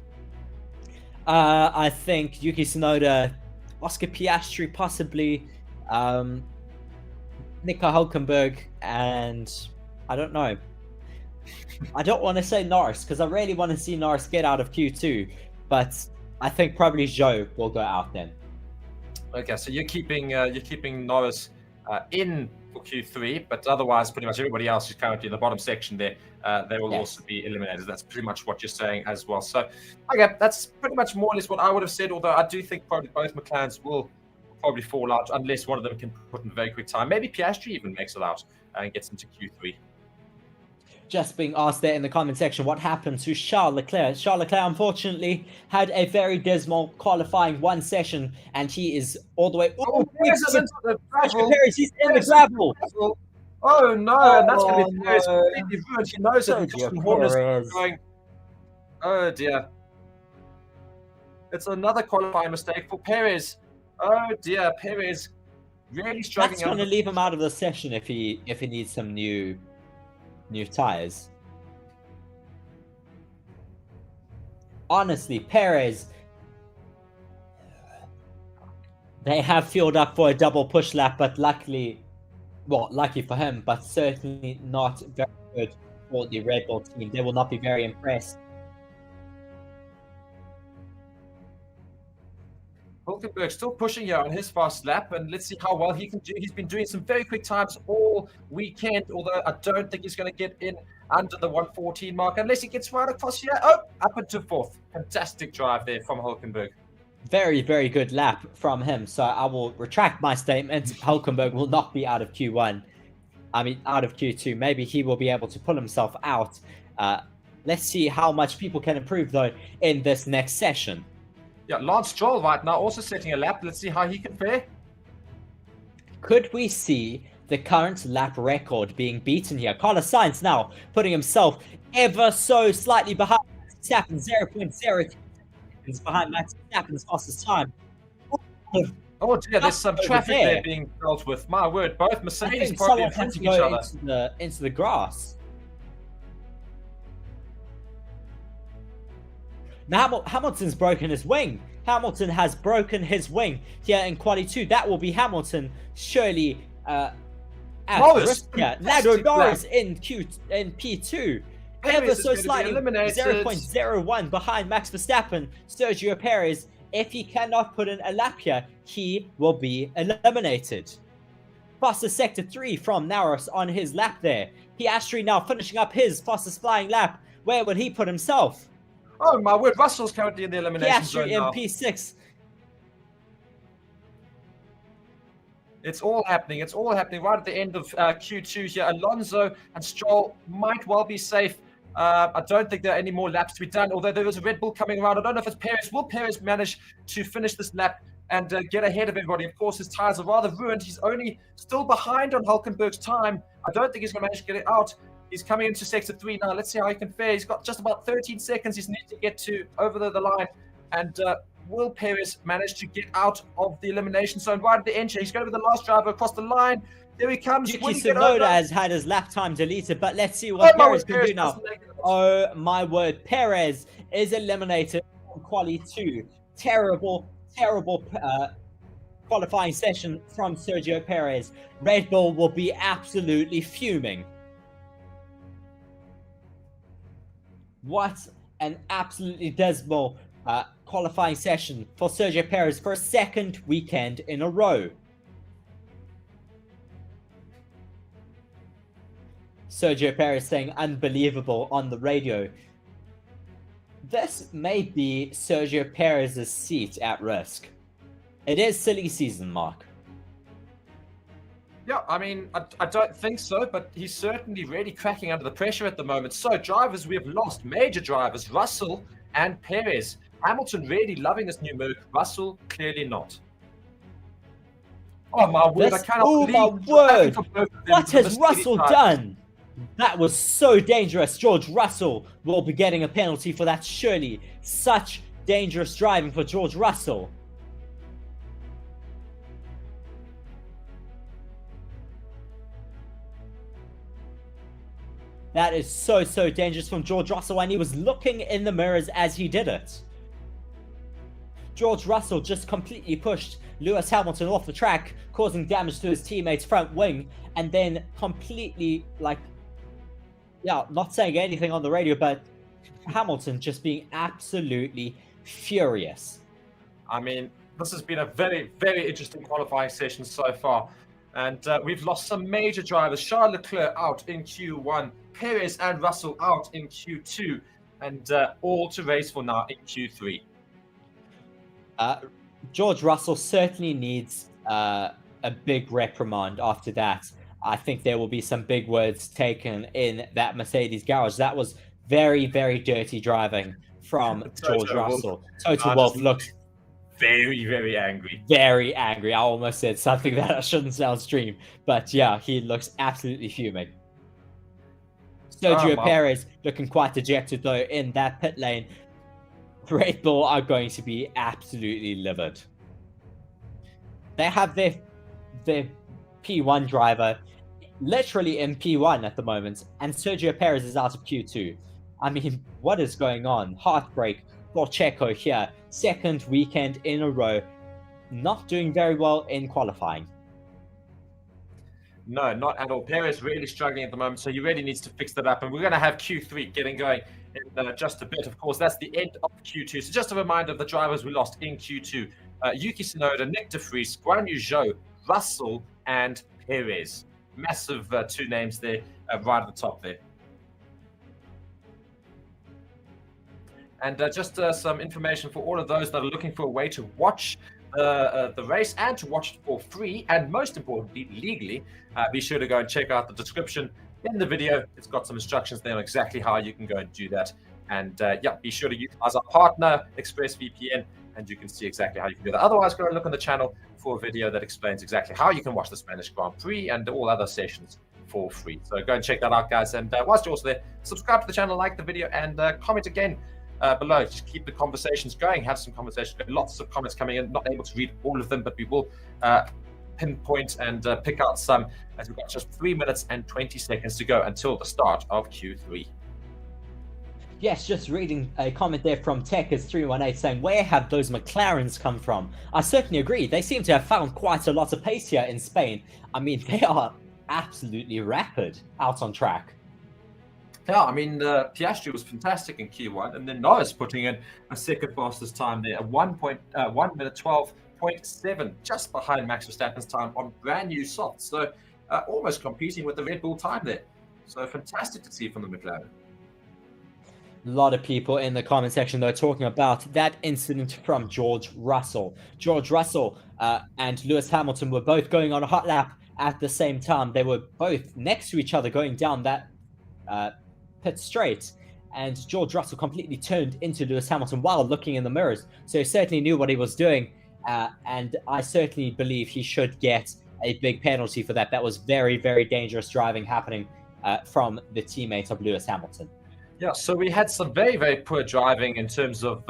I think Yuki Tsunoda, Oscar Piastri, possibly, Nico Hülkenberg, and I don't know. I don't want to say Norris because I really want to see Norris get out of Q2, but I think probably Zhou will go out then. Okay, so you're keeping Norris in for Q3, but otherwise, pretty much everybody else who's currently in the bottom section there, they will also be eliminated. That's pretty much what you're saying as well. So, okay, that's pretty much more or less what I would have said. Although I do think probably both McLarens will probably fall out unless one of them can put in very quick time. Maybe Piastri even makes it out and gets into Q3. Just being asked there in the comment section, what happened to Charles Leclerc? Charles Leclerc, unfortunately, had a very dismal qualifying one session, and he is all the way... Oh, Perez is into the gravel. Perez, he's in the gravel. Oh, no, and that's going to be Perez completely ruined. He knows it. Justin Horner's going... Oh, dear. It's another qualifying mistake for Perez. Oh, dear, Perez really struggling. That's going to leave him out of the session if he needs some new tires. Honestly, Perez, they have fueled up for a double push lap, but lucky for him, but certainly not very good for the Red Bull team. They will not be very impressed. Hülkenberg still pushing here on his fast lap, and let's see how well he can do. He's been doing some very quick times all weekend, although I don't think he's going to get in under the 1:14 mark unless he gets right across here. Oh, up into fourth. Fantastic drive there from Hülkenberg. Very, very good lap from him. So I will retract my statement. Hülkenberg will not be out of Q1. I mean, out of Q2. Maybe he will be able to pull himself out. Let's see how much people can improve, though, in this next session. Yeah, Lance Stroll right now also setting a lap. Let's see how he can fare. Could we see the current lap record being beaten here? Carlos Sainz now putting himself ever so slightly behind Max Verstappen, 0.02 seconds behind Max Verstappen's fastest time. Oh dear, there's some traffic there being dealt with. My word, both Mercedes probably infringing each other. Into the grass. Now Hamilton's broken his wing. Hamilton has broken his wing here in Quali 2. That will be Hamilton surely at risk here. Lando Norris in P2. Ever so slightly 0.01 behind Max Verstappen. Sergio Perez, if he cannot put in a lap here, he will be eliminated. Fastest sector 3 from Norris on his lap there. Piastri now finishing up his fastest flying lap. Where will he put himself? Oh my word, Russell's currently in the elimination zone now. Piastri in P6. It's all happening. It's all happening right at the end of Q2 here. Alonso and Stroll might well be safe. I don't think there are any more laps to be done, although there is a Red Bull coming around. I don't know if it's Perez. Will Perez manage to finish this lap and get ahead of everybody? Of course, his tires are rather ruined. He's only still behind on Hülkenberg's time. I don't think he's going to manage to get it out. He's coming into sector 3 now. Let's see how he can fare. He's got just about 13 seconds he's needed to get to over the line. And will Perez manage to get out of the elimination zone right at the end? He's going to be the last driver across the line. There he comes. Yuki Tsunoda has had his lap time deleted, but let's see what Perez can do now. Oh my word, Perez is eliminated from Quali 2. Terrible qualifying session from Sergio Perez. Red Bull will be absolutely fuming. What an absolutely dismal qualifying session for Sergio Perez for a second weekend in a row. Sergio Perez saying unbelievable on the radio. This may be Sergio Perez's seat at risk. It is silly season, Mark. Yeah, I mean, I don't think so, but he's certainly really cracking under the pressure at the moment. So, drivers, we have lost major drivers, Russell and Perez. Hamilton really loving this new Merc. Russell, clearly not. Oh, my word, I cannot believe... Oh, my word! What has Russell done? That was so dangerous. George Russell will be getting a penalty for that, surely. Such dangerous driving for George Russell. That is so dangerous from George Russell, and he was looking in the mirrors as he did it. George Russell just completely pushed Lewis Hamilton off the track, causing damage to his teammate's front wing, and then completely, not saying anything on the radio, but Hamilton just being absolutely furious. I mean, this has been a very, very interesting qualifying session so far. And we've lost some major drivers. Charles Leclerc out in Q1, Perez and Russell out in Q2, and all to race for now in Q3. George Russell certainly needs a big reprimand after that. I think there will be some big words taken in that Mercedes garage. That was very, very dirty driving from George Russell. Toto Wolff looks very, very angry. Very angry. I almost said something that I shouldn't say on stream. But yeah, he looks absolutely fuming. Sergio Perez looking quite dejected though in that pit lane. Red Bull are going to be absolutely livid. They have their P1 driver literally in P1 at the moment, and Sergio Perez is out of Q2. I mean, what is going on? Heartbreak for Checo here. Second weekend in a row, not doing very well in qualifying. No, not at all. Perez really struggling at the moment, so he really needs to fix that up. And we're going to have Q3 getting going in just a bit. Of course, that's the end of Q2. So just a reminder of the drivers we lost in Q2. Yuki Tsunoda, Nick de Vries, Guan Yu Zhou, Russell, and Perez. Massive two names there, right at the top there. And just some information for all of those that are looking for a way to watch the race and to watch it for free, and most importantly, legally, be sure to go and check out the description in the video. It's got some instructions there on exactly how you can go and do that. And be sure to utilize our partner, ExpressVPN, and you can see exactly how you can do that. Otherwise, go and look on the channel for a video that explains exactly how you can watch the Spanish Grand Prix and all other sessions for free. So go and check that out, guys. And whilst you're also there, subscribe to the channel, like the video, and comment again below. Just keep the conversations going. Have some conversations. Lots of comments coming in. Not able to read all of them, but we will pinpoint and pick out some, as we've got just 3 minutes and 20 seconds to go until the start of Q3. Yes, just reading a comment there from Techers318 saying, where have those McLarens come from? I certainly agree. They seem to have found quite a lot of pace here in Spain. I mean, they are absolutely rapid out on track. Yeah, I mean, Piastri was fantastic in Q1, and then Norris putting in a second fastest time there, a 1 minute 12.7, just behind Max Verstappen's time on brand new softs. So almost competing with the Red Bull time there. So fantastic to see from the McLaren. A lot of people in the comment section, though, talking about that incident from George Russell. George Russell and Lewis Hamilton were both going on a hot lap at the same time. They were both next to each other going down that pit straight. And George Russell completely turned into Lewis Hamilton while looking in the mirrors. So he certainly knew what he was doing. And I certainly believe he should get a big penalty for that. That was very, very dangerous driving happening from the teammate of Lewis Hamilton. Yeah, so we had some very, very poor driving in terms of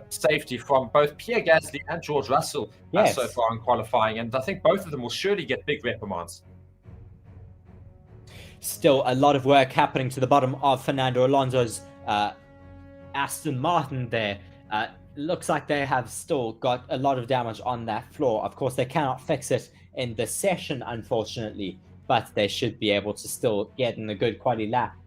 safety from both Pierre Gasly and George Russell so far in qualifying, and I think both of them will surely get big reprimands. Still a lot of work happening to the bottom of Fernando Alonso's Aston Martin there. Looks like they have still got a lot of damage on that floor. Of course, they cannot fix it in the session, unfortunately, but they should be able to still get in a good quality lap.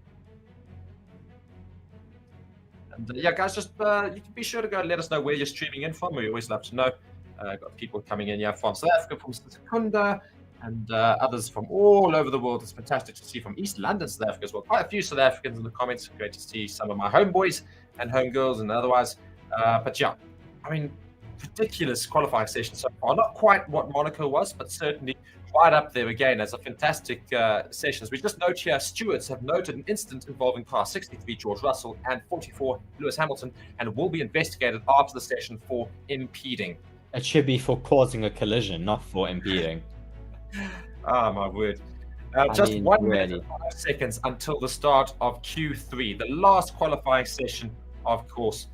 And yeah, guys, just you can be sure to go and let us know where you're streaming in from. We always love to know. Got people coming in, from South Africa, from Secunda, and others from all over the world. It's fantastic to see from East London, South Africa as well. Quite a few South Africans in the comments. Great to see some of my homeboys and homegirls and otherwise. But yeah, I mean, ridiculous qualifying session so far. Not quite what Monaco was, but certainly right up there again as a fantastic session. As we just note here, stewards have noted an incident involving car 63 George Russell and 44 Lewis Hamilton, and will be investigated after the session for impeding. It should be for causing a collision, not for impeding. Ah, my word. Just 1 minute and 5 seconds until the start of Q3, the last qualifying session, of course.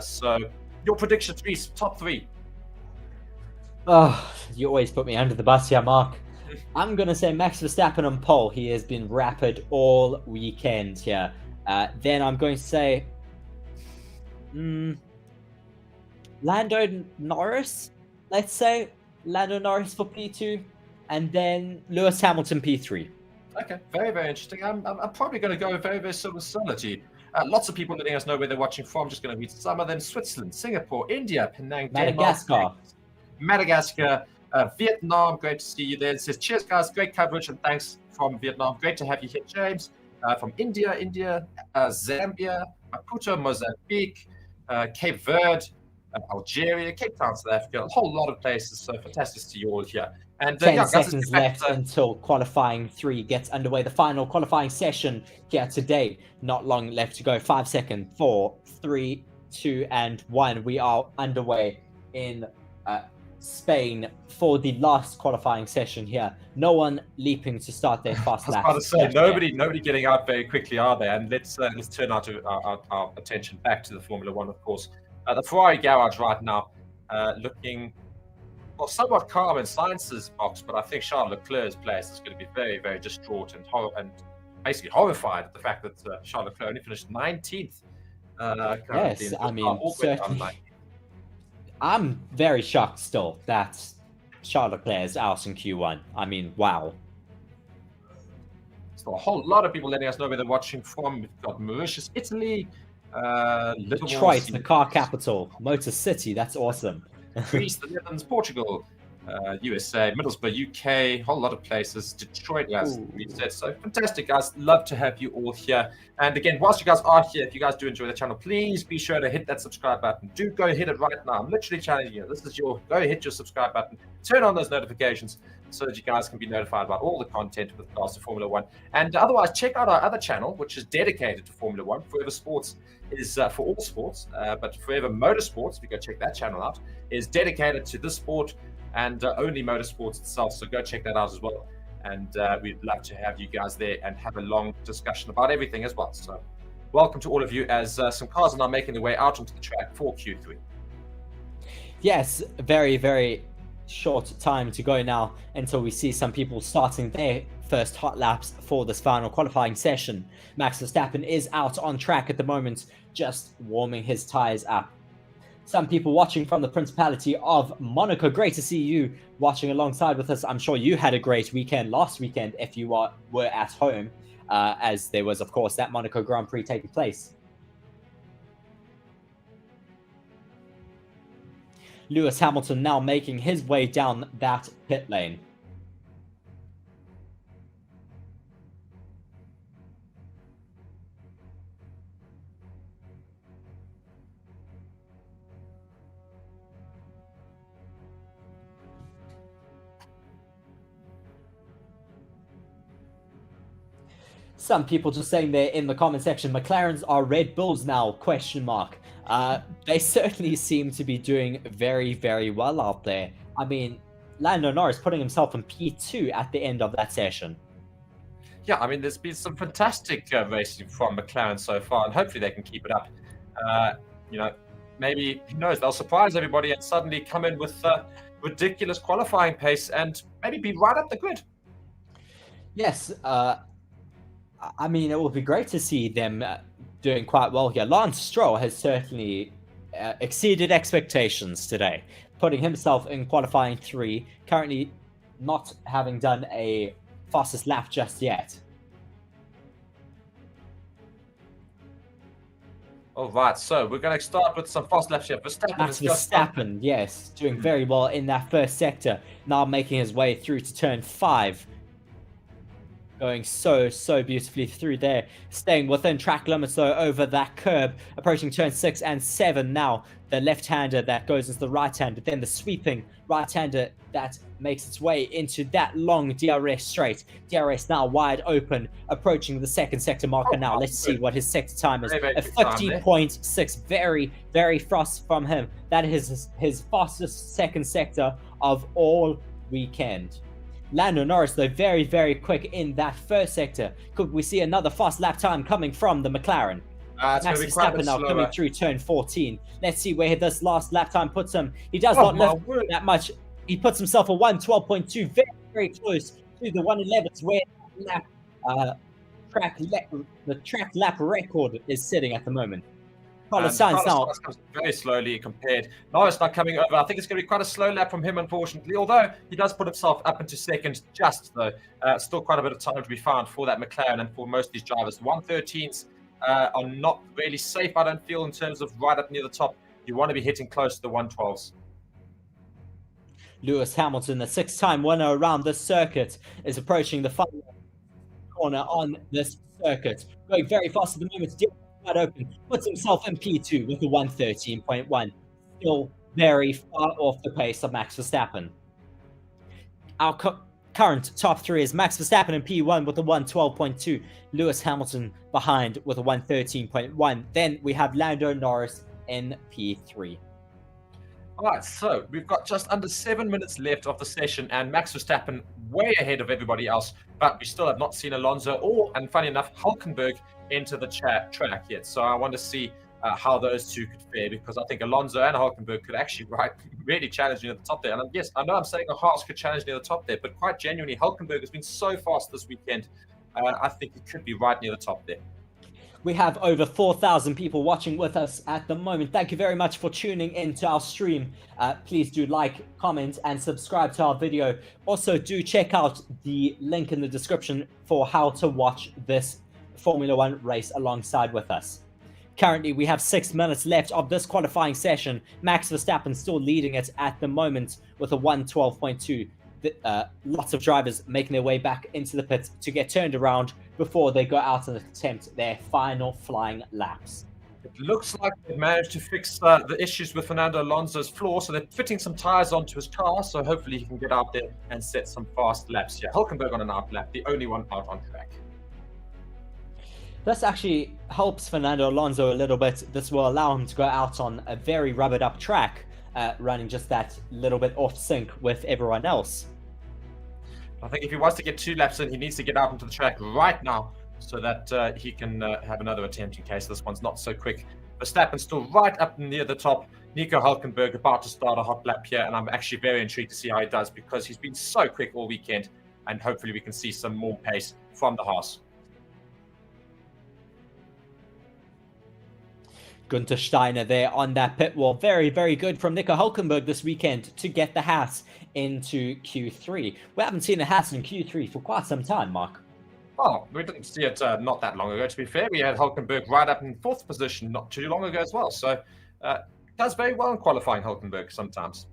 So, your predictions, Reese, top 3. Oh, you always put me under the bus here, Mark. I'm going to say Max Verstappen on pole. He has been rapid all weekend here. Then I'm going to say Lando Norris, let's say. Lando Norris for P2. And then Lewis Hamilton P3. Okay, very, very interesting. I'm probably going to go very, very similar to you. Lots of people letting us know where they're watching from. Just going to read some of them. Switzerland, Singapore, India, Penang, Madagascar. Madagascar, Vietnam. Great to see you there. It says, cheers, guys. Great coverage and thanks from Vietnam. Great to have you here, James. From India, Zambia, Maputo, Mozambique, Cape Verde, Algeria, Cape Town, South Africa. A whole lot of places. So fantastic to see you all here. And 10 seconds left until qualifying 3 gets underway. The final qualifying session here today. Not long left to go. 5 seconds. 4, 3, 2, and 1. We are underway in Spain for the last qualifying session here. No one leaping to start their fast lap. I was about to say, nobody getting out very quickly, are they? And let's turn our attention back to the Formula One, of course. The Ferrari garage right now looking, well, somewhat calm in Sainz's box, but I think Charles Leclerc's place is going to be very, very distraught and basically horrified at the fact that Charles Leclerc only finished 19th. Yes, I mean, certainly. I'm very shocked still that Charles Leclerc is out in Q1. I mean, wow. So a whole lot of people letting us know where they're watching from. We've got Mauritius, Italy, Detroit, the car capital, Motor City. That's awesome. Greece, the Netherlands, Portugal, USA, Middlesbrough, UK, whole lot of places. Detroit, as we said. So fantastic, guys. Love to have you all here. And again, whilst you guys are here, if you guys do enjoy the channel, please be sure to hit that subscribe button. Do go hit it right now. I'm literally challenging you. This is go hit your subscribe button. Turn on those notifications so that you guys can be notified about all the content with regards to Formula One. And otherwise, check out our other channel, which is dedicated to Formula One. Forever Sports is for all sports, but Forever Motorsports, if you go check that channel out, is dedicated to this sport and only motorsports itself. So go check that out as well. And we'd love to have you guys there and have a long discussion about everything as well. So welcome to all of you as some cars are now making their way out onto the track for Q3. Yes, very, very short time to go now until we see some people starting their first hot laps for this final qualifying session. Max Verstappen is out on track at the moment, just warming his tires up. Some people watching from the Principality of Monaco. Great to see you watching alongside with us. I'm sure you had a great weekend last weekend if you were at home, as there was, of course, that Monaco Grand Prix taking place. Lewis Hamilton now making his way down that pit lane. Some people just saying there in the comment section, McLarens are Red Bulls now, question mark. They certainly seem to be doing very, very well out there. I mean, Lando Norris putting himself in P2 at the end of that session. Yeah, I mean, there's been some fantastic racing from McLaren so far, and hopefully they can keep it up. Maybe, who knows, they'll surprise everybody and suddenly come in with ridiculous qualifying pace and maybe be right up the grid. Yes, I mean, it would be great to see them doing quite well here. Lance Stroll has certainly exceeded expectations today, putting himself in qualifying 3, currently not having done a fastest lap just yet. All right, so we're going to start with some fast laps here. Verstappen Max has just Verstappen, yes, doing very well in that first sector. Now making his way through to turn 5. Going so beautifully through there. Staying within track limits though over that curb. Approaching turn 6 and 7 now. The left-hander that goes into the right-hander. Then the sweeping right-hander that makes its way into that long DRS straight. DRS now wide open. Approaching the second sector marker now. Let's see what his sector time is. Very A good time there. 50.6. Very fast from him. That is his fastest second sector of all weekend. Lando Norris, though, very quick in that first sector. Could we see another fast lap time coming from the McLaren? It's going Max to be quite a Verstappen bit now slower. coming through turn 14. Let's see where this last lap time puts him. He does Oh, not my lift word. that much. He puts himself a 1:12.2, very close to the 1:11s where the track lap record is sitting at the moment. Carlos Sainz now. Sainz comes very slowly compared. Norris not coming over. I think it's going to be quite a slow lap from him, unfortunately. Although he does put himself up into second, just though. Still quite a bit of time to be found for that McLaren and for most of these drivers. 113s are not really safe, I don't feel, in terms of right up near the top. You want to be hitting close to the 112s. Lewis Hamilton, the 6-time winner around this circuit, is approaching the final corner on this circuit. Going very fast at the moment. Wide open, puts himself in P2 with a 113.1. Still very far off the pace of Max Verstappen. Our current top 3 is Max Verstappen in P1 with a 112.2. Lewis Hamilton behind with a 113.1. Then we have Lando Norris in P3. All right, so we've got just under 7 minutes left of the session, and Max Verstappen way ahead of everybody else, but we still have not seen Alonso and funny enough, Hulkenberg into the track yet. So I want to see how those two could fare, because I think Alonso and Hulkenberg could actually really challenge near the top there. And yes, I know I'm saying a Haas could challenge near the top there, but quite genuinely, Hulkenberg has been so fast this weekend. I think he could be right near the top there. We have over 4,000 people watching with us at the moment. Thank you very much for tuning into our stream. Please do like, comment, and subscribe to our video. Also, do check out the link in the description for how to watch this Formula One race alongside with us. Currently, we have 6 minutes left of this qualifying session. Max Verstappen still leading it at the moment with a 112.2. Lots of drivers making their way back into the pits to get turned around before they go out and attempt their final flying laps. It looks like they've managed to fix the issues with Fernando Alonso's floor, so they're fitting some tires onto his car, so hopefully he can get out there and set some fast laps here. Hulkenberg on an out lap, the only one out on track. This actually helps Fernando Alonso a little bit. This will allow him to go out on a very rubbered up track, running just that little bit off sync with everyone else. I think if he wants to get 2 laps in, he needs to get out into the track right now so that he can have another attempt in case this one's not so quick. Verstappen still right up near the top. Nico Hulkenberg about to start a hot lap here, and I'm actually very intrigued to see how he does because he's been so quick all weekend, and hopefully we can see some more pace from the Haas. Gunther Steiner there on that pit wall. Very good from Nico Hulkenberg this weekend to get the Haas into Q3. We haven't seen a Haas in Q3 for quite some time, Mark. Oh, we didn't see it not that long ago, to be fair. We had Hulkenberg right up in 4th position not too long ago as well. So does very well in qualifying, Hulkenberg, sometimes.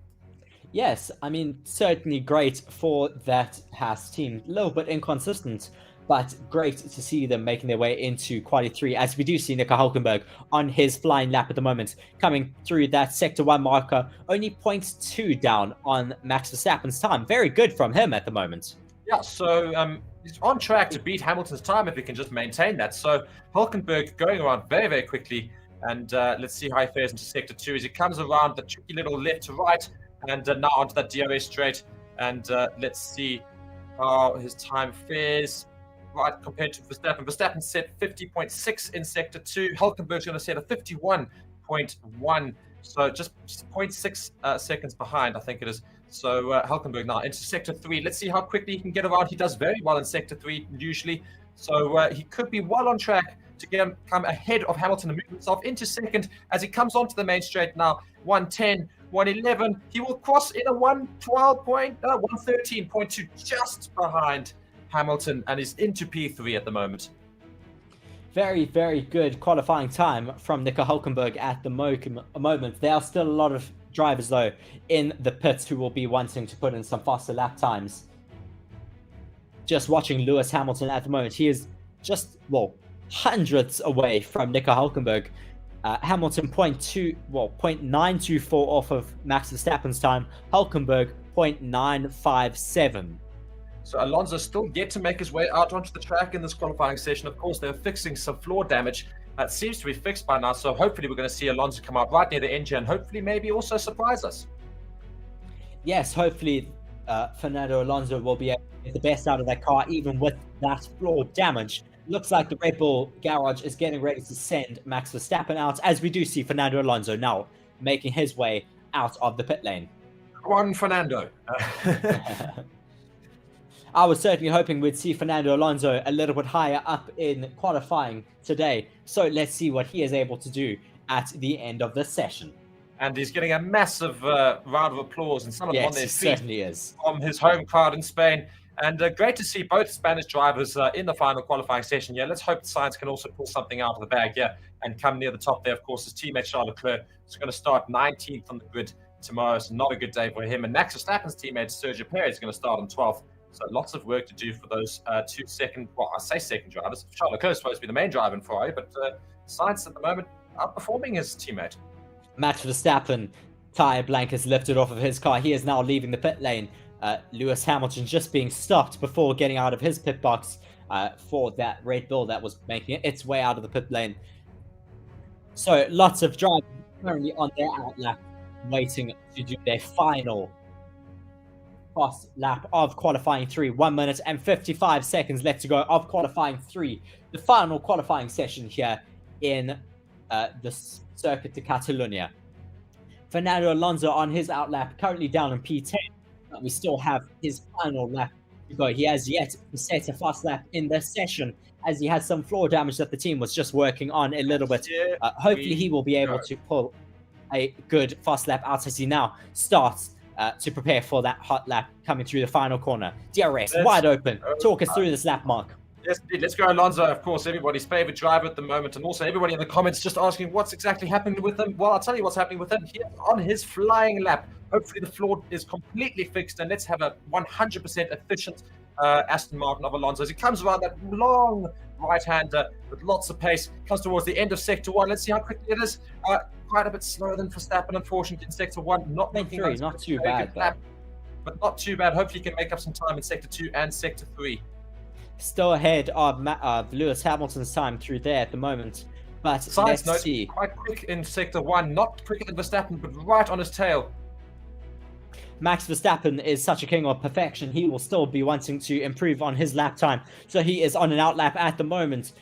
Yes, I mean, certainly great for that Haas team. A little bit inconsistent, but great to see them making their way into Quali 3, as we do see Nico Hulkenberg on his flying lap at the moment, coming through that Sector 1 marker, only 0.2 down on Max Verstappen's time. Very good from him at the moment. Yeah, so he's on track to beat Hamilton's time if he can just maintain that. So Hulkenberg going around very quickly, and let's see how he fares into Sector 2 as he comes around the tricky little left to right, and now onto that DRS straight, and let's see how his time fares. Right, compared to Verstappen. Verstappen set 50.6 in Sector 2. Hulkenberg's going to set a 51.1. So just 0.6 seconds behind, I think it is. So Hulkenberg now into Sector 3. Let's see how quickly he can get around. He does very well in Sector 3 usually. So he could be well on track to come ahead of Hamilton and move himself into second as he comes onto the main straight now. 110, 111. He will cross in a 113.2, just behind Hamilton, and is into P3 at the moment. very, very good qualifying time from Nico Hulkenberg at the moment. There are still a lot of drivers, though, in the pits who will be wanting to put in some faster lap times. Just watching Lewis Hamilton at the moment, he is just, well, hundreds away from Nico Hulkenberg. Hamilton 0.924 off of Max Verstappen's time. Hulkenberg 0.957. So Alonso still yet to make his way out onto the track in this qualifying session. Of course, they're fixing some floor damage. That seems to be fixed by now. So hopefully we're going to see Alonso come out right near the engine and hopefully maybe also surprise us. Yes, hopefully Fernando Alonso will be able to get the best out of that car, even with that floor damage. Looks like the Red Bull garage is getting ready to send Max Verstappen out, as we do see Fernando Alonso now making his way out of the pit lane. Come on, Fernando. I was certainly hoping we'd see Fernando Alonso a little bit higher up in qualifying today. So let's see what he is able to do at the end of this session. And he's getting a massive round of applause and some of them on their feet. Certainly is. From his home crowd in Spain. And great to see both Spanish drivers in the final qualifying session. Yeah, let's hope Sainz can also pull something out of the bag here and come near the top there. Of course, his teammate Charles Leclerc is going to start 19th on the grid tomorrow. So not a good day for him. And Max Verstappen's teammate Sergio Perez is going to start on 12th. So lots of work to do for those second drivers. Charles Leclerc is supposed to be the main driver in Ferrari, but Sainz at the moment outperforming his teammate. Max Verstappen, tyre blanket lifted off of his car. He is now leaving the pit lane. Lewis Hamilton just being stopped before getting out of his pit box for that Red Bull that was making its way out of the pit lane. So lots of drivers currently on their outlap waiting to do their final fast lap of qualifying 3. 1 minute and 55 seconds left to go of qualifying 3. The final qualifying session here in the Circuit de Catalunya. Fernando Alonso on his outlap, currently down in P10. But we still have his final lap to go. He has yet to set a fast lap in this session, as he has some floor damage that the team was just working on a little bit. Hopefully he will be able to pull a good fast lap out as he now starts to prepare for that hot lap coming through the final corner. DRS wide open. Talk us through this lap, Mark. Yes, indeed. Let's go, Alonso. Of course, everybody's favorite driver at the moment, and also everybody in the comments just asking what's exactly happening with him. Well, I'll tell you what's happening with him here on his flying lap. Hopefully the floor is completely fixed, and let's have a 100% efficient Aston Martin of Alonso as he comes around that long right-hander with lots of pace, comes towards the end of Sector 1. Let's see how quickly it is. Quite a bit slower than Verstappen, unfortunately, in Sector 1. Not too bad, though. But not too bad. Hopefully he can make up some time in Sector 2 and Sector 3. Still ahead of Lewis Hamilton's time through there at the moment. But let's see. Quite quick in Sector 1. Not quicker than Verstappen, but right on his tail. Max Verstappen is such a king of perfection. He will still be wanting to improve on his lap time. So he is on an outlap at the moment.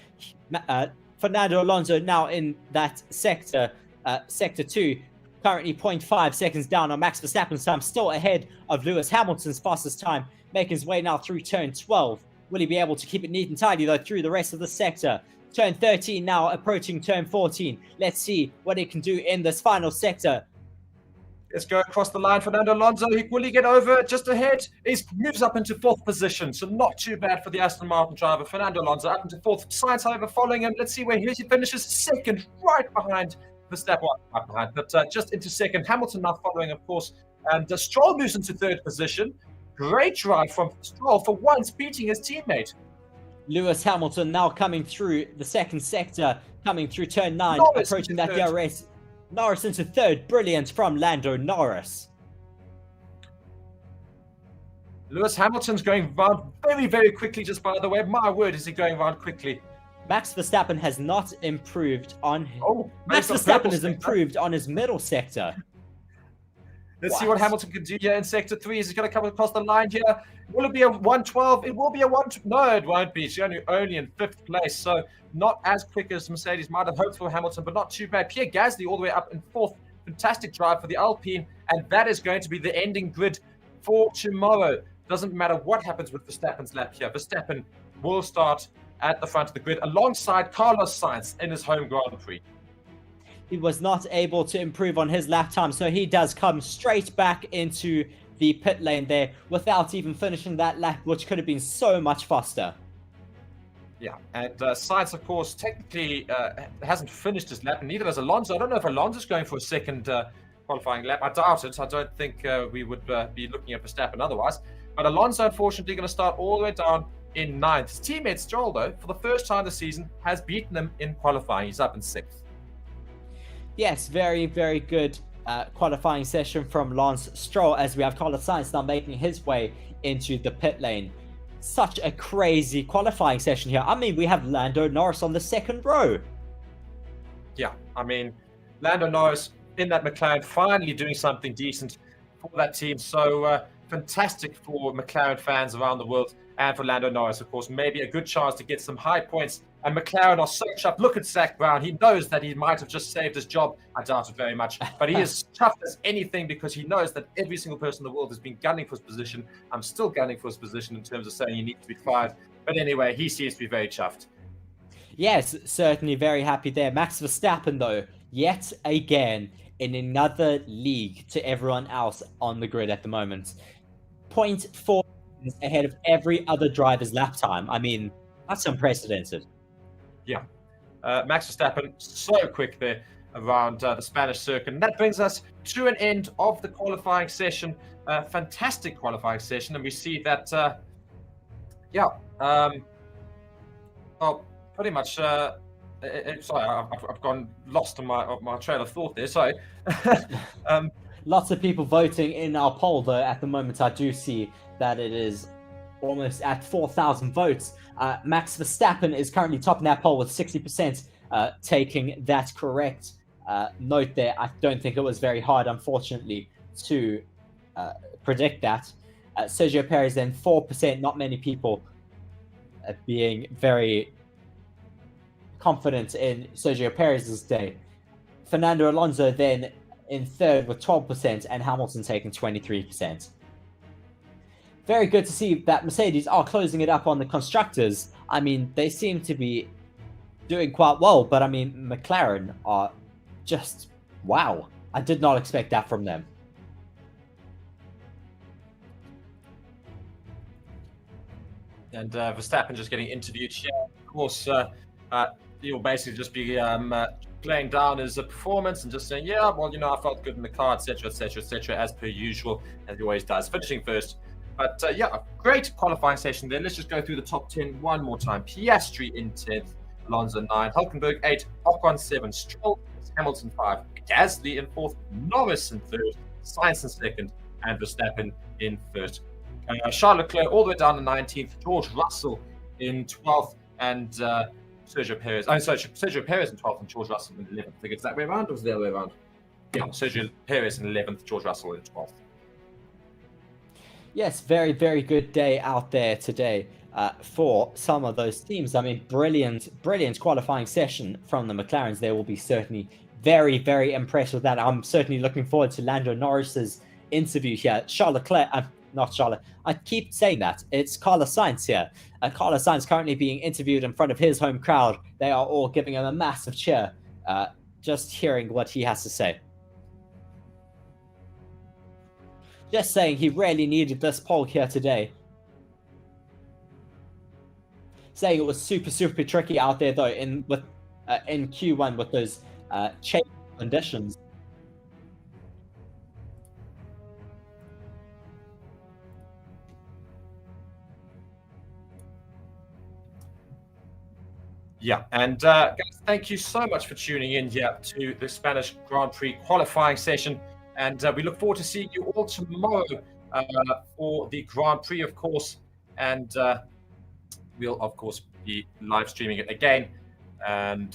Fernando Alonso now in that sector 2. Currently 0.5 seconds down on Max Verstappen's time. Still ahead of Lewis Hamilton's fastest time. Making his way now through turn 12. Will he be able to keep it neat and tidy, though, through the rest of the sector? Turn 13 now, approaching turn 14. Let's see what he can do in this final sector. Let's go across the line. Fernando Alonso, will he get over just ahead? He moves up into 4th position, so not too bad for the Aston Martin driver. Fernando Alonso up into 4th. Sainz, however, following him. Let's see where he finishes. 2nd, right behind Verstappen. Right behind, but just into 2nd. Hamilton now following, of course. And Stroll moves into 3rd position. Great drive from Stroll for once, beating his teammate. Lewis Hamilton now coming through the 2nd sector, coming through turn 9, approaching that DRS. Norris into 3rd. Brilliant from Lando Norris. Lewis Hamilton's going round very, very quickly, just by the way. My word, is he going round quickly. Max Verstappen has not improved on... Max Verstappen has improved on his middle sector. Let's see what Hamilton can do here in Sector 3. Is he going to come across the line here? Will it be a 112? It will be a 1... No, it won't be. He's only in 5th place, so not as quick as Mercedes might have hoped for Hamilton, but not too bad. Pierre Gasly all the way up in 4th. Fantastic drive for the Alpine, and that is going to be the ending grid for tomorrow. Doesn't matter what happens with Verstappen's lap here. Verstappen will start at the front of the grid alongside Carlos Sainz in his home Grand Prix. He was not able to improve on his lap time, so he does come straight back into the pit lane there without even finishing that lap, which could have been so much faster. Yeah, and Sainz, of course, technically hasn't finished his lap, and neither has Alonso. I don't know if Alonso's going for a second qualifying lap. I doubt it. I don't think we would be looking at Verstappen otherwise. But Alonso, unfortunately, going to start all the way down in 9th. His teammate Stroll, though, for the first time this season, has beaten him in qualifying. He's up in 6th. Yes, very, very good qualifying session from Lance Stroll, as we have Carlos Sainz now making his way into the pit lane. Such a crazy qualifying session here. I mean, we have Lando Norris on the 2nd row. Yeah, I mean, Lando Norris in that McLaren finally doing something decent for that team. So fantastic for McLaren fans around the world, and for Lando Norris, of course, maybe a good chance to get some high points. And McLaren are so chuffed. Look at Zach Brown. He knows that he might have just saved his job. I doubt it very much. But he is chuffed as anything, because he knows that every single person in the world has been gunning for his position. I'm still gunning for his position in terms of saying he needs to be fired. But anyway, he seems to be very chuffed. Yes, certainly very happy there. Max Verstappen, though, yet again in another league to everyone else on the grid at the moment. 0.4 ahead of every other driver's lap time. I mean, that's unprecedented. Yeah. Max Verstappen, so quick there around the Spanish circuit. And that brings us to an end of the qualifying session. Fantastic qualifying session. And we see that, well, pretty much, sorry, I've gone lost on my trail of thought there. Sorry. Lots of people voting in our poll, though. At the moment, I do see that it is almost at 4,000 votes. Max Verstappen is currently topping that poll with 60% taking that correct note there. I don't think it was very hard, unfortunately, to predict that. Sergio Perez then 4%, not many people being very confident in Sergio Perez's day. Fernando Alonso then in 3rd with 12%, and Hamilton taking 23%. Very good to see that Mercedes are closing it up on the constructors. I mean, they seem to be doing quite well, but I mean, McLaren are just, wow. I did not expect that from them. And Verstappen just getting interviewed here. Of course, he'll basically just be playing down his performance and just saying, yeah, well, I felt good in the car, etc., etc., etc., as per usual, as he always does, finishing first. But yeah, a great qualifying session there. Let's just go through the top 10 one more time. Piastri in 10th, Alonso 9, Hulkenberg 8, Ocon 7, Stroll, Hamilton 5, Gasly in 4th, Norris in 3rd, Sainz in 2nd, and Verstappen in 1st. Charles Leclerc all the way down to 19th, George Russell in 12th, and Sergio Perez. Sergio Perez in 12th and George Russell in 11th. I think it's that way around, or is it the other way around? Yeah, Sergio Perez in 11th, George Russell in 12th. Yes, very, very good day out there today for some of those teams. I mean, brilliant qualifying session from the McLarens. They will be certainly very, very impressed with that. I'm certainly looking forward to Lando Norris's interview here. Charles Leclerc, not Charlotte. I keep saying that. It's Carlos Sainz here. Carlos Sainz currently being interviewed in front of his home crowd. They are all giving him a massive cheer, just hearing what he has to say. Just saying, he really needed this pole here today. Saying it was super, super tricky out there, though, in Q1 with those changing conditions. Yeah, and guys, thank you so much for tuning in here to the Spanish Grand Prix qualifying session. And we look forward to seeing you all tomorrow for the Grand Prix, of course. And we'll, of course, be live streaming it again. And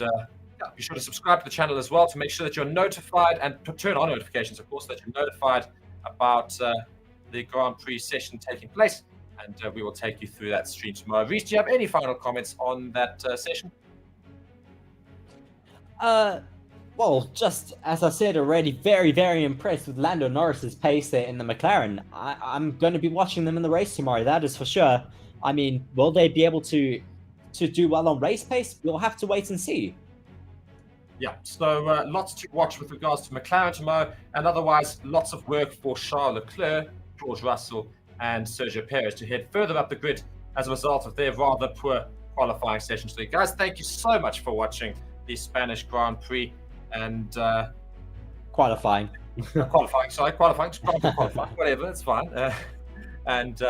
be sure to subscribe to the channel as well to make sure that you're notified, and turn on notifications, of course, that you're notified about the Grand Prix session taking place. And we will take you through that stream tomorrow. Reece, do you have any final comments on that session? Well, just as I said already, very, very impressed with Lando Norris's pace there in the McLaren. I'm going to be watching them in the race tomorrow, that is for sure. I mean, will they be able to do well on race pace? We'll have to wait and see. Yeah, so lots to watch with regards to McLaren tomorrow, and otherwise lots of work for Charles Leclerc, George Russell, and Sergio Perez to head further up the grid as a result of their rather poor qualifying session 3. Guys, thank you so much for watching the Spanish Grand Prix and Qualifying. qualifying, whatever, it's fine. And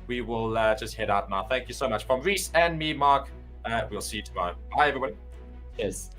we will just head out now. Thank you so much. From Reese and me, Mark, we'll see you tomorrow. Bye, everybody. Cheers.